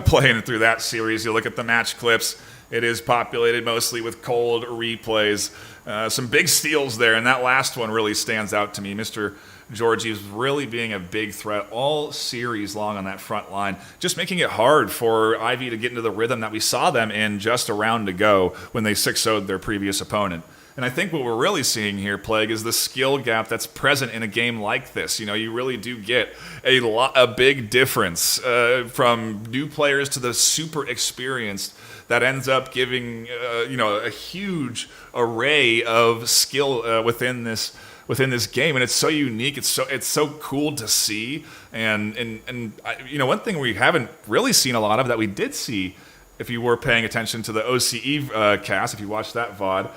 playing through that series. You look at the match clips, it is populated mostly with Cold replays. Some big steals there, and that last one really stands out to me. Mr. Georgie is really being a big threat all series long on that front line, just making it hard for Ivy to get into the rhythm that we saw them in just a round ago when they 6-0'd their previous opponent. And I think what we're really seeing here, Plague, is the skill gap that's present in a game like this. You really do get a big difference from new players to the super experienced that ends up giving a huge array of skill within this game, and it's so unique. It's so cool to see. And one thing we haven't really seen a lot of that we did see, if you were paying attention to the OCE cast, if you watched that VOD,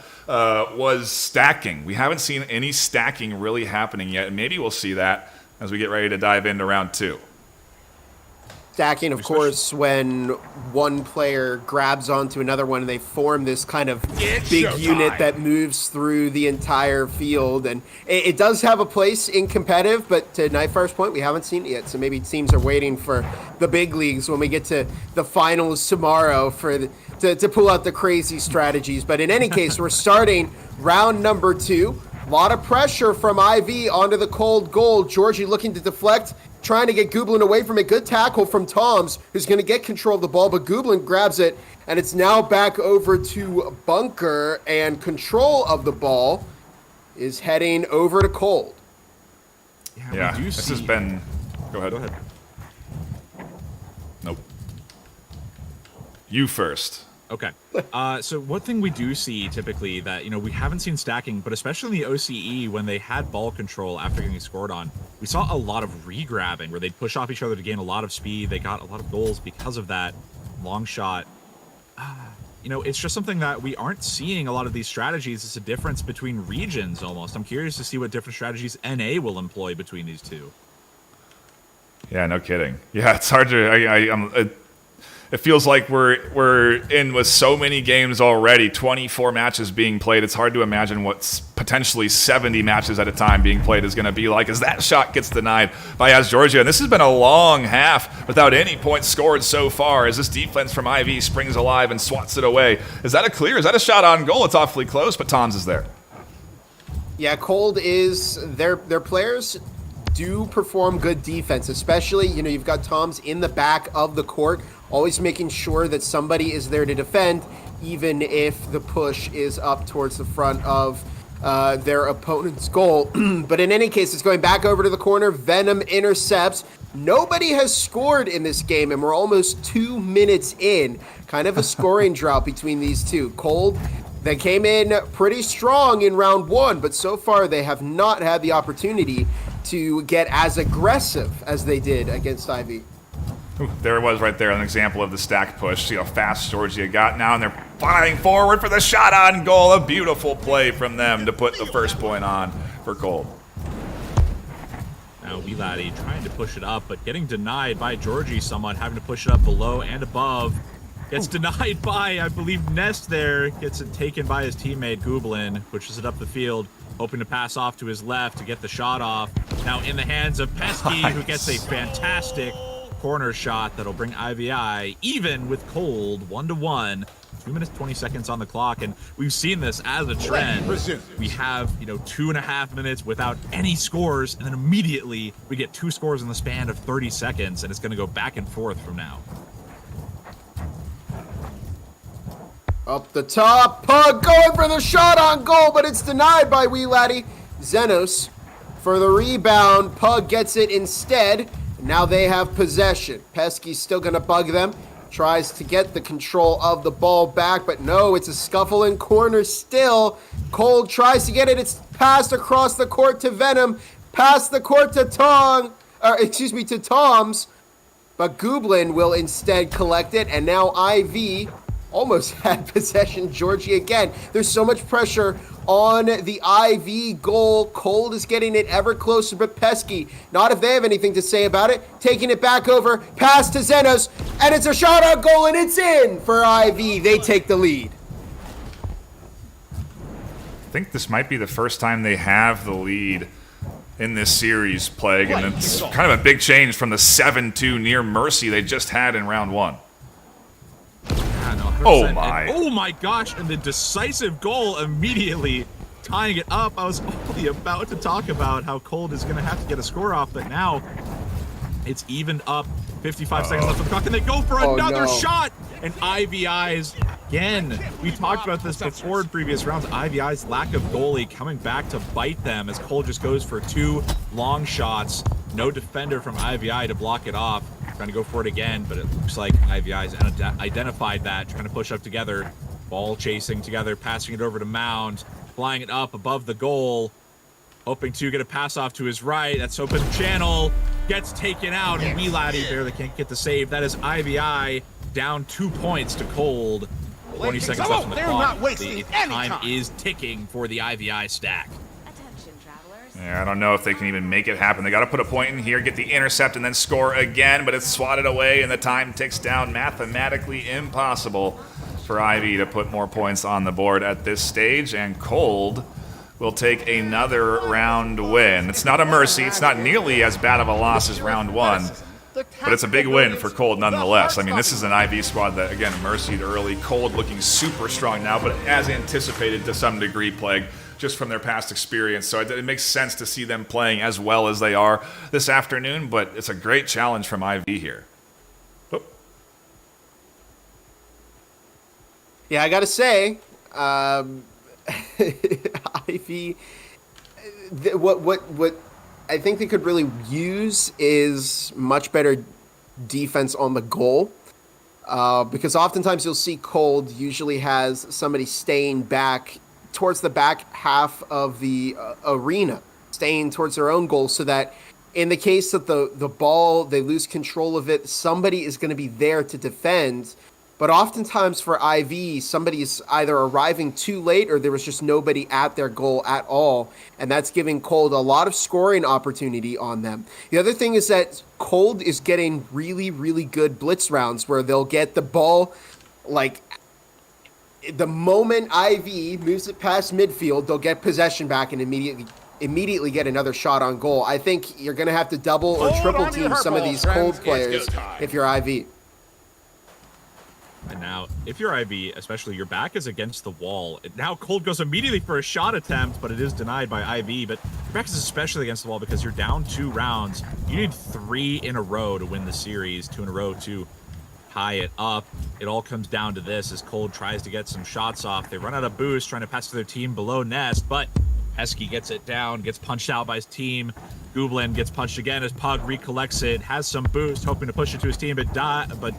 was stacking. We haven't seen any stacking really happening yet, and maybe we'll see that as we get ready to dive into round 2. Stacking, of course, when one player grabs onto another one and they form this kind of big unit that moves through the entire field. And it does have a place in competitive, but to Nightfire's point, we haven't seen it yet. So maybe teams are waiting for the big leagues when we get to the finals tomorrow to pull out the crazy strategies. But in any case, we're starting round number 2. A lot of pressure from IV onto the Cold goal. Georgie looking to deflect, trying to get Gooblin away from it. Good tackle from Toms, who's going to get control of the ball, but Gooblin grabs it, and it's now back over to Bunker, and control of the ball is heading over to Cold. Yeah, this has been... Go ahead. Nope. You first. Okay. So one thing we do see typically that, we haven't seen stacking, but especially in the OCE when they had ball control after getting scored on, we saw a lot of re-grabbing where they'd push off each other to gain a lot of speed. They got a lot of goals because of that long shot. It's just something that we aren't seeing a lot of these strategies. It's a difference between regions almost. I'm curious to see what different strategies NA will employ between these two. Yeah, no kidding. Yeah, it's hard to... It feels like we're in with so many games already, 24 matches being played. It's hard to imagine what's potentially 70 matches at a time being played is going to be like as that shot gets denied by AS Georgia. And this has been a long half without any points scored so far as this defense from IV springs alive and swats it away. Is that a clear? Is that a shot on goal? It's awfully close, but Toms is there. Yeah, Cold is... Their players do perform good defense, especially, you've got Toms in the back of the court, always making sure that somebody is there to defend, even if the push is up towards the front of their opponent's goal. But in any case, it's going back over to the corner. Venom intercepts. Nobody has scored in this game, and we're almost 2 minutes in. Kind of a scoring drought between these two. Cold, they came in pretty strong in round 1, but so far they have not had the opportunity to get as aggressive as they did against IV. Ooh, there it was right there, an example of the stack push. See how fast Georgia got now, and they're flying forward for the shot on goal. A beautiful play from them to put the first point on for Cold. Now Laddie trying to push it up, but getting denied by Georgie somewhat, having to push it up below and above. Gets denied by, I believe, Nest there. Gets it taken by his teammate, Gooblin, pushes it up the field, hoping to pass off to his left to get the shot off. Now in the hands of Pesky, who gets a fantastic corner shot that'll bring IVI even with Cold 1-1. 2 minutes 20 seconds on the clock, and we've seen this as a trend. We have 2.5 minutes without any scores, and then immediately we get 2 scores in the span of 30 seconds, and it's going to go back and forth from now. Up the top, Pug going for the shot on goal, but it's denied by Laddie. Xenos for the rebound. Pug gets it instead. Now they have possession. Pesky's still going to bug them. Tries to get the control of the ball back, but no, it's a scuffle in corner still. Cold tries to get it. It's passed across the court to Venom. Past the court to to Toms. but Gublin will instead collect it, and now IV almost had possession. Georgie again. There's so much pressure on the IV goal. Cold is getting it ever closer, but Pesky, not if they have anything to say about it, taking it back over, pass to Xenos, and it's a shot on goal, and it's in for IV. They take the lead. I think this might be the first time they have the lead in this series, Plague, and it's kind of a big change from the 7-2 near mercy they just had in round 1. Yeah, no, Oh my. And, oh my gosh, and the decisive goal immediately tying it up. I was only about to talk about how Cold is going to have to get a score off, but now it's evened up. 55 seconds left on the clock, and they go for another shot, and IVI's again. We talked about this before in previous rounds. IVI's lack of goalie coming back to bite them as Cole just goes for 2 long shots. No defender from IVI to block it off. Trying to go for it again, but it looks like IVI's identified that, trying to push up together. Ball chasing together, passing it over to Mound, flying it up above the goal, hoping to get a pass off to his right. That's open channel. Gets taken out, and Weeladdie barely can't get the save. That is IVI down 2 points to Cold. 20 seconds left on the clock. The time is ticking for the IVI stack. Attention, travelers. Yeah, I don't know if they can even make it happen. They got to put a point in here, get the intercept, and then score again, but it's swatted away, and the time ticks down. Mathematically impossible for Ivy to put more points on the board at this stage, and Cold will take another round win. It's not a mercy. It's not nearly as bad of a loss as round 1, but it's a big win for Cold nonetheless. I mean, this is an IV squad that, again, mercied early. Cold looking super strong now, but as anticipated to some degree, Plague, just from their past experience. So it makes sense to see them playing as well as they are this afternoon, but it's a great challenge from IV here. Oh. Yeah, I gotta say, Ivy, what I think they could really use is much better defense on the goal, because oftentimes you'll see Cold usually has somebody staying back towards the back half of the arena, staying towards their own goal, so that in the case that the ball, they lose control of it, somebody is going to be there to defend. But oftentimes for IV, somebody is either arriving too late or there was just nobody at their goal at all. And that's giving Cold a lot of scoring opportunity on them. The other thing is that Cold is getting really, really good blitz rounds where they'll get the ball, like, the moment IV moves it past midfield, they'll get possession back and immediately get another shot on goal. I think you're going to have to double or triple team some of these Cold players if you're IV. And now, if you're IV, especially your back is against the wall. Now Cold goes immediately for a shot attempt, but it is denied by IV. But your back is especially against the wall because you're down 2 rounds. You need 3 in a row to win the series, 2 in a row to tie it up. It all comes down to this as Cold tries to get some shots off. They run out of boost, trying to pass to their team below Nest, but Pesky gets it down, gets punched out by his team. Gublin gets punched again as Pug recollects it, has some boost, hoping to push it to his team, but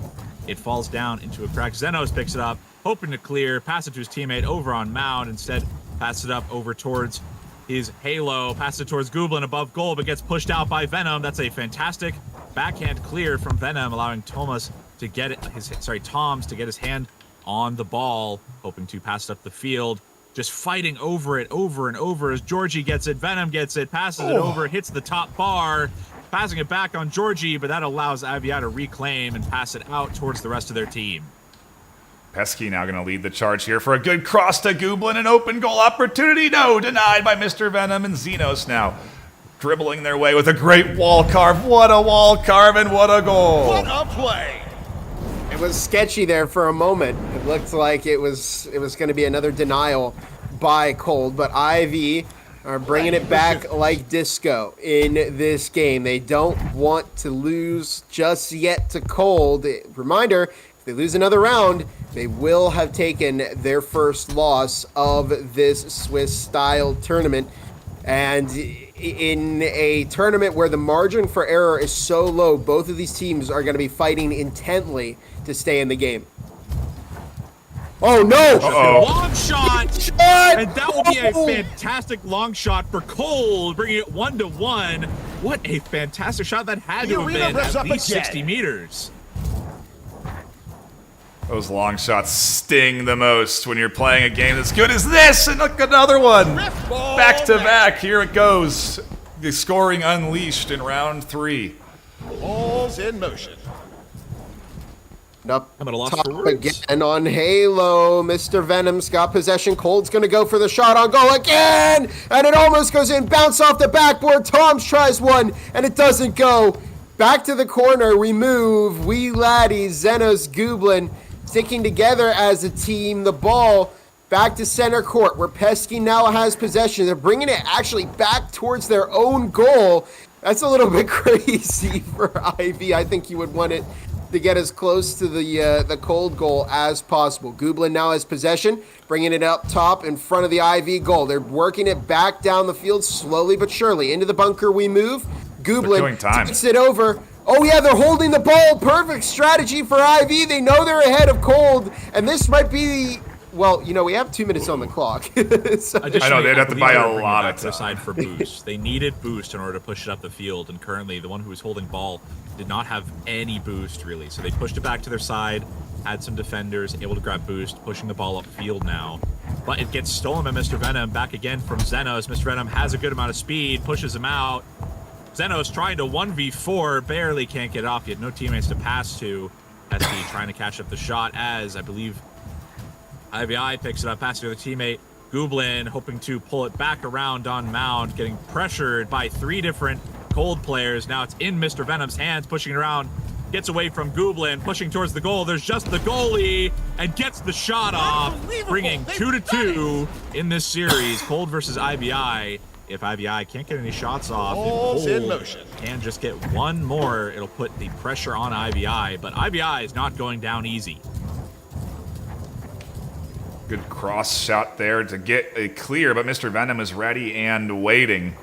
it falls down into a crack. Xenos picks it up, hoping to clear, pass it to his teammate over on Mound. Instead, pass it up over towards his Halo, pass it towards Gublin above goal, but gets pushed out by Venom. That's a fantastic backhand clear from Venom, allowing Toms to get his hand on the ball, hoping to pass it up the field. Just fighting over it over and over as Georgie gets it, Venom gets it, passes it over, hits the top bar, passing it back on Georgie, but that allows Avia to reclaim and pass it out towards the rest of their team. Pesky now going to lead the charge here for a good cross to Gublin, an open goal opportunity. No, denied by Mr. Venom, and Xenos now dribbling their way with a great wall carve. What a wall carve and what a goal. What a play. It was sketchy there for a moment. It looked like it was going to be another denial by Cold, but IV are bringing it back like disco in this game. They don't want to lose just yet to Cold. Reminder, if they lose another round, they will have taken their first loss of this Swiss-style tournament. And in a tournament where the margin for error is so low, both of these teams are going to be fighting intently to stay in the game. Oh, no! Long shot! And that will be a fantastic long shot for Cold, bringing it 1-1. What a fantastic shot that had The to have arena been revs at up least again. 60 meters. Those long shots sting the most when you're playing a game as good as this. And look, another one. Back to back. Here it goes. The scoring unleashed in round 3. Balls in motion. Up I'm at a loss top for words. again on Halo. Mr. Venom's got possession. Cold's going to go for the shot on goal again. And it almost goes in. Bounce off the backboard. Tom's tries one, and it doesn't go. Back to the corner. We move. We laddies, Xenos, Gooblin, sticking together as a team. The ball back to center court where Pesky now has possession. They're bringing it actually back towards their own goal. That's a little bit crazy for Ivy. I think you would want it to get as close to the Cold goal as possible. Gooblin now has possession, bringing it up top in front of the IV goal. They're working it back down the field slowly but surely. Into the bunker we move. Gooblin takes it over. Oh yeah, they're holding the ball. Perfect strategy for IV. They know they're ahead of Cold, and this might be... Well, you know, we have 2 minutes on the clock. So, I know, they'd have to buy a lot of time. Aside for boost. They needed boost in order to push it up the field, and currently the one who was holding ball did not have any boost, really. So they pushed it back to their side, had some defenders, able to grab boost, pushing the ball upfield now. But it gets stolen by Mr. Venom, back again from Xenos. Mr. Venom has a good amount of speed, pushes him out. Xenos trying to 1v4, barely can't get off. He had no teammates to pass to. Pesky trying to catch up the shot as, I believe, IVI picks it up, passes to the teammate. Gooblin hoping to pull it back around on Mound, getting pressured by 3 different Cold players. Now it's in Mr. Venom's hands, pushing it around. Gets away from Gooblin, pushing towards the goal. There's just the goalie, and gets the shot off, bringing 2-2 in this series. Cold versus IVI. If IVI can't get any shots off, Balls in motion. can just get one more, it'll put the pressure on IVI. But IVI is not going down easy. Good cross shot there to get a clear, but Mr. Venom is ready and waiting.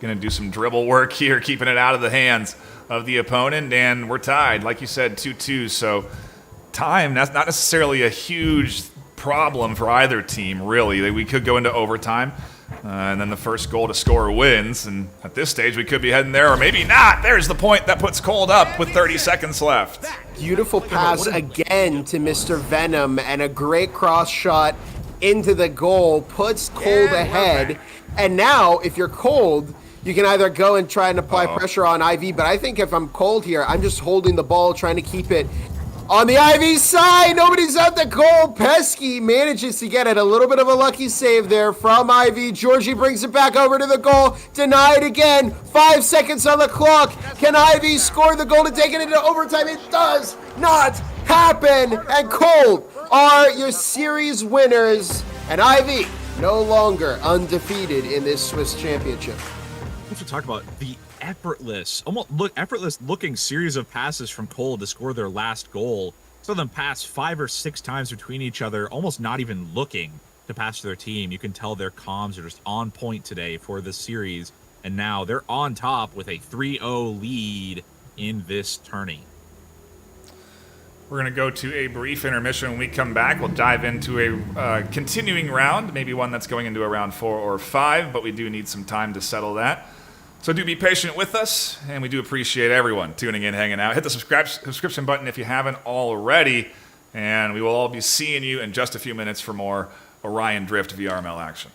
Gonna do some dribble work here, keeping it out of the hands of the opponent, and we're tied. Like you said, 2-2, so time, that's not necessarily a huge problem for either team, really. We could go into overtime, and then the first goal to score wins, and at this stage we could be heading there, or maybe not. There's the point that puts Cold up with 30 seconds left. Beautiful pass again to Mr. Venom, and a great cross shot into the goal puts Cold ahead. And now, if you're Cold, you can either go and try and apply pressure on IV, but I think if I'm Cold here, I'm just holding the ball, trying to keep it on the IV side. Nobody's at the goal. Pesky manages to get it. A little bit of a lucky save there from IV. Georgie brings it back over to the goal. Denied again. 5 seconds on the clock. Can IV score the goal to take it into overtime? It does not happen. And Cold are your series winners. And IV no longer undefeated in this Swiss championship. Let's talk about the effortless looking series of passes from Cold to score their last goal. Saw them pass 5 or 6 times between each other, almost not even looking to pass to their team. You can tell their comms are just on point today for this series, and now they're on top with a 3-0 lead in this tourney. We're going to go to a brief intermission. When we come back, we'll dive into a continuing round, maybe one that's going into a round 4 or 5, but we do need some time to settle that. So do be patient with us, and we do appreciate everyone tuning in, hanging out. Hit the subscription button if you haven't already, and we will all be seeing you in just a few minutes for more Orion Drift VRML action.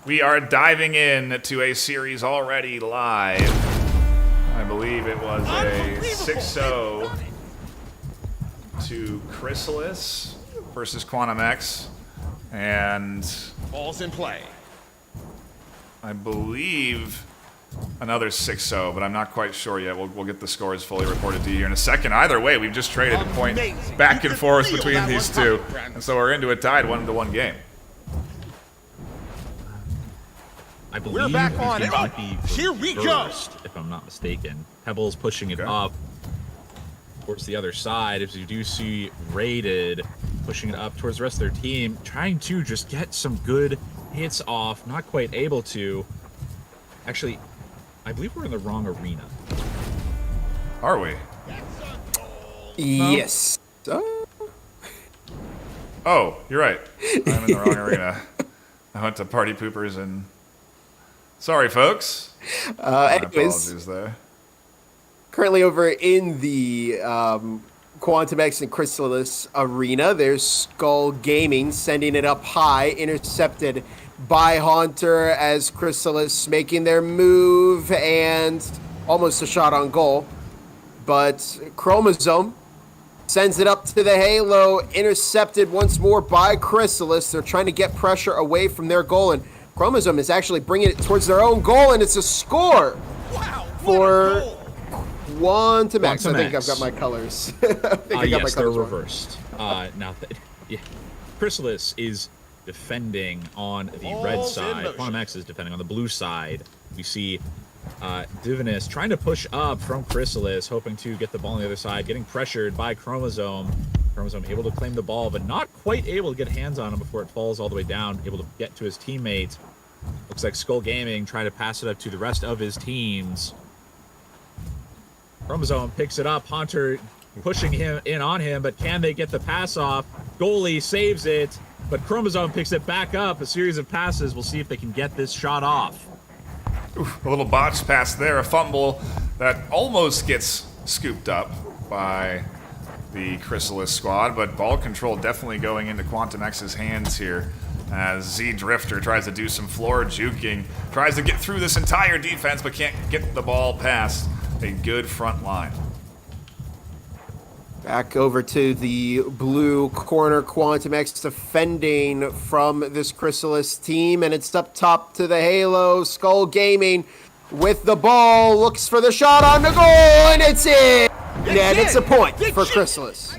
We are diving in to a series already live. I believe it was a 6-0 to Chrysalis versus Quantum X. And Ball's in play. I believe another 6-0, but I'm not quite sure yet. We'll get the scores fully reported to you here in a second. Either way, we've just traded a point back and forth between these two. And so we're into a tied 1-1 game. I believe We're back on it. might be Here we go. reversed, if I'm not mistaken. Pebbles pushing it up towards the other side. As you do see Rated pushing it up towards the rest of their team, trying to just get some good hits off. Not quite able to. Actually, I believe we're in the wrong arena. Are we? Yes. Oh, you're right. I'm in the wrong arena. I went to Party Poopers and... Sorry, folks. My Anyways, apologies there. currently over in the Quantum X and Chrysalis arena, there's Skull Gaming sending it up high, intercepted by Haunter as Chrysalis making their move and almost a shot on goal. But Chromosome sends it up to the Halo, intercepted once more by Chrysalis. They're trying to get pressure away from their goal, and Chromosome is actually bringing it towards their own goal, and it's a score for Quantum X. I think I've got my colors. Yes, they're reversed. Chrysalis is defending on the red side. Quantum X is defending on the blue side. We see Divinus trying to push up from Chrysalis, hoping to get the ball on the other side, getting pressured by Chromosome. Chromosome able to claim the ball, but not quite able to get hands on him before it falls all the way down, able to get to his teammates. Looks like Skull Gaming trying to pass it up to the rest of his teams. Chromosome picks it up. Haunter pushing him in on him, but can they get the pass off? Goalie saves it, but Chromosome picks it back up. A series of passes. We'll see if they can get this shot off. Oof, a little botched pass there. A fumble that almost gets scooped up by the Chrysalis squad, but ball control definitely going into Quantum X's hands here as Z Drifter tries to do some floor juking, tries to get through this entire defense, but can't get the ball past a good front line. Back over to the blue corner, Quantum X defending from this Chrysalis team, and it's up top to the Halo. Skull Gaming with the ball, looks for the shot on the goal, and it's in! And it's a point for Chrysalis.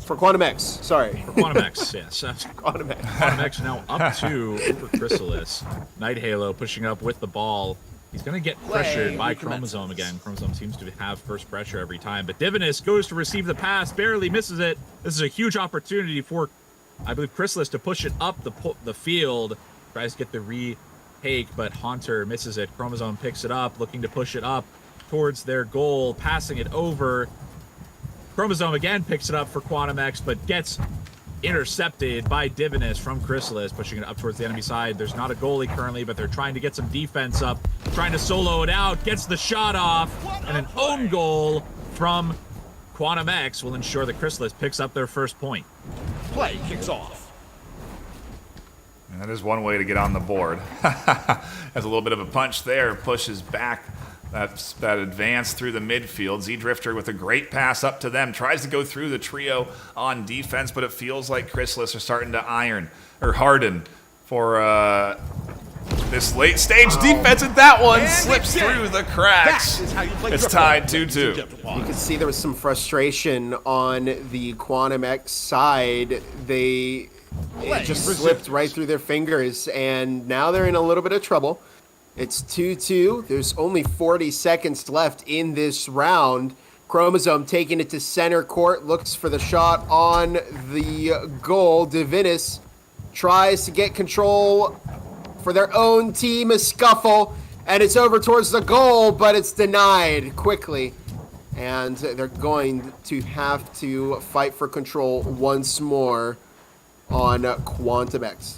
For Quantum X, sorry. For Quantum X, yes. Quantum X. Quantum X now up 2 for Chrysalis. Night Halo pushing up with the ball. He's going to get pressured by Chromosome again. Chromosome seems to have first pressure every time. But Divinus goes to receive the pass, barely misses it. This is a huge opportunity for, I believe, Chrysalis to push it up the field. Tries to get the retake, but Haunter misses it. Chromosome picks it up, looking to push it up towards their goal, passing it over. Chromosome again picks it up for Quantum X, but gets intercepted by Divinus from Chrysalis, pushing it up towards the enemy side. There's not a goalie currently, but they're trying to get some defense up, trying to solo it out, gets the shot off, and an own goal from Quantum X will ensure that Chrysalis picks up their first point. Play kicks off. And that is one way to get on the board. Has a little bit of a punch there, pushes back that advance through the midfield. Z-Drifter with a great pass up to them. Tries to go through the trio on defense, but it feels like Chrysalis are starting to harden for this late stage defense, and that one slips through the cracks. It's tied 2-2. You can see there was some frustration on the Quantum X side. It just slipped right through their fingers, and now they're in a little bit of trouble. It's 2-2. There's only 40 seconds left in this round. Chromosome taking it to center court, looks for the shot on the goal. Divinus tries to get control for their own team. A scuffle, and it's over towards the goal, but it's denied quickly. And they're going to have to fight for control once more on Quantum X.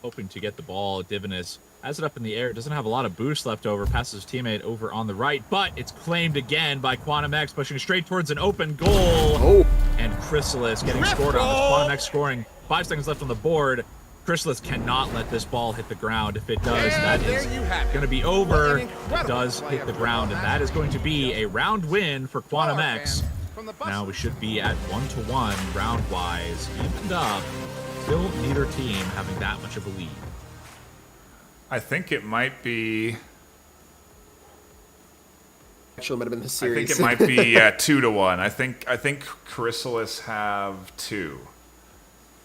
Hoping to get the ball. Divinus has it up in the air. Doesn't have a lot of boost left over. Passes his teammate over on the right, but it's claimed again by Quantum X, pushing straight towards an open goal. Oh. And Chrysalis getting scored on. This Quantum X scoring. 5 seconds left on the board. Chrysalis cannot let this ball hit the ground. If it does, that there is you have it. going to be What over. an It incredible does play hit the of ground, and Reverb that is going to be a round win for Quantum Power X. fans from the bus. Now we should be at 1-1 round-wise, evened up. Still neither team having that much of a lead. I think it might be. Actually, it might have been the I series. think it might be 2-1. I think Chrysalis have 2.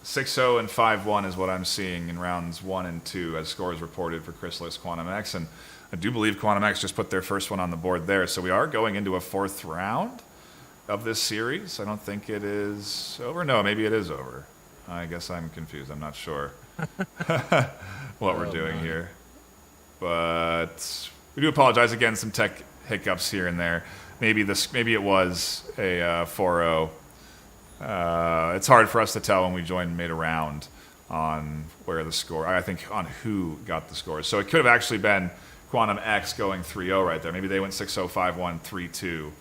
6-0 and 5-1 is what I'm seeing in rounds 1 and 2 as scores reported for Chrysalis Quantum X, and I do believe Quantum X just put their first one on the board there. So we are going into a 4th round of this series. I don't think it is over. No, maybe it is over. I guess I'm confused. I'm not sure what we're doing here. But we do apologize again. Some tech hiccups here and there. Maybe it was a 4-0. It's hard for us to tell when we made a round on where the score. I think on who got the scores. So it could have actually been Quantum X going 3-0 right there. Maybe they went 6-0, 5-1, 3-2,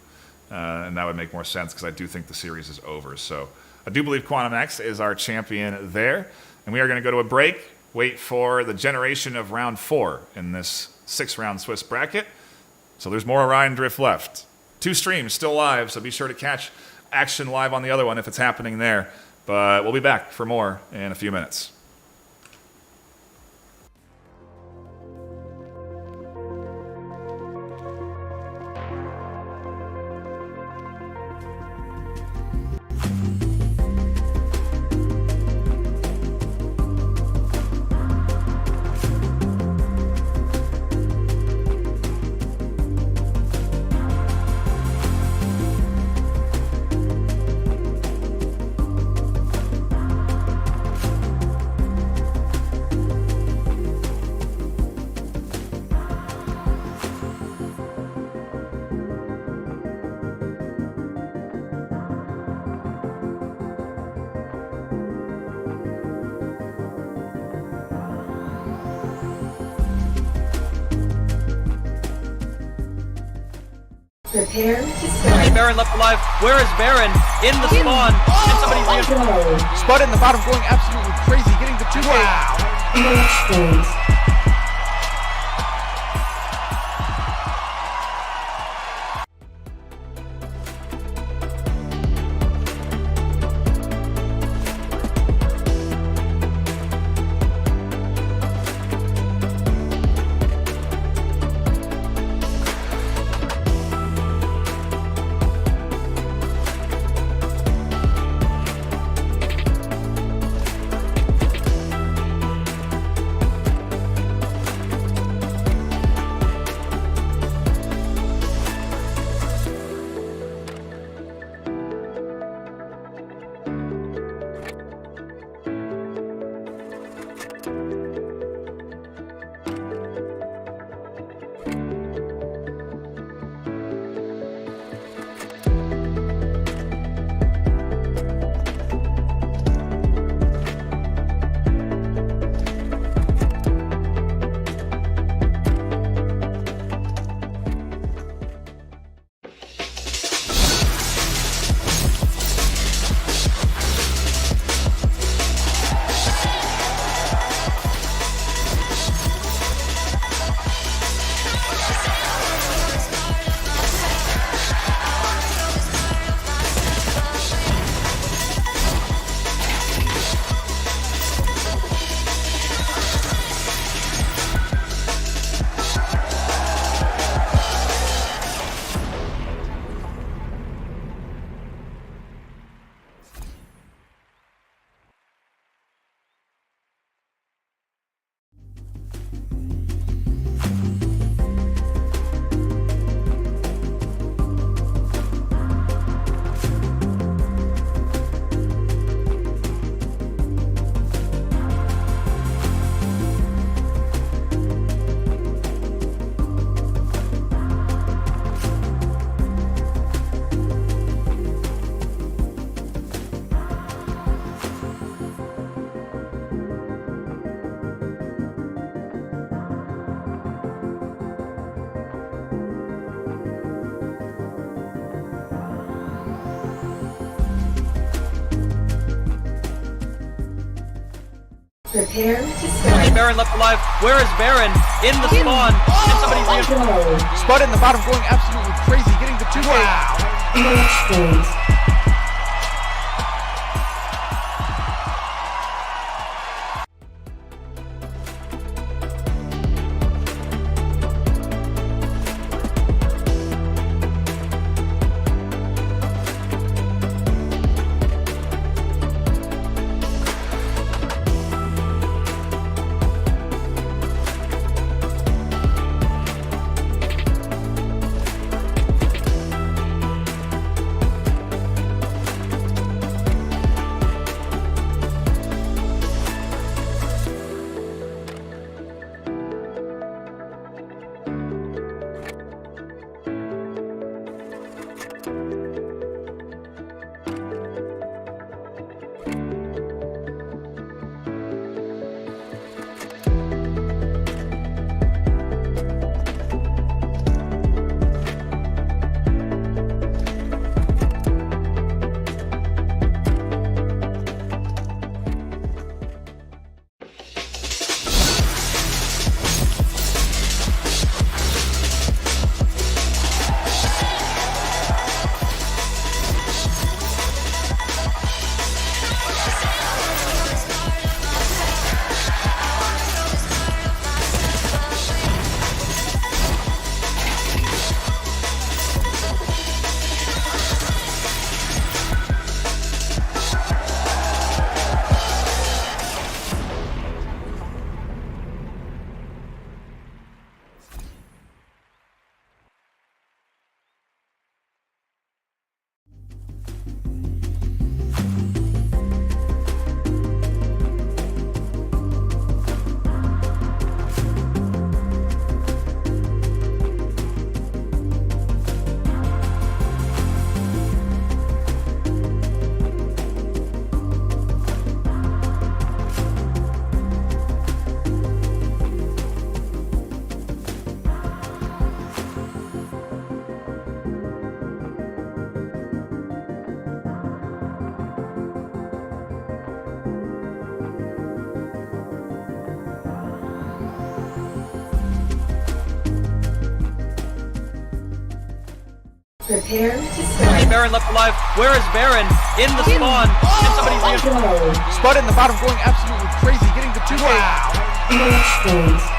and that would make more sense because I do think the series is over. So I do believe Quantum X is our champion there, and we are going to go to a break. Wait for the generation of round 4 in this 6-round Swiss bracket. So there's more Orion Drift left. 2 streams still live, so be sure to catch action live on the other one if it's happening there. But we'll be back for more in a few minutes. Prepare to Only start. Baron left alive. Where is Baron? In the spawn. Can somebody Go. Spud in the bottom going absolutely crazy, getting the 2 Match point. Prepare to Only start. Baron left alive. Where is Baron? In the spawn. Can somebody reinforce? Go. Spud in the bottom going absolutely crazy, getting the 2K. Match point. Prepare to Only start. Baron left alive. Where is Baron? In the spawn. Can somebody reinforce? Go. Spud in the bottom going absolutely crazy, getting the 2K. Match point.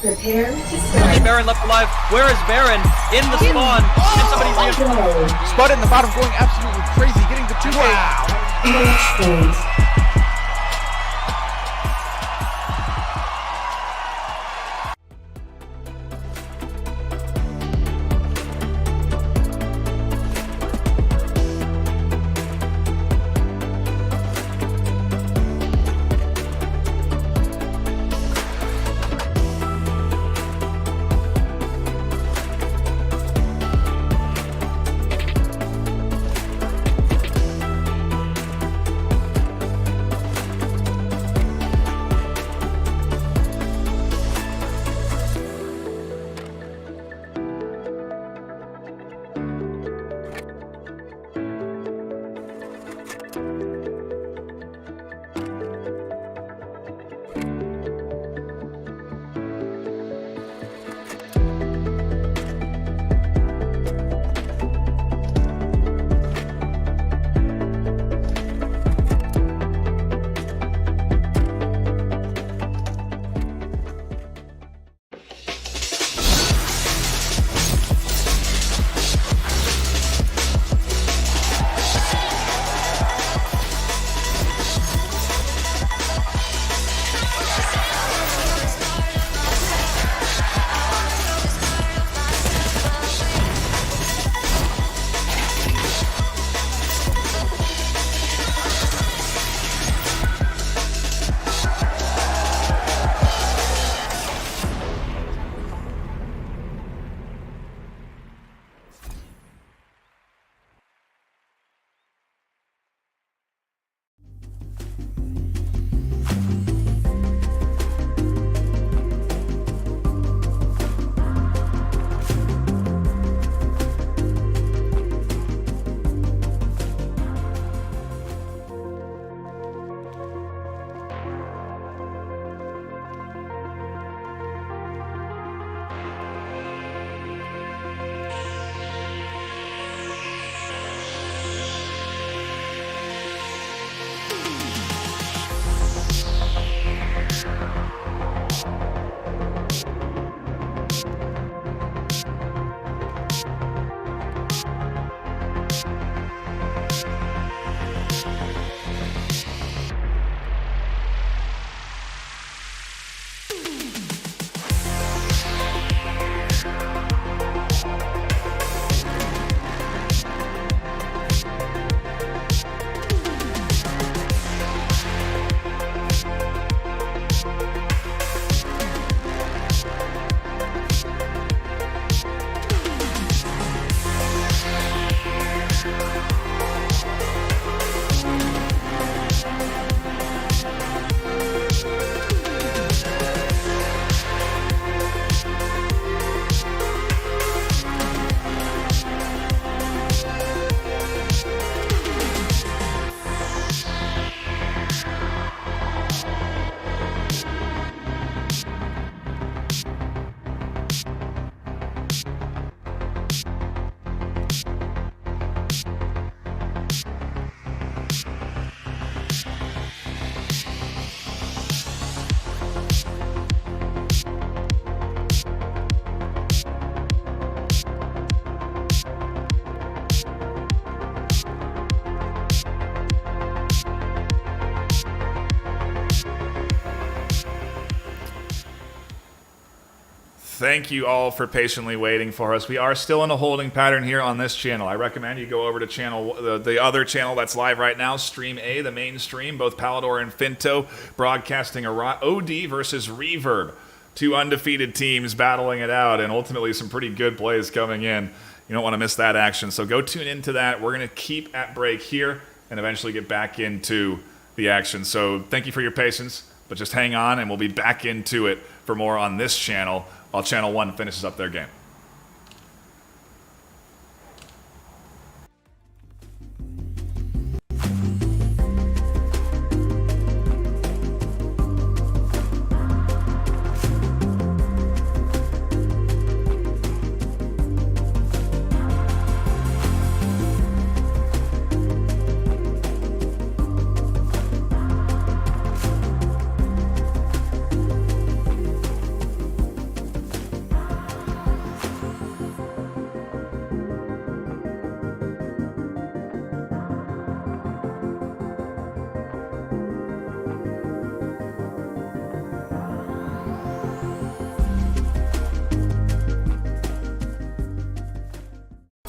Prepare to Only start. Baron left alive. Where is Baron? In the spawn. Can somebody reinforce? Go. Spud in the bottom going absolutely crazy, getting the 2K. Match point. Thank you all for patiently waiting for us. We are still in a holding pattern here on this channel. I recommend you go over to the other channel that's live right now, Stream A, the main stream. Both Palador and Finto broadcasting OD versus Reverb. Two undefeated teams battling it out, and ultimately some pretty good plays coming in. You don't want to miss that action, so go tune into that. We're going to keep at break here and eventually get back into the action. So thank you for your patience, but just hang on and we'll be back into it for more on this channel while Channel 1 finishes up their game.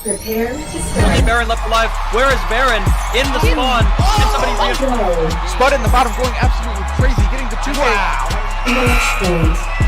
Prepare to Only start. Baron left alive. Where is Baron? In the spawn. Can somebody reinforce? Go. Spud in the bottom going absolutely crazy, getting the 2K. Match point.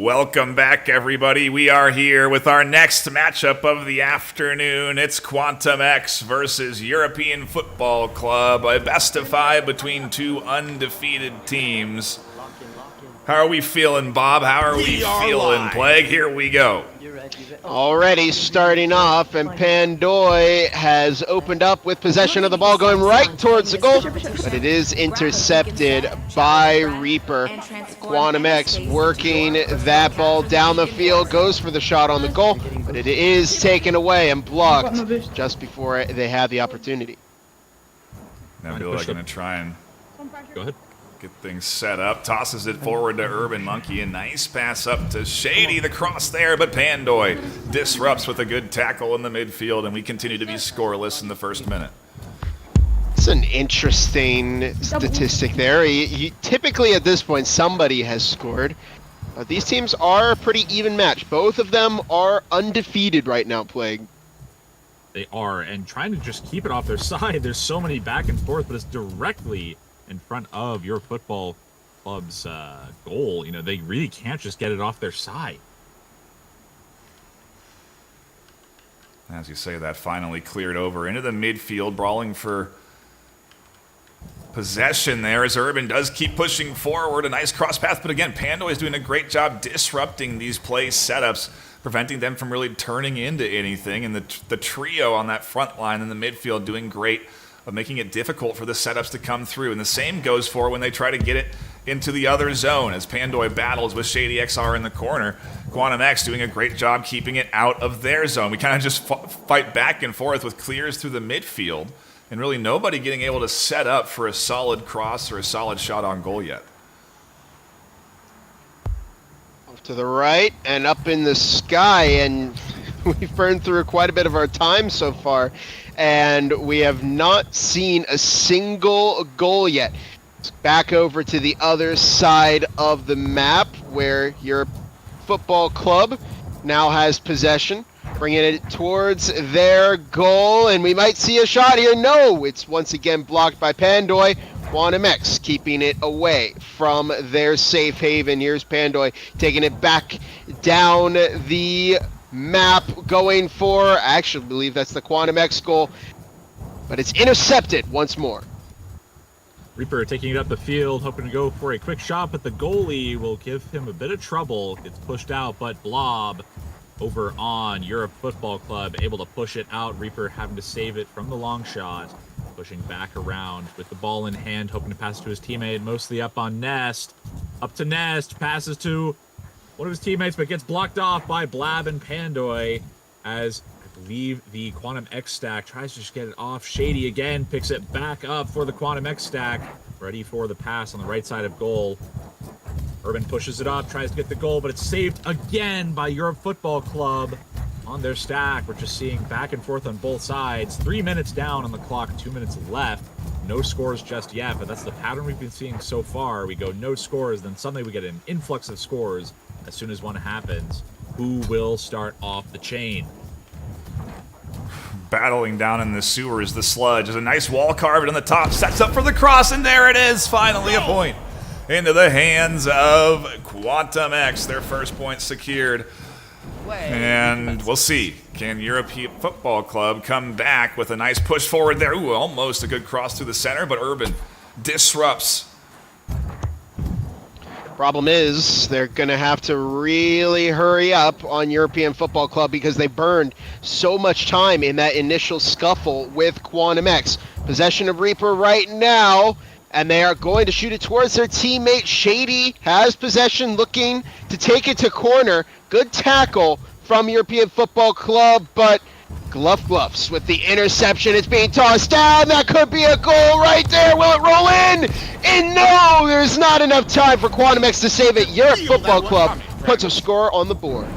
Welcome back, everybody. We are here with our next matchup of the afternoon. It's Quantum X versus European Football Club, a best of 5 between two undefeated teams. How are we feeling, Bob? How are we feeling, Plague? Here we go. Already starting off, and Pandoy has opened up with possession of the ball going right towards the goal, but it is intercepted by Reaper. Quantum X working that ball down the field, goes for the shot on the goal, but it is taken away and blocked just before they had the opportunity. Nebula going to try and Go ahead. get things set up. Tosses it forward to Urban Monkey. A nice pass up to Shady. The cross there, but Pandoy disrupts with a good tackle in the midfield, and we continue to be scoreless in the first minute. It's an interesting statistic there. Typically at this point, somebody has scored. These teams are a pretty even match. Both of them are undefeated right now, Plague. They are, and trying to just keep it off their side. There's so many back and forth, but it's directly in front of your football club's goal. You know, they really can't just get it off their side. As you say, that finally cleared over into the midfield, brawling for possession there as Urban does keep pushing forward. A nice cross path, but again, Pandoy is doing a great job disrupting these play setups, preventing them from really turning into anything. And the trio on that front line in the midfield doing great of making it difficult for the setups to come through. And the same goes for when they try to get it into the other zone as Pandoy battles with Shady XR in the corner. Quantum X doing a great job keeping it out of their zone. We kind of just fight back and forth with clears through the midfield, and really nobody getting able to set up for a solid cross or a solid shot on goal yet. Off to the right and up in the sky, and we've burned through quite a bit of our time so far, and we have not seen a single goal yet. Back over to the other side of the map where your football club now has possession, bringing it towards their goal, and we might see a shot here. No, it's once again blocked by Pandoy. Quantum X keeping it away from their safe haven. Here's Pandoy taking it back down the map, going for, I actually believe that's the Quantum X goal, but it's intercepted once more. Reaper taking it up the field, hoping to go for a quick shot, but the goalie will give him a bit of trouble. Gets pushed out, but Blob over on Europe Football Club able to push it out. Reaper having to save it from the long shot, pushing back around with the ball in hand, hoping to pass it to his teammate, mostly up on Nest. Up to Nest, passes to one of his teammates, but gets blocked off by Blab and Pandoy as I believe the Quantum X stack tries to just get it off. Shady again picks it back up for the Quantum X stack, ready for the pass on the right side of goal. Urban pushes it up, tries to get the goal, but it's saved again by Europe Football Club on their stack. We're just seeing back and forth on both sides. 3 minutes down on the clock, 2 minutes left. No scores just yet, but that's the pattern we've been seeing so far. We go no scores, then suddenly we get an influx of scores as soon as one happens. Who will start off the chain? Battling down in the sewers, the sludge. There's a nice wall carved on the top, sets up for the cross, and there it is, finally a point into the hands of Quantum X. Their first point secured. And we'll see. Can European Football Club come back with a nice push forward there? Ooh, almost a good cross through the center, but Urban disrupts. Problem is, they're going to have to really hurry up on European Football Club because they burned so much time in that initial scuffle with Quantum X. Possession of Reaper right now, and they are going to shoot it towards their teammate. Shady has possession, looking to take it to corner. Good tackle from European Football Club, but Gluffs with the interception. It's being tossed down. That could be a goal right there. Will it roll in? And no, there's not enough time for Quantum X to save it. Europe Football Club puts a score on the board.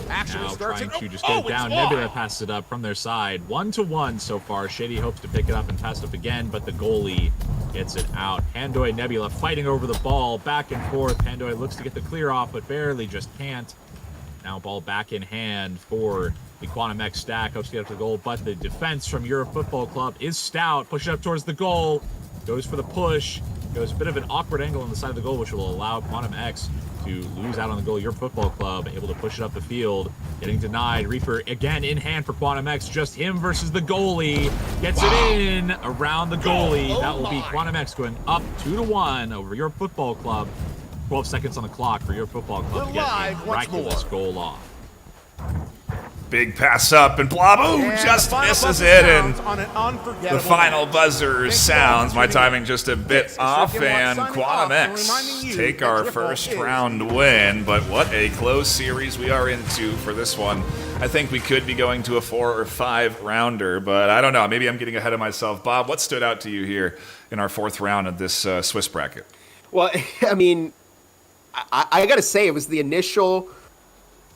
Now trying to just get it down. Nebula passes it up from their side. 1-1 so far. Shady hopes to pick it up and pass it up again, but the goalie gets it out. Pandoy and Nebula fighting over the ball, back and forth. Pandoy looks to get the clear off, but barely, just can't. Now ball back in hand for the Quantum X stack. Hopes to get up to the goal, but the defense from Europe Football Club is stout. Push it up towards the goal. Goes for the push. Goes a bit of an awkward angle on the side of the goal, which will allow Quantum X to lose out on the goal. Your football club able to push it up the field, getting denied. Reaper again in hand for Quantum X. Just him versus the goalie. Gets it in around the goalie. That will be Quantum X going up 2-1 over your football club. 12 seconds on the clock for your football club to get a miraculous goal off. Big pass up, and Blabu just misses it, and the final buzzer sounds. My timing just a bit off, and Quantum X take our first round win, but what a close series we are into for this one. I think we could be going to a 4 or 5 rounder, but I don't know. Maybe I'm getting ahead of myself. Bob, what stood out to you here in our 4th round of this Swiss bracket? Well, I mean, I got to say, it was the initial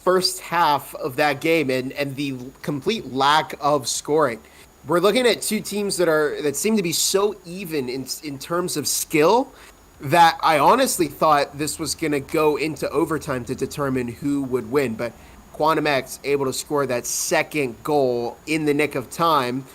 first half of that game and the complete lack of scoring. We're looking at two teams that seem to be so even in terms of skill that I honestly thought this was going to go into overtime to determine who would win. But Quantum X able to score that second goal in the nick of time.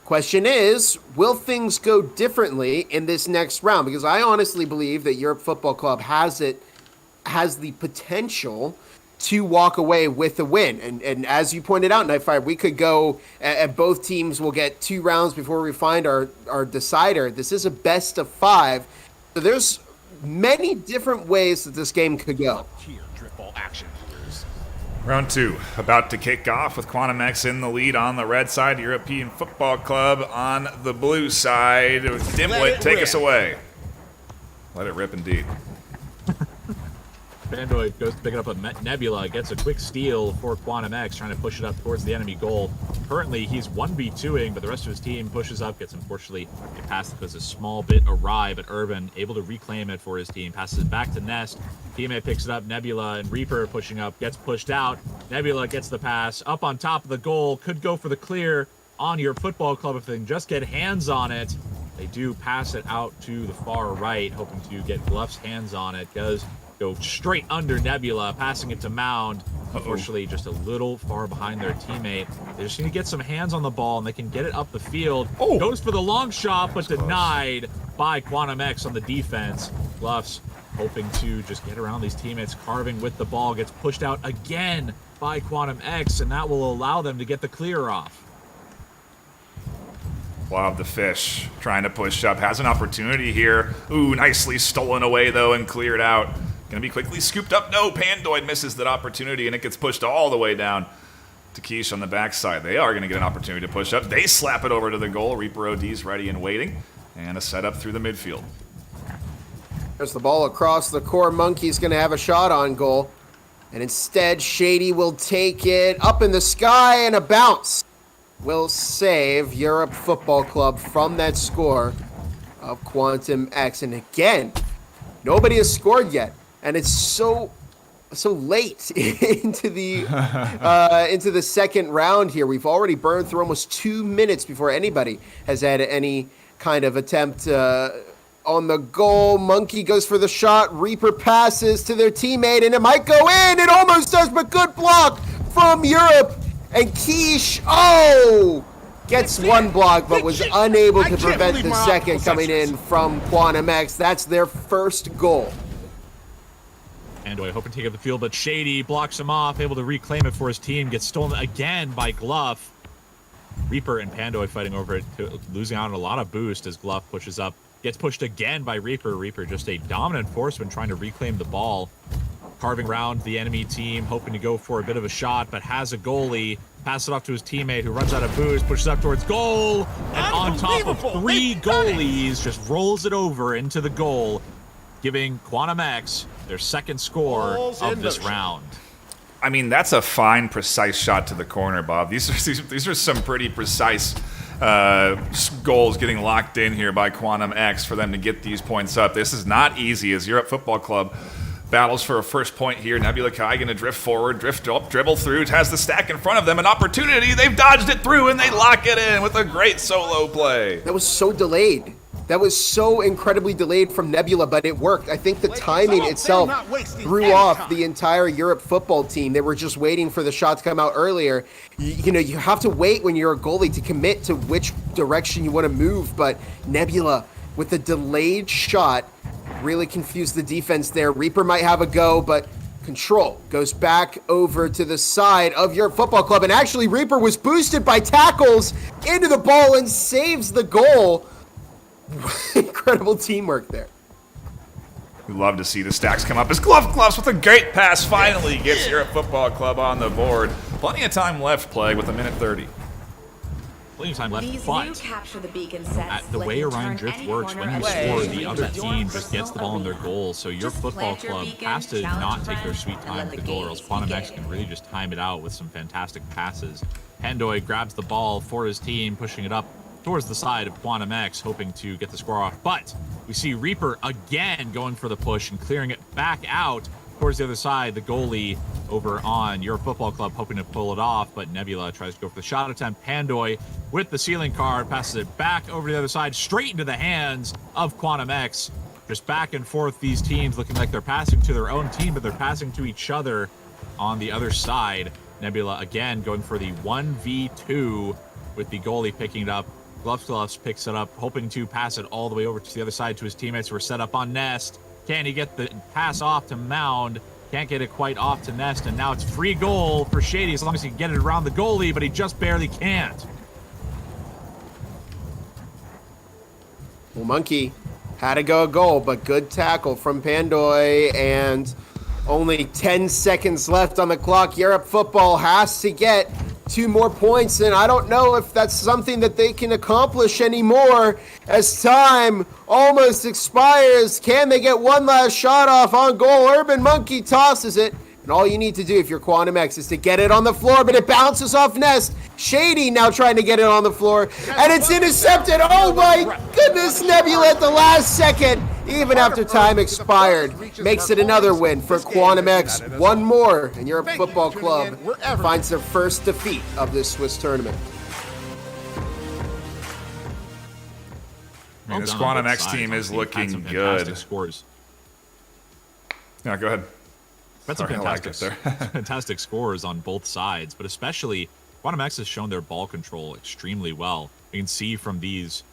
Question is, will things go differently in this next round? Because I honestly believe that Europe Football Club has the potential to walk away with a win. And as you pointed out, Nightfire, we could go and both teams will get 2 rounds before we find our decider. This is a best of 5. So there's many different ways that this game could go. Round 2 about to kick off with Quantum X in the lead on the red side, European Football Club on the blue side. Dimwit, take us away. Let it rip indeed. Pandoid goes to pick it up with Nebula, gets a quick steal for Quantum X, trying to push it up towards the enemy goal. Currently, he's 1v2ing, but the rest of his team pushes up, gets unfortunately a pass that goes a small bit awry, but Urban able to reclaim it for his team, passes it back to Nest. Teammate picks it up, Nebula and Reaper pushing up, gets pushed out. Nebula gets the pass, up on top of the goal, could go for the clear on your football club if they can just get hands on it. They do pass it out to the far right, hoping to get Bluff's hands on it. Does go straight under Nebula, passing it to Mound. Unfortunately, just a little far behind their teammate. They just need to get some hands on the ball, and they can get it up the field. Goes for the long shot, but denied by Quantum X on the defense. Bluffs hoping to just get around these teammates. Carving with the ball, gets pushed out again by Quantum X, and that will allow them to get the clear off. Blob the Fish trying to push up, has an opportunity here. Ooh, nicely stolen away though and cleared out. Gonna be quickly scooped up. No, Pandoid misses that opportunity and it gets pushed all the way down to Quiche on the backside. They are gonna get an opportunity to push up. They slap it over to the goal. Reaper OD's ready and waiting. And a setup through the midfield. There's the ball across the core. Monkey's gonna have a shot on goal. And instead, Shady will take it up in the sky, and a bounce will save Europe Football Club from that score of Quantum X. And again, nobody has scored yet. And it's so late into the second round here. We've already burned through almost 2 minutes before anybody has had any kind of attempt on the goal. Monkey goes for the shot. Reaper passes to their teammate, and it might go in. It almost does, but good block from Europe. And Quiche, gets one block, but was unable to prevent the second coming in from Quantum X. That's their first goal. Pandoid hoping to take up the field, but Shady blocks him off, able to reclaim it for his team, gets stolen again by Gluff. Reaper and Pandoid fighting over it, losing out on a lot of boost as Gluff pushes up. Gets pushed again by Reaper. Reaper just a dominant force when trying to reclaim the ball. Carving around the enemy team, hoping to go for a bit of a shot, but has a goalie. Pass it off to his teammate who runs out of boost, pushes up towards goal, and on top of 3 goalies, just rolls it over into the goal, giving Quantum X their second score of this round. I mean, that's a fine, precise shot to the corner, Bob. These are some pretty precise goals getting locked in here by Quantum X for them to get these points up. This is not easy as Europe Football Club battles for a first point here. Nebula Kai going to drift forward, dribble through, has the stack in front of them, an opportunity. They've dodged it through, and they lock it in with a great solo play. That was so delayed. That was so incredibly delayed from Nebula, but it worked. I think the timing itself threw off the entire Europe football team. They were just waiting for the shot to come out earlier. You have to wait when you're a goalie to commit to which direction you want to move, but Nebula with a delayed shot. Really confused the defense there. Reaper might have a go, but Control goes back over to the side of your football club. And actually, Reaper was boosted by tackles into the ball and saves the goal. Incredible teamwork there. We love to see the stacks come up as Gloves with a great pass finally gets Europe Football Club on the board. Plenty of time left, Plague, with 1:30. Plenty of time left, These but new capture the beacon sets the let way you Orion turn Drift any works, corner when you of score, the the other into your team just gets the ball in their personal goal. So your Just football plant your club beacon, has to challenge not take their friends, sweet and time let at the the goal, or else games Quantum X begin. can really just time it out with some fantastic passes. Pandoy grabs the ball for his team, pushing it up towards the side of Quantum X, hoping to get the score off. But we see Reaper again going for the push and clearing it back out towards the other side. The goalie over on your football club hoping to pull it off, but Nebula tries to go for the shot attempt. Pandoy with the ceiling card passes it back over to the other side, straight into the hands of Quantum X. Just back and forth, these teams looking like they're passing to their own team, but they're passing to each other on the other side. Nebula again going for the 1v2 with the goalie picking it up. Gloves picks it up, hoping to pass it all the way over to the other side to his teammates who are set up on Nest. Can he get the pass off to Mound? Can't get it quite off to Nest, and now it's free goal for Shady as long as he can get it around the goalie, but he just barely can't. Well, Monkey had to go a goal, but good tackle from Pandoy, and only 10 seconds left on the clock. Europe Football has to get 2 more points, and I don't know if that's something that they can accomplish anymore as time almost expires. Can they get one last shot off on goal? Urban Monkey tosses it, and all you need to do if you're Quantum X is to get it on the floor, but it bounces off Nest. Shady now trying to get it on the floor, and it's intercepted. Oh my goodness, Nebula at the last second, even after time expired, makes it another win for Quantum X. One more, and Europe Football Club finds their first defeat of this Swiss tournament. I mean, this Quantum X team is looking good. Scores. Yeah, go ahead. That's some Sorry, I liked fantastic, it fantastic scores on both sides, but especially Quantum X has shown their ball control extremely well. You can see from these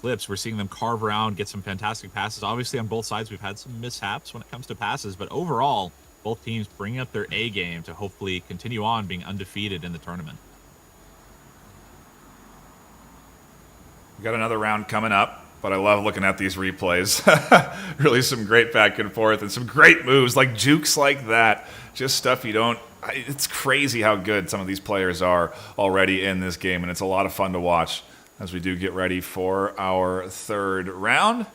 clips, we're seeing them carve around, get some fantastic passes. Obviously, on both sides, we've had some mishaps when it comes to passes, but overall, both teams bringing up their A game to hopefully continue on being undefeated in the tournament. We got another round coming up, but I love looking at these replays. Really some great back and forth and some great moves, like jukes like that. Just stuff you don't... It's crazy how good some of these players are already in this game, and it's a lot of fun to watch as we do get ready for our third round.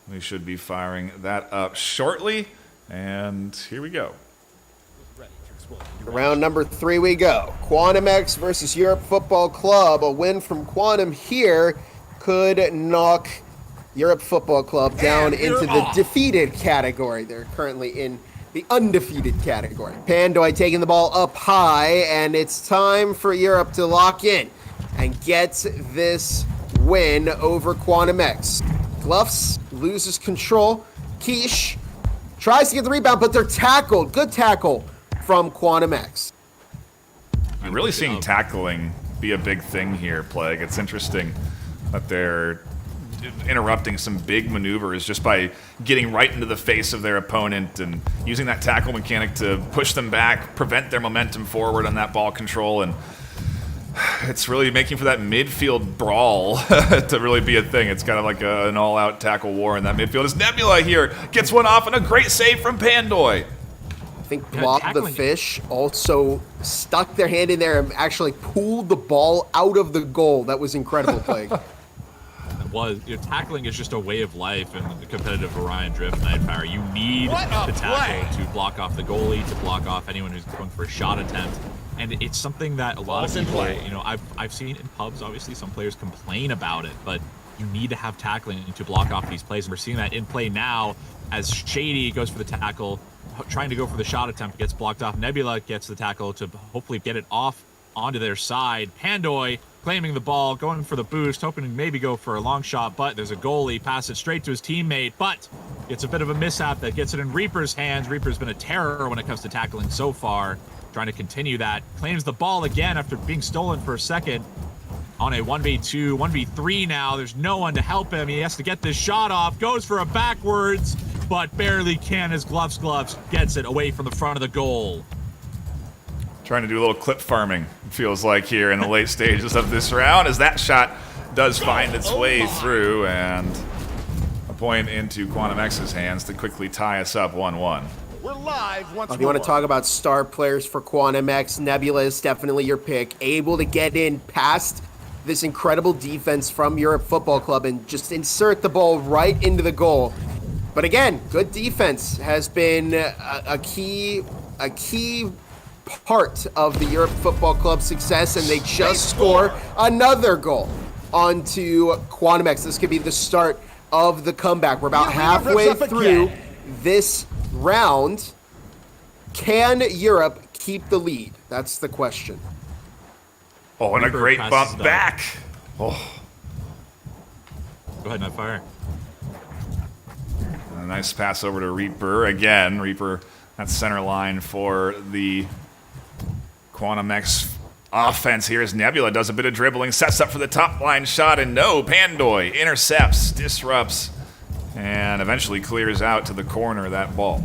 We should be firing that up shortly, and here we go. Round number 3 we go. Quantum X versus Europe Football Club. A win from Quantum here could knock Europe Football Club down into the defeated category. They're currently in the undefeated category. Pandoy taking the ball up high, and it's time for Europe to lock in and get this win over Quantum X. Gluffs loses control. Quiche tries to get the rebound, but they're tackled. Good tackle from Quantum X. I'm really seeing tackling be a big thing here, Plague. It's interesting that they're interrupting some big maneuvers just by getting right into the face of their opponent and using that tackle mechanic to push them back, prevent their momentum forward on that ball control, and it's really making for that midfield brawl to really be a thing. It's kind of like an all-out tackle war in that midfield. As Nebula here gets one off, and a great save from Pandoy. I think Blob the Fish also stuck their hand in there and actually pulled the ball out of the goal. That was incredible, Plague. Tackling is just a way of life in the competitive Orion Drift Nightfire. You need to tackle to block off the goalie, to block off anyone who's going for a shot attempt. And it's something that a lot of people, I've seen in pubs, obviously some players complain about it, but you need to have tackling to block off these plays. And we're seeing that in play now as Shady goes for the tackle, trying to go for the shot attempt, gets blocked off. Nebula gets the tackle to hopefully get it off onto their side. Pandoy claiming the ball, going for the boost, hoping to maybe go for a long shot, but there's a goalie, pass it straight to his teammate, but it's a bit of a mishap that gets it in Reaper's hands. Reaper's been a terror when it comes to tackling so far, trying to continue that. Claims the ball again after being stolen for a second on a 1v2, 1v3 now. There's no one to help him. He has to get this shot off, goes for a backwards, but barely can. His gloves, gets it away from the front of the goal. Trying to do a little clip farming, it feels like, here in the late stages of this round, as that shot does find its way through, and a point into Quantum X's hands to quickly tie us up 1-1. We're live once more. If you want to talk about star players for Quantum X, Nebula is definitely your pick. Able to get in past this incredible defense from Europe Football Club and just insert the ball right into the goal. But again, good defense has been a key part of the Europe Football Club success, and they just score another goal onto Quantum X. This could be the start of the comeback. We're about halfway through this round. Can Europe keep the lead? That's the question. Oh, and a great bump back. Oh. Go ahead, not fire. A nice pass over to Reaper again. Reaper, that's center line for the Quantum X offense here as Nebula does a bit of dribbling, sets up for the top line shot, and no, Pandoy intercepts, disrupts, and eventually clears out to the corner of that ball.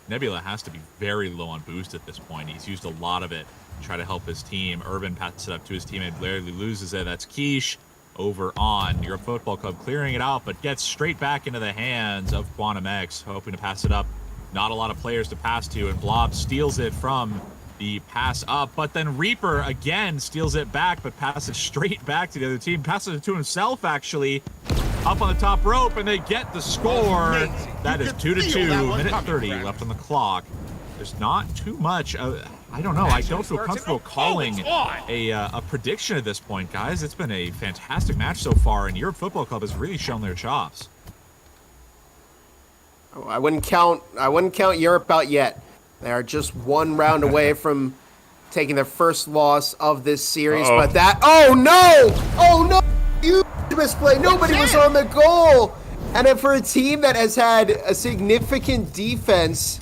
Nebula has to be very low on boost at this point. He's used a lot of it to try to help his team. Urban passes it up to his teammate, barely loses it. That's Quiche over on Europe Football Club, clearing it out, but gets straight back into the hands of Quantum X, hoping to pass it up. Not a lot of players to pass to, and Blob steals it from the pass up, but then Reaper again steals it back, but passes straight back to the other team. Passes it to himself, actually, up on the top rope, and they get the score. That is 2-2, minute 30 left on the clock. There's not too much. I don't know. I don't feel comfortable calling a prediction at this point, guys. It's been a fantastic match so far, and Europe Football Club has really shown their chops. I wouldn't count Europe out yet. They are just one round away from taking their first loss of this series. But that, oh no, huge misplay. Nobody was on the goal. And then for a team that has had a significant defense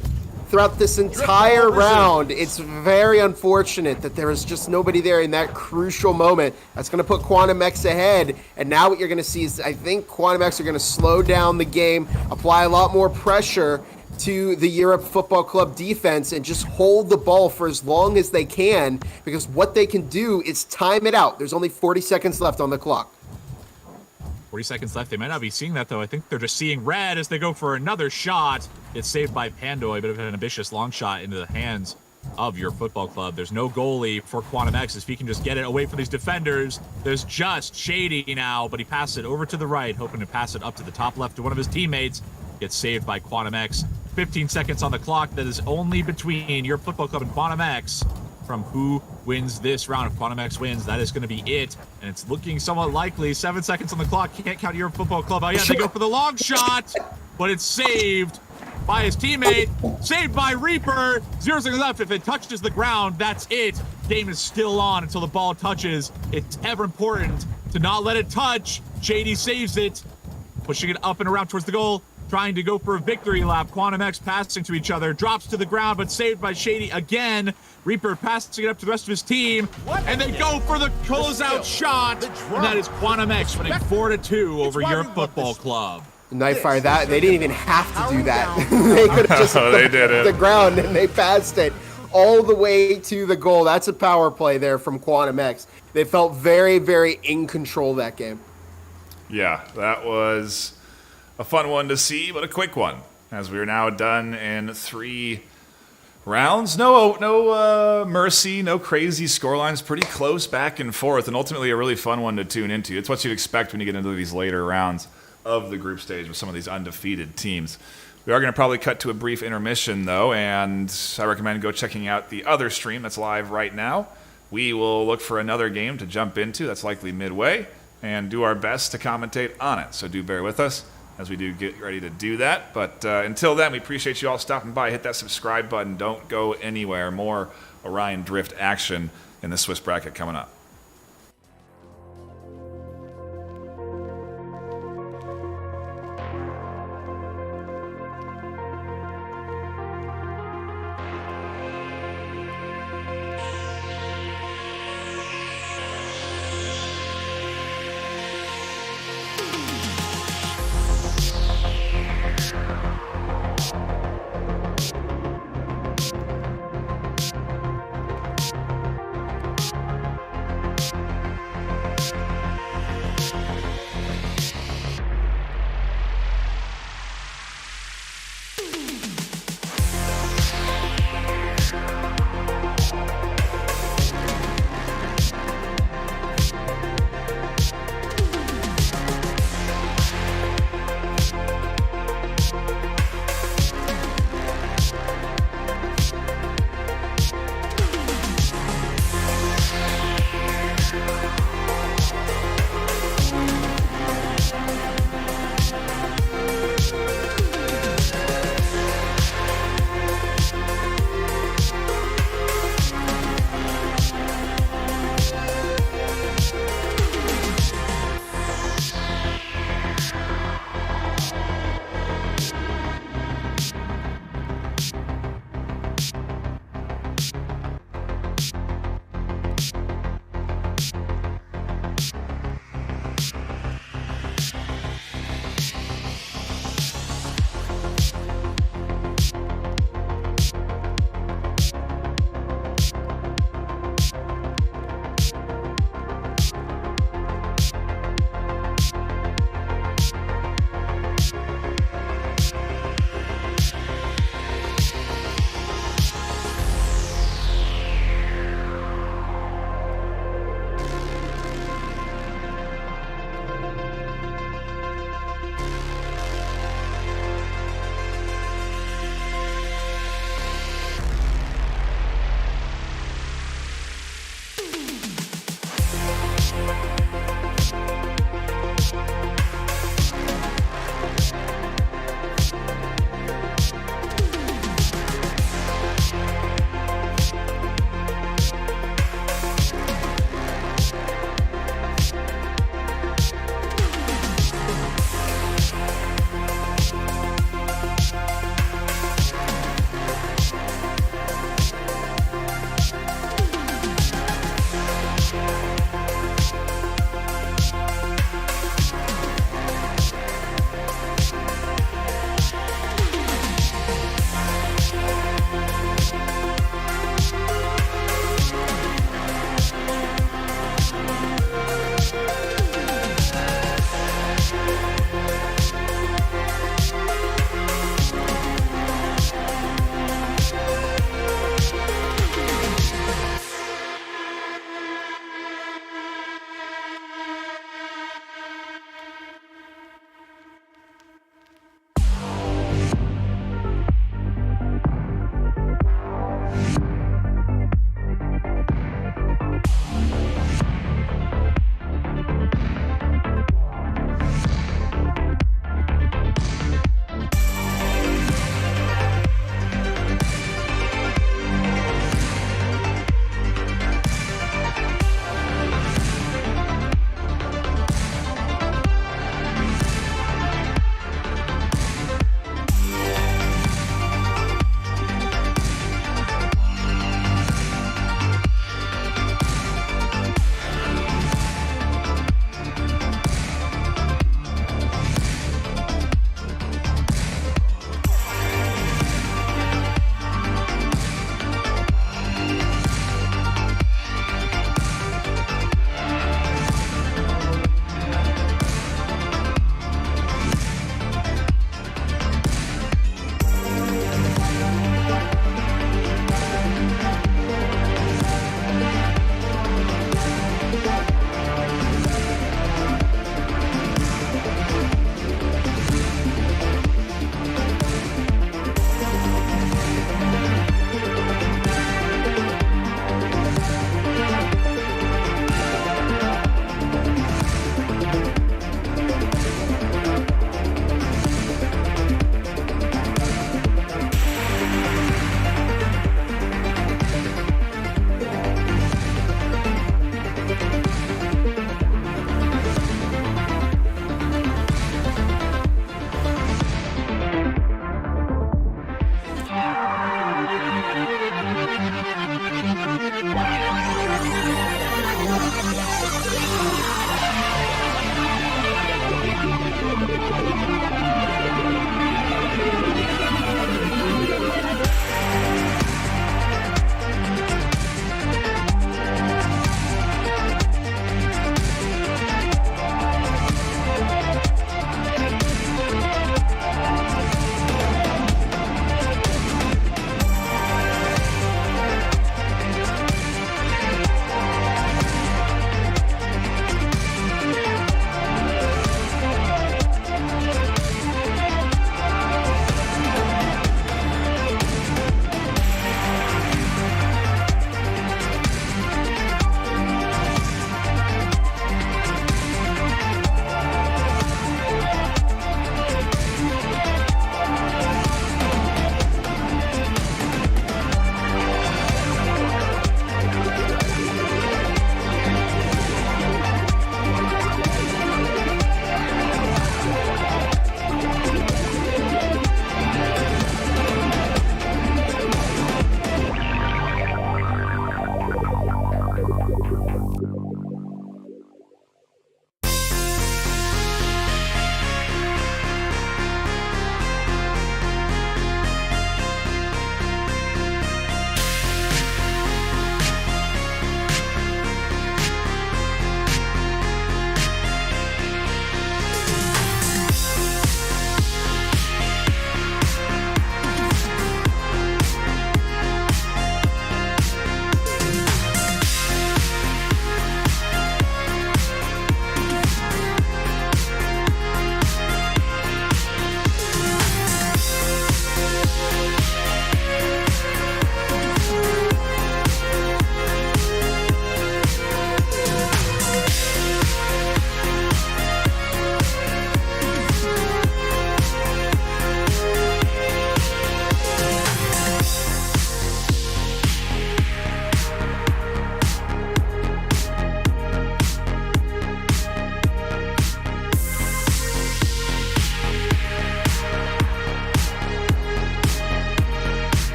throughout this entire round, it's very unfortunate that there is just nobody there in that crucial moment. That's going to put Quantum X ahead. And now what you're going to see is, I think Quantum X are going to slow down the game, apply a lot more pressure to the Europe Football Club defense, and just hold the ball for as long as they can, because what they can do is time it out. There's only 40 seconds left on the clock. 40 seconds left. They might not be seeing that, though. I think they're just seeing red as they go for another shot. It's saved by Pandoy, but an ambitious long shot into the hands of your Football Club. There's no goalie for Quantum X. If he can just get it away from these defenders, there's just Shady now, but he passes it over to the right, hoping to pass it up to the top left to one of his teammates. Gets saved by Quantum X. 15 seconds on the clock. That is only between your Football Club and Quantum X from who wins this round. If Quantum X wins, that is going to be it. And it's looking somewhat likely. 7 seconds on the clock. Can't count your Football Club. Oh, yeah, they go for the long shot, but it's saved by his teammate. Saved by Reaper. 0 seconds left. If it touches the ground, that's it. Game is still on until the ball touches. It's ever important to not let it touch. Shady saves it, pushing it up and around towards the goal. Trying to go for a victory lap. Quantum X passing to each other. Drops to the ground, but saved by Shady again. Reaper passing it up to the rest of his team. And they go for the closeout shot. And that is Quantum X winning 4-2 over Europe Football Club. Nightfire, that they didn't even have to do that. They could have just hit the ground, and they passed it all the way to the goal. That's a power play there from Quantum X. They felt very, very in control that game. Yeah, that was a fun one to see, but a quick one, as we are now done in 3 rounds. No mercy, no crazy scorelines, pretty close back and forth, and ultimately a really fun one to tune into. It's what you'd expect when you get into these later rounds of the group stage with some of these undefeated teams. We are going to probably cut to a brief intermission, though, and I recommend go checking out the other stream that's live right now. We will look for another game to jump into that's likely midway and do our best to commentate on it, so do bear with us as we do get ready to do that. But until then, we appreciate you all stopping by. Hit that subscribe button. Don't go anywhere. More Orion Drift action in the Swiss bracket coming up.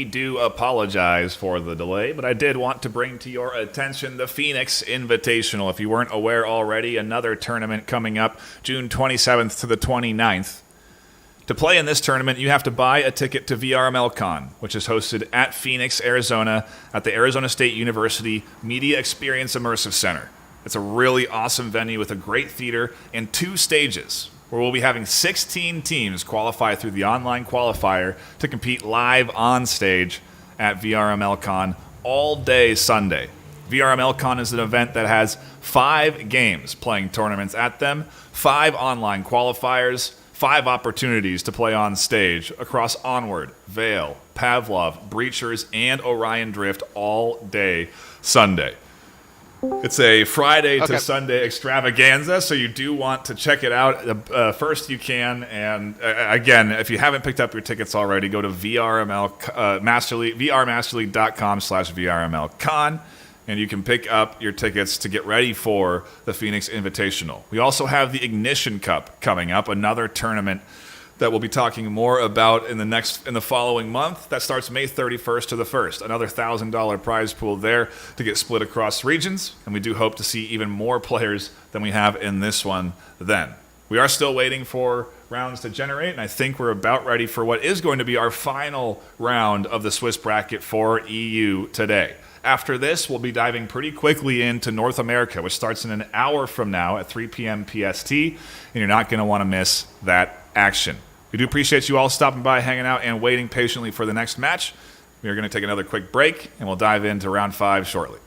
we do apologize for the delay, but I did want to bring to your attention the Phoenix Invitational. If you weren't aware already, another tournament coming up June 27th to the 29th. To play in this tournament, you have to buy a ticket to VRML Con, which is hosted at Phoenix, Arizona, at the Arizona State University Media Experience Immersive Center. It's a really awesome venue with a great theater and 2 stages, where we'll be having 16 teams qualify through the online qualifier to compete live on stage at VRML Con all day Sunday. VRML Con is an event that has 5 games playing tournaments at them, 5 online qualifiers, 5 opportunities to play on stage across Onward, Veil, Pavlov, Breachers, and Orion Drift all day Sunday. It's a Friday to Sunday extravaganza, so you do want to check it out first you can. And again, if you haven't picked up your tickets already, go to vrmasterleague.com/VRMLCon, and you can pick up your tickets to get ready for the Phoenix Invitational. We also have the Ignition Cup coming up, another tournament that we'll be talking more about in the following month. That starts May 31st to the 1st. Another $1,000 prize pool there to get split across regions, and we do hope to see even more players than we have in this one then. We are still waiting for rounds to generate, and I think we're about ready for what is going to be our final round of the Swiss bracket for EU today. After this, we'll be diving pretty quickly into North America, which starts in an hour from now at 3 p.m. PST, and you're not going to want to miss that action. We do appreciate you all stopping by, hanging out, and waiting patiently for the next match. We are going to take another quick break, and we'll dive into round 5 shortly.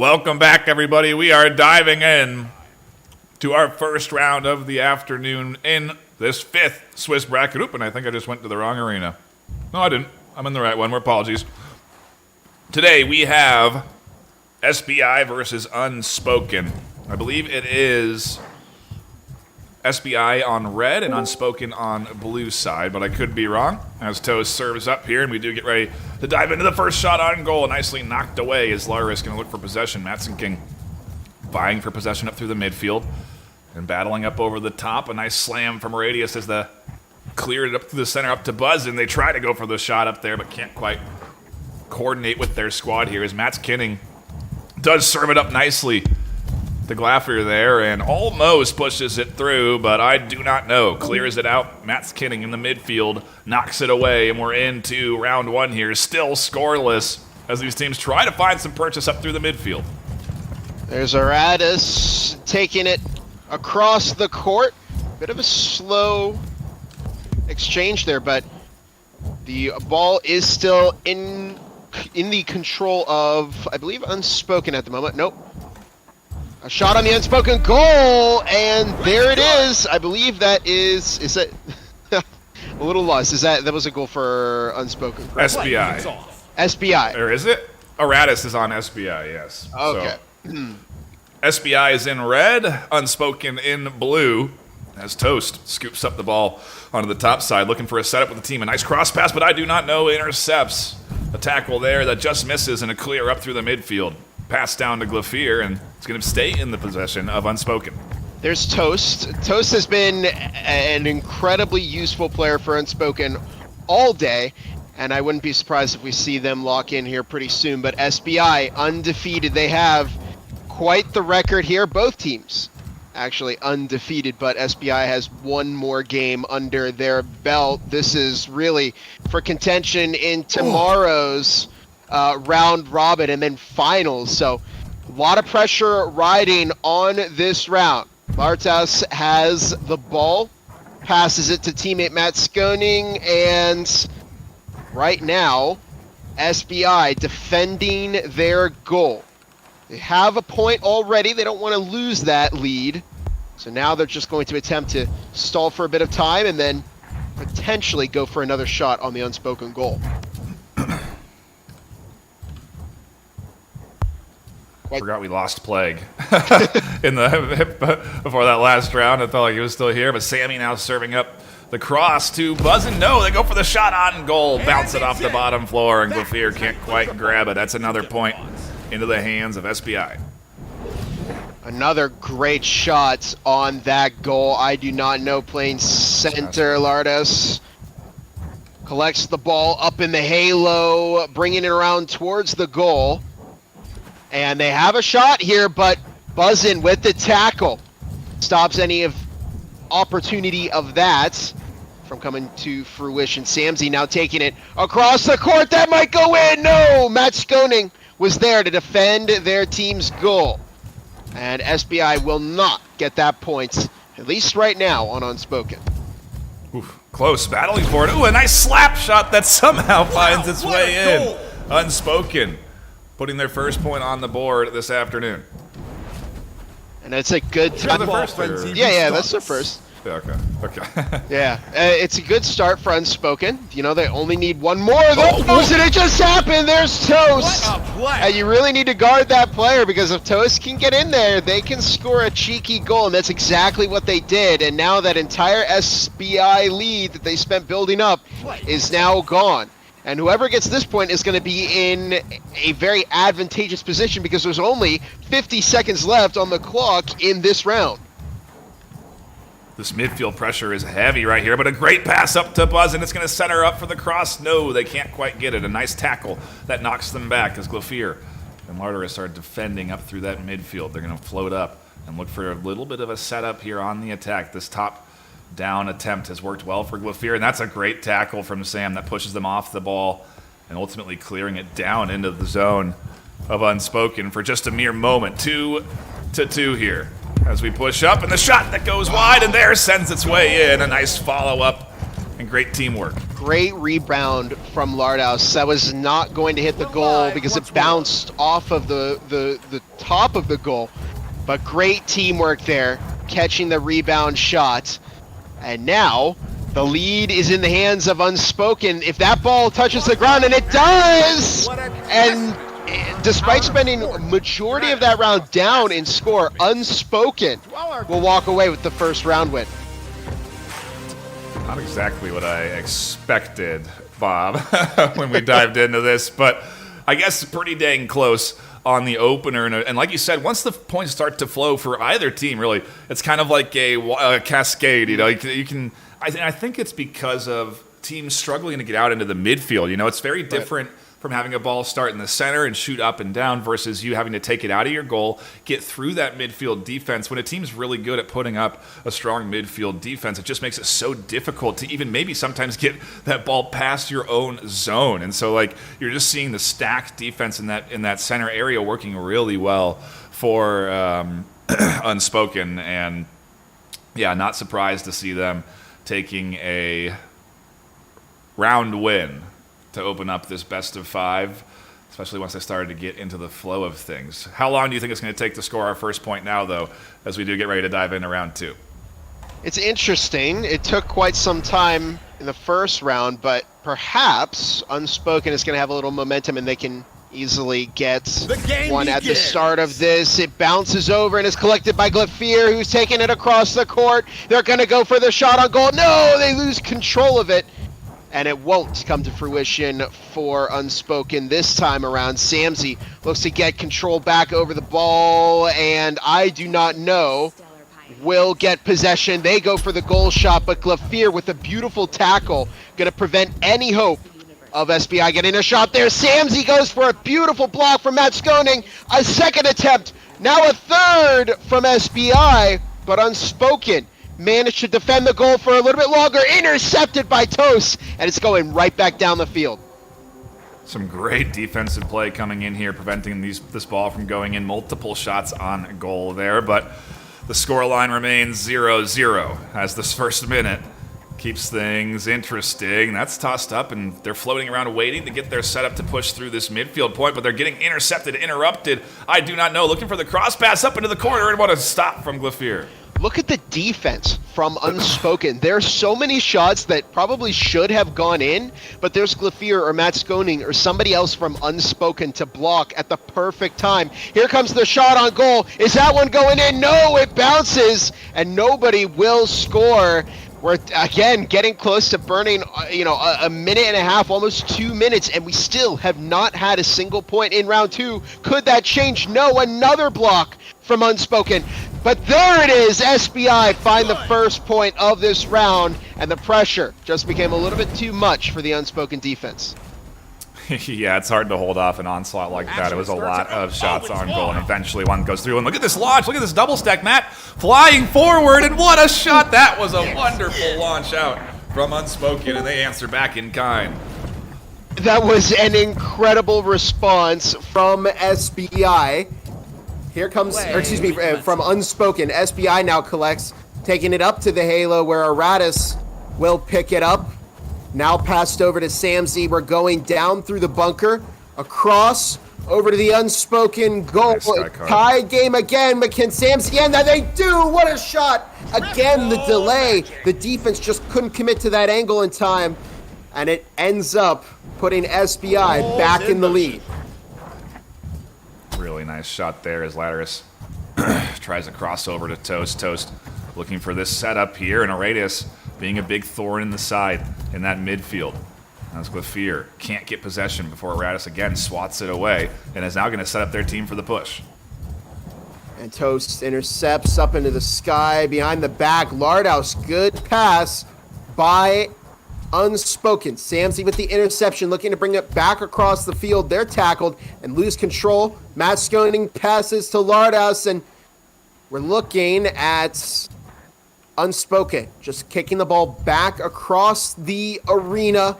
Welcome back, everybody. We are diving in to our first round of the afternoon in this 5th Swiss bracket. Oop, and I think I just went to the wrong arena. No, I didn't. I'm in the right one. My apologies. Today we have SBI versus Unspoken. I believe it is SBI on red and Unspoken on blue side, but I could be wrong. As Toast serves up here, and we do get ready to dive into the first shot on goal. Nicely knocked away as Laris going to look for possession. Matson King vying for possession up through the midfield and battling up over the top. A nice slam from Radius as the cleared it up to the center, up to Buzz, and they try to go for the shot up there, but can't quite coordinate with their squad here as Mats Kinning does serve it up nicely to Glaffier there and almost pushes it through, but I do not know. Clears it out. Mats Kinning in the midfield knocks it away, and we're into round 1 here. Still scoreless as these teams try to find some purchase up through the midfield. There's Aratus taking it across the court. Bit of a slow exchange there, but the ball is still in the control of, I believe, Unspoken at the moment. Nope. A shot on the Unspoken goal, and there it is. I believe that is that a little lost. Is that was a goal for Unspoken? Correct? SBI. SBI. Or is it? Aratus is on SBI, yes. Okay. So, SBI is in red, Unspoken in blue, as Toast scoops up the ball onto the top side, looking for a setup with the team. A nice cross pass, but I do not know intercepts. A tackle there that just misses, and a clear up through the midfield. Pass down to Glaffier, and it's going to stay in the possession of Unspoken. There's Toast. Toast has been an incredibly useful player for Unspoken all day, and I wouldn't be surprised if we see them lock in here pretty soon. But SBI, undefeated. They have quite the record here. Both teams actually undefeated, but SBI has one more game under their belt. This is really for contention in tomorrow's round robin and then finals. So a lot of pressure riding on this round. Lartas has the ball, passes it to teammate Matt Skoning, and right now SBI defending their goal. They have a point already. They don't want to lose that lead. So now they're just going to attempt to stall for a bit of time and then potentially go for another shot on the Unspoken goal. Forgot we lost Plague in the before that last round. I felt like he was still here, but Sammy now serving up the cross to Buzz, and no, they go for the shot on goal. Bounce it off the bottom floor, and Glaffier can't quite grab it. That's another point into the hands of SBI. Another great shot on that goal. I do not know, playing center. Lardas collects the ball up in the halo, bringing it around towards the goal. And they have a shot here, but Buzzin with the tackle stops any of opportunity of that from coming to fruition. Samsey now taking it across the court. That might go in. No, Matt Skoning was there to defend their team's goal. And SBI will not get that point, at least right now, on Unspoken. Oof, close, battling for it. Ooh, a nice slap shot that somehow finds its way in. Unspoken putting their first point on the board this afternoon. And it's a good time. Yeah, that's their first. Yeah, okay. Yeah, it's a good start for Unspoken. You know, they only need one more of those, and it just happened. There's Toast. And you really need to guard that player, because if Toast can get in there, they can score a cheeky goal, and that's exactly what they did. And now that entire SBI lead that they spent building up is now gone. And whoever gets this point is going to be in a very advantageous position, because there's only 50 seconds left on the clock in this round. This midfield pressure is heavy right here, but a great pass up to Buzz, and it's going to set her up for the cross. No, they can't quite get it. A nice tackle that knocks them back as Glaffier and Lartaris are defending up through that midfield. They're going to float up and look for a little bit of a setup here on the attack. This top down attempt has worked well for Glaffier, and that's a great tackle from Sam that pushes them off the ball and ultimately clearing it down into the zone of Unspoken for just a mere moment. 2-2 here as we push up, and the shot that goes wide and there sends its way in. A nice follow-up and great teamwork. great rebound from Lardhouse. That was not going to hit the goal because it bounced off of the top of the goal. But great teamwork there, catching the rebound shot. And now the lead is in the hands of Unspoken. If that ball touches the ground, and it does! And despite spending a majority of that round down in score, Unspoken will walk away with the first round win. Not exactly what I expected, Bob, when we dived into this, but I guess pretty dang close on the opener. And like you said, once the points start to flow for either team, really, it's kind of like a cascade. You know, you can. I think it's because of teams struggling to get out into the midfield. You know, it's very different from having a ball start in the center and shoot up and down versus you having to take it out of your goal, get through that midfield defense. When a team's really good at putting up a strong midfield defense, it just makes it so difficult to even maybe sometimes get that ball past your own zone. And so, like, you're just seeing the stacked defense in that center area working really well for Unspoken. And yeah, not surprised to see them taking a round win to open up this best of 5, especially once they started to get into the flow of things. How long do you think it's going to take to score our first point now, though, as we do get ready to dive into round 2? It's interesting. It took quite some time in the first round, but perhaps Unspoken is going to have a little momentum and they can easily get one at the start of this. It bounces over and is collected by Glafier, who's taking it across the court. They're going to go for the shot on goal. No, they lose control of it. And it won't come to fruition for Unspoken this time around. Samsey looks to get control back over the ball, and I do not know will get possession. They go for the goal shot, but Glafier with a beautiful tackle, going to prevent any hope of SBI getting a shot there. Samsey goes for a beautiful block from Matt Skoning. A second attempt, now a third from SBI, but Unspoken managed to defend the goal for a little bit longer, intercepted by Toast, and it's going right back down the field. Some great defensive play coming in here, preventing this ball from going in. Multiple shots on goal there, but the scoreline remains 0-0 as this first minute keeps things interesting. That's tossed up, and they're floating around waiting to get their setup to push through this midfield point, but they're getting interrupted. I do not know. Looking for the cross pass up into the corner, and what a stop from Glafier. Look at the defense from Unspoken. There are so many shots that probably should have gone in, but there's Glafier or Matt Skoning or somebody else from Unspoken to block at the perfect time. Here comes the shot on goal. Is that one going in? No, it bounces, and nobody will score. We're, again, getting close to burning, a minute and a half, almost 2 minutes, and we still have not had a single point in round 2. Could that change? No, another block from Unspoken. But there it is. SBI find the first point of this round, and the pressure just became a little bit too much for the Unspoken defense. Yeah, it's hard to hold off an onslaught like that. It was a lot of shots on goal, and eventually one goes through. And look at this launch. Look at this double stack, Matt. Flying forward, and what a shot. That was a wonderful launch out from Unspoken, and they answer back in kind. That was an incredible response from SBI. Here comes, from Unspoken. SBI now collects, taking it up to the Halo where Aratus will pick it up. Now passed over to Samsey. We're going down through the bunker, across, over to the Unspoken goal. Tie game again, but can Samsey end that? They do! What a shot! Again, the delay. The defense just couldn't commit to that angle in time, and it ends up putting SBI back in the lead. Really nice shot there as Latterus tries to cross over to Toast. Toast looking for this setup here, and Aratus being a big thorn in the side in that midfield. As Glafier can't get possession before Aratus again swats it away and is now going to set up their team for the push. And Toast intercepts up into the sky behind the back. Lardhouse, good pass by Unspoken. Samsey with the interception, looking to bring it back across the field. They're tackled and lose control. Matt Skoning passes to Lardhouse, and we're looking at Unspoken just kicking the ball back across the arena.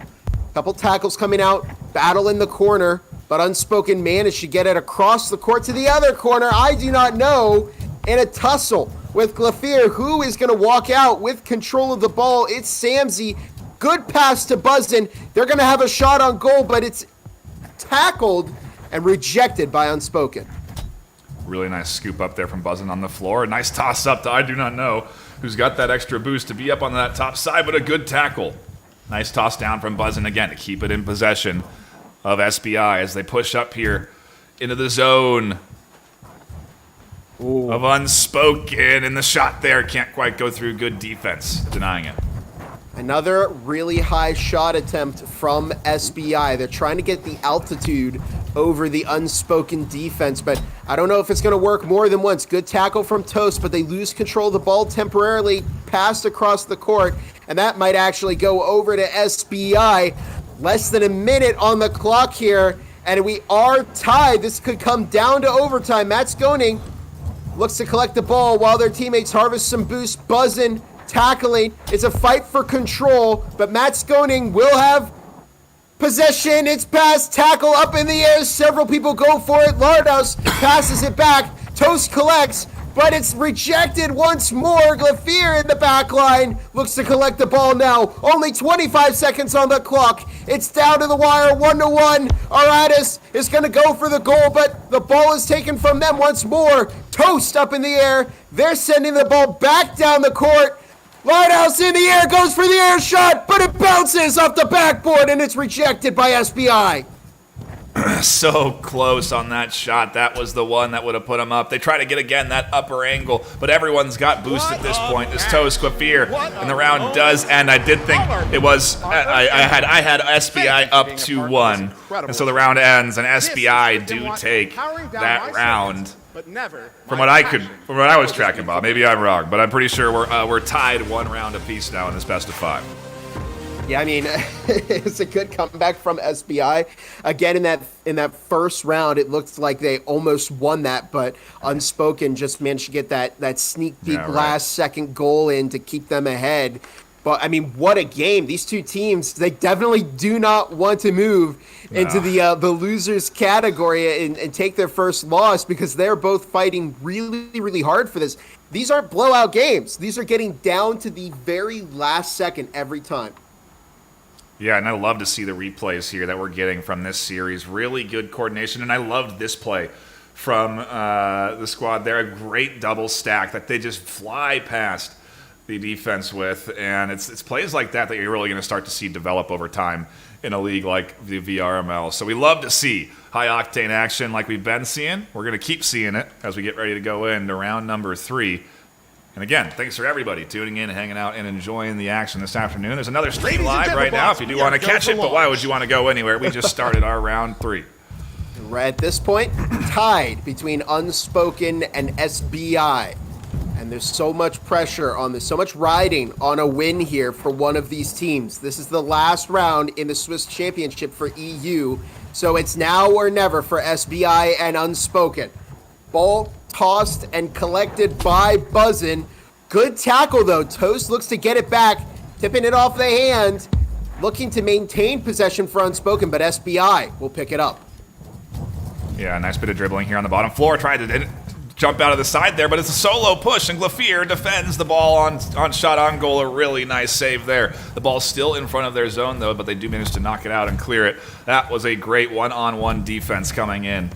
Couple tackles coming out, battle in the corner, but Unspoken managed to get it across the court to the other corner. I do not know. In a tussle with Glafier, who is going to walk out with control of the ball. It's Samsey. Good pass to Buzzin. They're going to have a shot on goal, but it's tackled and rejected by Unspoken. Really nice scoop up there from Buzzin on the floor. Nice toss up to I do not know who's got that extra boost to be up on that top side, but a good tackle. Nice toss down from Buzzin again to keep it in possession of SBI as they push up here into the zone of Unspoken. And the shot there can't quite go through. Good defense, denying it. Another really high shot attempt from SBI. They're trying to get the altitude over the Unspoken defense, but I don't know if it's going to work more than once. Good tackle from Toast, but they lose control of the ball temporarily, passed across the court, and that might actually go over to SBI. Less than a minute on the clock here, and we are tied. This could come down to overtime. Matt Skoning looks to collect the ball while their teammates harvest some boost. Buzzin tackling. It's a fight for control, but Matt Skoning will have possession. It's passed, tackle up in the air. Several people go for it. Lardhouse passes it back. Toast collects, but it's rejected once more. Glafier in the back line looks to collect the ball now. Only 25 seconds on the clock. It's down to the wire, 1-1. Aratus is going to go for the goal, but the ball is taken from them once more. Toast up in the air. They're sending the ball back down the court. Lighthouse in the air, goes for the air shot, but it bounces off the backboard and it's rejected by SBI. So close on that shot. That was the one that would have put him up. They try to get again that upper angle, but everyone's got boost at this point. This Toast Glafier, and the round does end. I did think it was. I had SBI up 2-1, and so the round ends, and SBI do take that round. But never. From what I was tracking, Bob. Maybe I'm wrong, but I'm pretty sure we're tied 1 round apiece now in this best of 5. Yeah, I mean, it's a good comeback from SBI. Again, in that first round, it looked like they almost won that, but Unspoken just managed to get that sneak peek last second goal in to keep them ahead. But, I mean, what a game. These two teams, they definitely do not want to move into the losers category and take their first loss because they're both fighting really, really hard for this. These aren't blowout games. These are getting down to the very last second every time. Yeah, and I love to see the replays here that we're getting from this series. Really good coordination, and I loved this play from the squad there. A great double stack that they just fly past the defense with, and it's plays like that you're really going to start to see develop over time in a league like the VRML. So we love to see high-octane action like we've been seeing. We're going to keep seeing it as we get ready to go into round number 3. And again, thanks for everybody tuning in, hanging out, and enjoying the action this afternoon. There's another stream live right now if you do want to catch it, but why would you want to go anywhere? We just started our round 3. Right at this point, tied between Unspoken and SBI. And there's so much pressure on this, so much riding on a win here for one of these teams. This is the last round in the Swiss Championship for EU, so it's now or never for SBI and Unspoken. Ball tossed and collected by Buzzin. Good tackle, though. Toast looks to get it back, tipping it off the hand, looking to maintain possession for Unspoken, but SBI will pick it up. Yeah, nice bit of dribbling here on the bottom floor. Tried to jump out of the side there, but it's a solo push, and Glafier defends the ball on shot on goal. A really nice save there. The ball's still in front of their zone, though, but they do manage to knock it out and clear it. That was a great one-on-one defense coming in.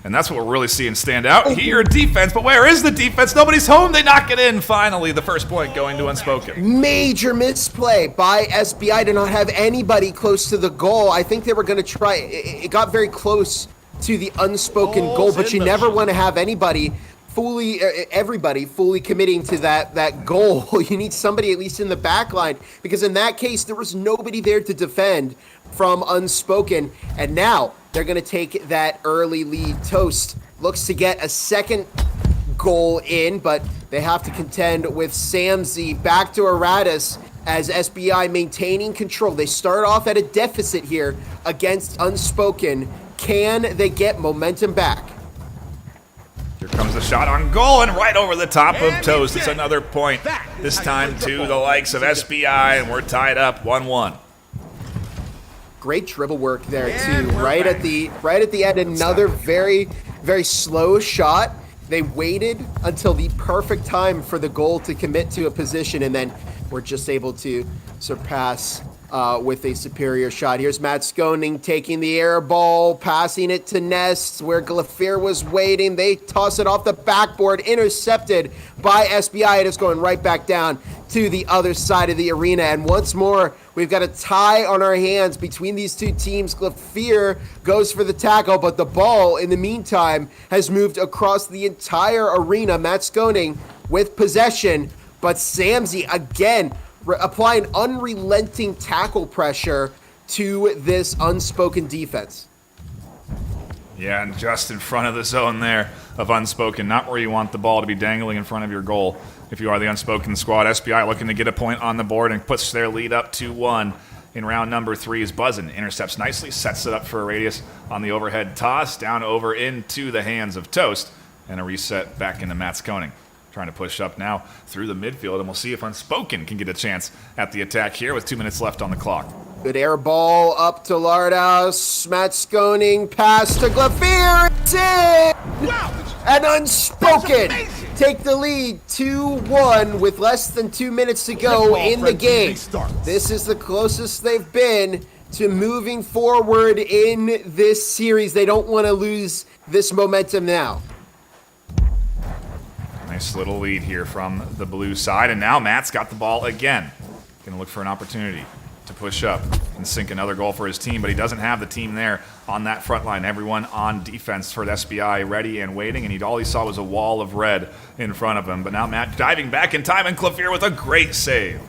And that's what we're really seeing stand out here, defense. But where is the defense? Nobody's home. They knock it in, finally. The first point going to Unspoken. Major misplay by SBI to not have anybody close to the goal. I think they were going to try. It got very close to the Unspoken goal, but you never want to have everybody fully committing to that goal. You need somebody at least in the back line, because in that case, there was nobody there to defend from Unspoken. And now they're going to take that early lead. Toast looks to get a second goal in, but they have to contend with Samzy. Back to Aratus as SBI maintaining control. They start off at a deficit here against Unspoken. Can they get momentum back? Here comes the shot on goal, and right over the top of Toast. It's another point, this time to the likes of SBI, and we're tied up 1-1. Great dribble work there too. Right at the end, another very, very slow shot. They waited until the perfect time for the goal to commit to a position, and then were just able to surpass with a superior shot. Here's Matt Skoning taking the air ball, passing it to Nest, where Glafir was waiting. They toss it off the backboard, intercepted by SBI. It is going right back down to the other side of the arena. And once more, we've got a tie on our hands between these two teams. Glafir goes for the tackle, but the ball, in the meantime, has moved across the entire arena. Matt Skoning with possession, but Samsey again applying unrelenting tackle pressure to this Unspoken defense. Yeah, and just in front of the zone there of Unspoken, not where you want the ball to be dangling in front of your goal. If you are the Unspoken squad, SBI looking to get a point on the board and puts their lead up 2-1 in round number 3 as Buzzin intercepts nicely, sets it up for a radius on the overhead toss, down over into the hands of Toast, and a reset back into Matt Skoning. Trying to push up now through the midfield, and we'll see if Unspoken can get a chance at the attack here with 2 minutes left on the clock. Good air ball up to Lardhouse. Matt Skoning pass to Glafir. It's in! Wow! And Unspoken take the lead 2-1 with less than 2 minutes to go in the game. This is the closest they've been to moving forward in this series. They don't want to lose this momentum now. Nice little lead here from the blue side, and now Matt's got the ball again. Gonna look for an opportunity to push up and sink another goal for his team, but he doesn't have the team there on that front line. Everyone on defense for the SBI ready and waiting, and all he saw was a wall of red in front of him. But now Matt diving back in time, and Glafir with a great save.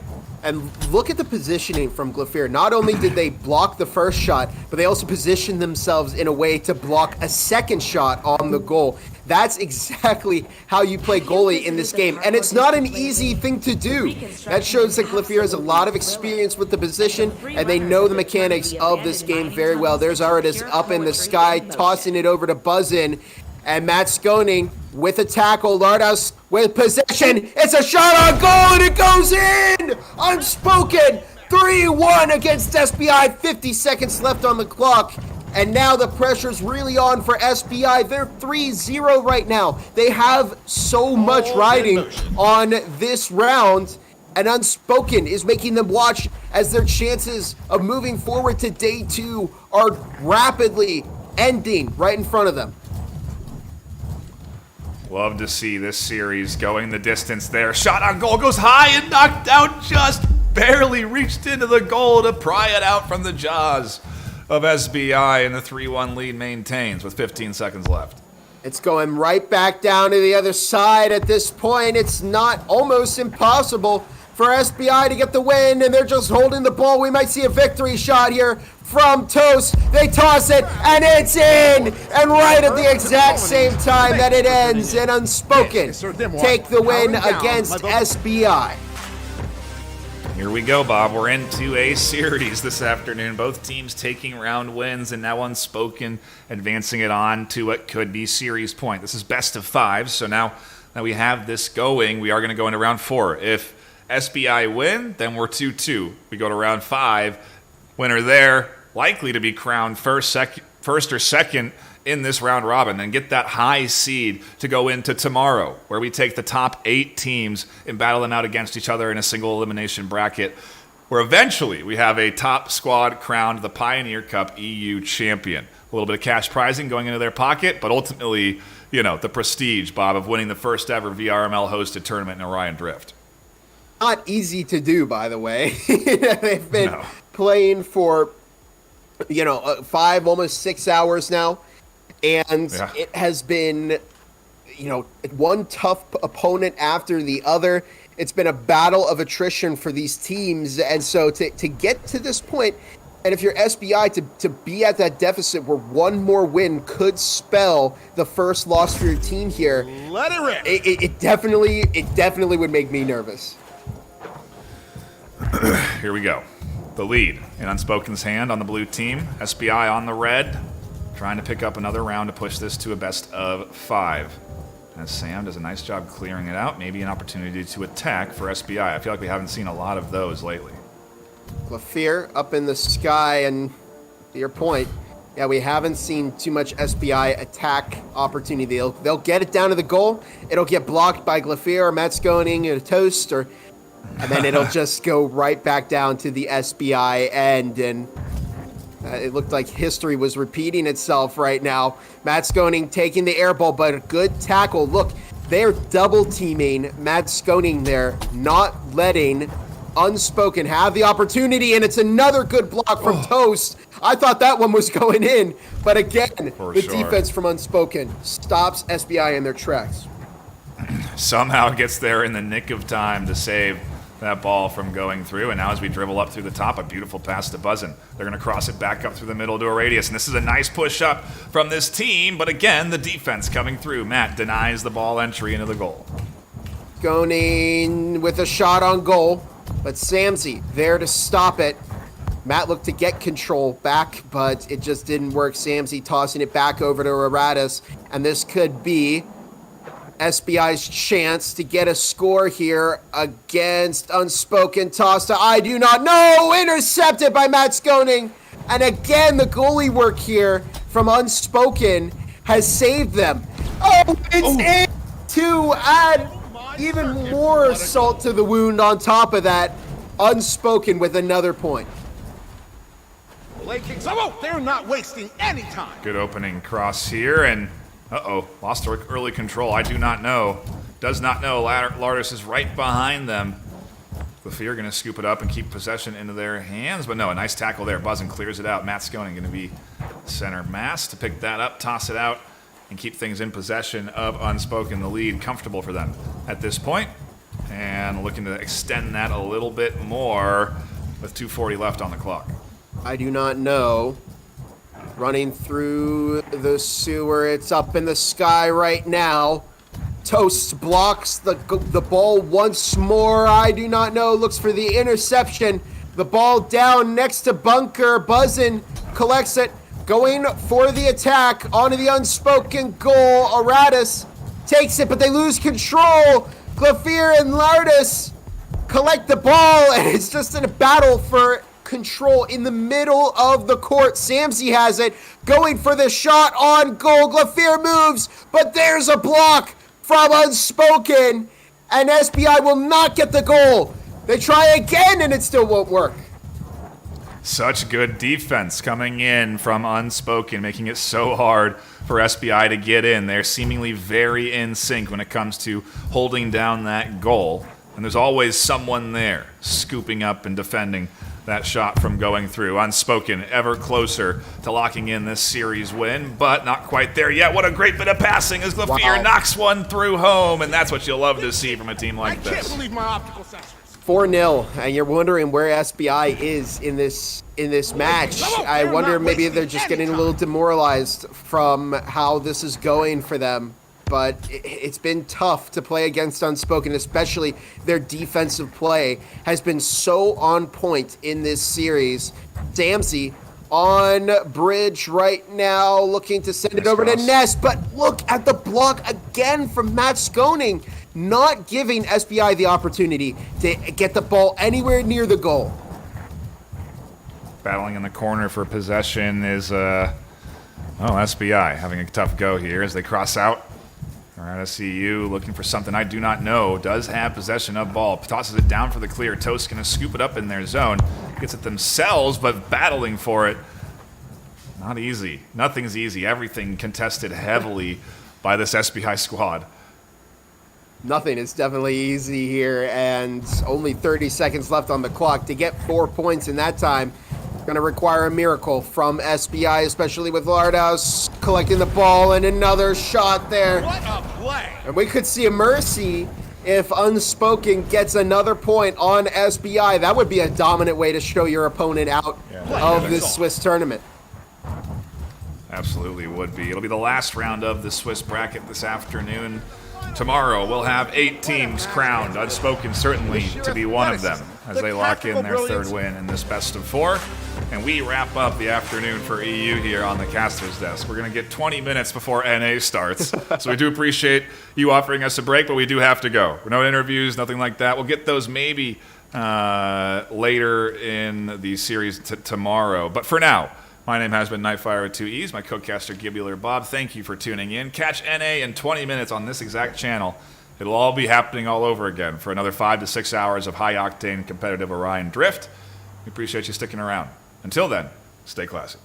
And look at the positioning from Glafir. Not only did they block the first shot, but they also positioned themselves in a way to block a second shot on the goal. That's exactly how you play goalie in this game. And it's not an easy thing to do. That shows that Glafir has a lot of experience with the position, and they know the mechanics of this game very well. There's Aradis up in the sky, tossing it over to Buzzin. And Matt Skoning with a tackle. Lardhouse with possession. It's a shot on goal, and it goes in! Unspoken! 3-1 against SBI. 50 seconds left on the clock. And now the pressure's really on for SBI. They're 3-0 right now. They have so much riding on this round. And Unspoken is making them watch as their chances of moving forward to day 2 are rapidly ending right in front of them. Love to see this series going the distance there. Shot on goal goes high and knocked out, just barely reached into the goal to pry it out from the jaws of SBI, and the 3-1 lead maintains with 15 seconds left. It's going right back down to the other side at this point. It's not almost impossible for SBI to get the win, and they're just holding the ball. We might see a victory shot here from Toast. They toss it, and it's in! And right at the exact same time that it ends, and Unspoken take the win against SBI. Here we go, Bob. We're into a series this afternoon. Both teams taking round wins, and now Unspoken advancing it on to what could be series point. This is best of 5, so now that we have this going, we are going to go into round 4. If SBI win, then we're 2-2. We go to round 5. Winner there, likely to be crowned first or second in this round robin and get that high seed to go into tomorrow, where we take the top 8 teams and battle them out against each other in a single elimination bracket, where eventually we have a top squad crowned the Pioneer Cup EU champion. A little bit of cash prizing going into their pocket, but ultimately, the prestige, Bob, of winning the first ever VRML hosted tournament in Orion Drift. Not easy to do, by the way. They've been playing for, 5, almost 6 hours now. And it has been, one tough opponent after the other. It's been a battle of attrition for these teams. And so to get to this point, and if you're SBI, to be at that deficit where one more win could spell the first loss for your team here, let it rip. It definitely would make me nervous. Here we go. The lead in Unspoken's hand on the blue team. SBI on the red, trying to pick up another round to push this to a best of 5. As Sam does a nice job clearing it out, maybe an opportunity to attack for SBI. I feel like we haven't seen a lot of those lately. Glafir up in the sky, and to your point, we haven't seen too much SBI attack opportunity. They'll get it down to the goal. It'll get blocked by Glafir or Matt Skoning or Toast or And then it'll just go right back down to the SBI end. And it looked like history was repeating itself right now. Matt Skoning taking the air ball, but a good tackle. Look, they're double teaming Matt Skoning there, not letting Unspoken have the opportunity, and it's another good block from Toast. I thought that one was going in, but again, defense from Unspoken stops SBI in their tracks. Somehow gets there in the nick of time to save that ball from going through, and now as we dribble up through the top, a beautiful pass to Buzzin. They're going to cross it back up through the middle to a radius, and this is a nice push up from this team, but again, the defense coming through. Matt denies the ball entry into the goal. Skoning with a shot on goal. But Samsey there to stop it. Matt looked to get control back, but it just didn't work. Samsey tossing it back over to Aratus, and this could be SBI's chance to get a score here against Unspoken. Toss to I do not know, intercepted by Matt Skoning, and again the goalie work here from Unspoken has saved them. Oh, it's in to add even more salt to the wound on top of that. Unspoken with another point. They're not wasting any time. Good opening cross here, and lost early control. I do not know. Does not know. Lardis is right behind them. Clefairy going to scoop it up and keep possession into their hands, but no, a nice tackle there. Buzzin clears it out. Matt Skoning going to be center mass to pick that up, toss it out, and keep things in possession of Unspoken. The lead comfortable for them at this point, and looking to extend that a little bit more with 2:40 left on the clock. I do not know. Running through the sewer, it's up in the sky right now. Toast blocks the ball once more. I do not know, looks for the interception. The ball down next to Bunker. Buzzin collects it, going for the attack onto the Unspoken goal. Aratus takes it, but they lose control. Clefairy and Lardis collect the ball, and it's just in a battle for control in the middle of the court. Samsey has it, going for the shot on goal. Clefairy moves, but there's a block from Unspoken, and SBI will not get the goal. They try again, and it still won't work. Such good defense coming in from Unspoken, making it so hard for SBI to get in. They're seemingly very in sync when it comes to holding down that goal. And there's always someone there scooping up and defending that shot from going through. Unspoken ever closer to locking in this series win, but not quite there yet. What a great bit of passing as Clefairy knocks one through home, and that's what you'll love to see from a team like this. I can't believe my optical sensors. 4-0, and you're wondering where SBI is in this match. I wonder maybe they're just getting a little demoralized from how this is going for them. But it's been tough to play against Unspoken, especially their defensive play has been so on point in this series. Samsey on bridge right now, looking to send it over to Ness, but look at the block again from Matt Skoning, not giving SBI the opportunity to get the ball anywhere near the goal. Battling in the corner for possession is SBI having a tough go here as they cross out. All right, SCU looking for something I do not know. Does have possession of ball. Tosses it down for the clear. Toast going to scoop it up in their zone. Gets it themselves, but battling for it. Not easy. Nothing's easy. Everything contested heavily by this SBI squad. Nothing is definitely easy here, and only 30 seconds left on the clock. To get 4 points in that time, going to require a miracle from SBI, especially with Lardhouse collecting the ball, and another shot there. What a play! And we could see a mercy if Unspoken gets another point on SBI. That would be a dominant way to show your opponent out of this Swiss tournament. Absolutely would be. It'll be the last round of the Swiss bracket this afternoon. Tomorrow we'll have 8 teams crowned. Unspoken certainly to be one of them as they lock in their third win in this best of 4. And we wrap up the afternoon for EU here on the caster's desk. We're going to get 20 minutes before NA starts. So we do appreciate you offering us a break, but we do have to go. No interviews, nothing like that. We'll get those maybe later in the series tomorrow. But for now, my name has been Nightfire with 2 E's. My co-caster, Gibular Bob, thank you for tuning in. Catch NA in 20 minutes on this exact channel It'll all be happening all over again for another 5 to 6 hours of high-octane competitive Orion Drift. We appreciate you sticking around. Until then, stay classy.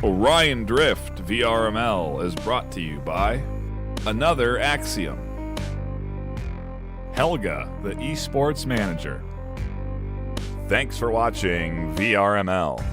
Orion Drift VRML is brought to you by Another Axiom, Helga, the esports manager. Thanks for watching VRML.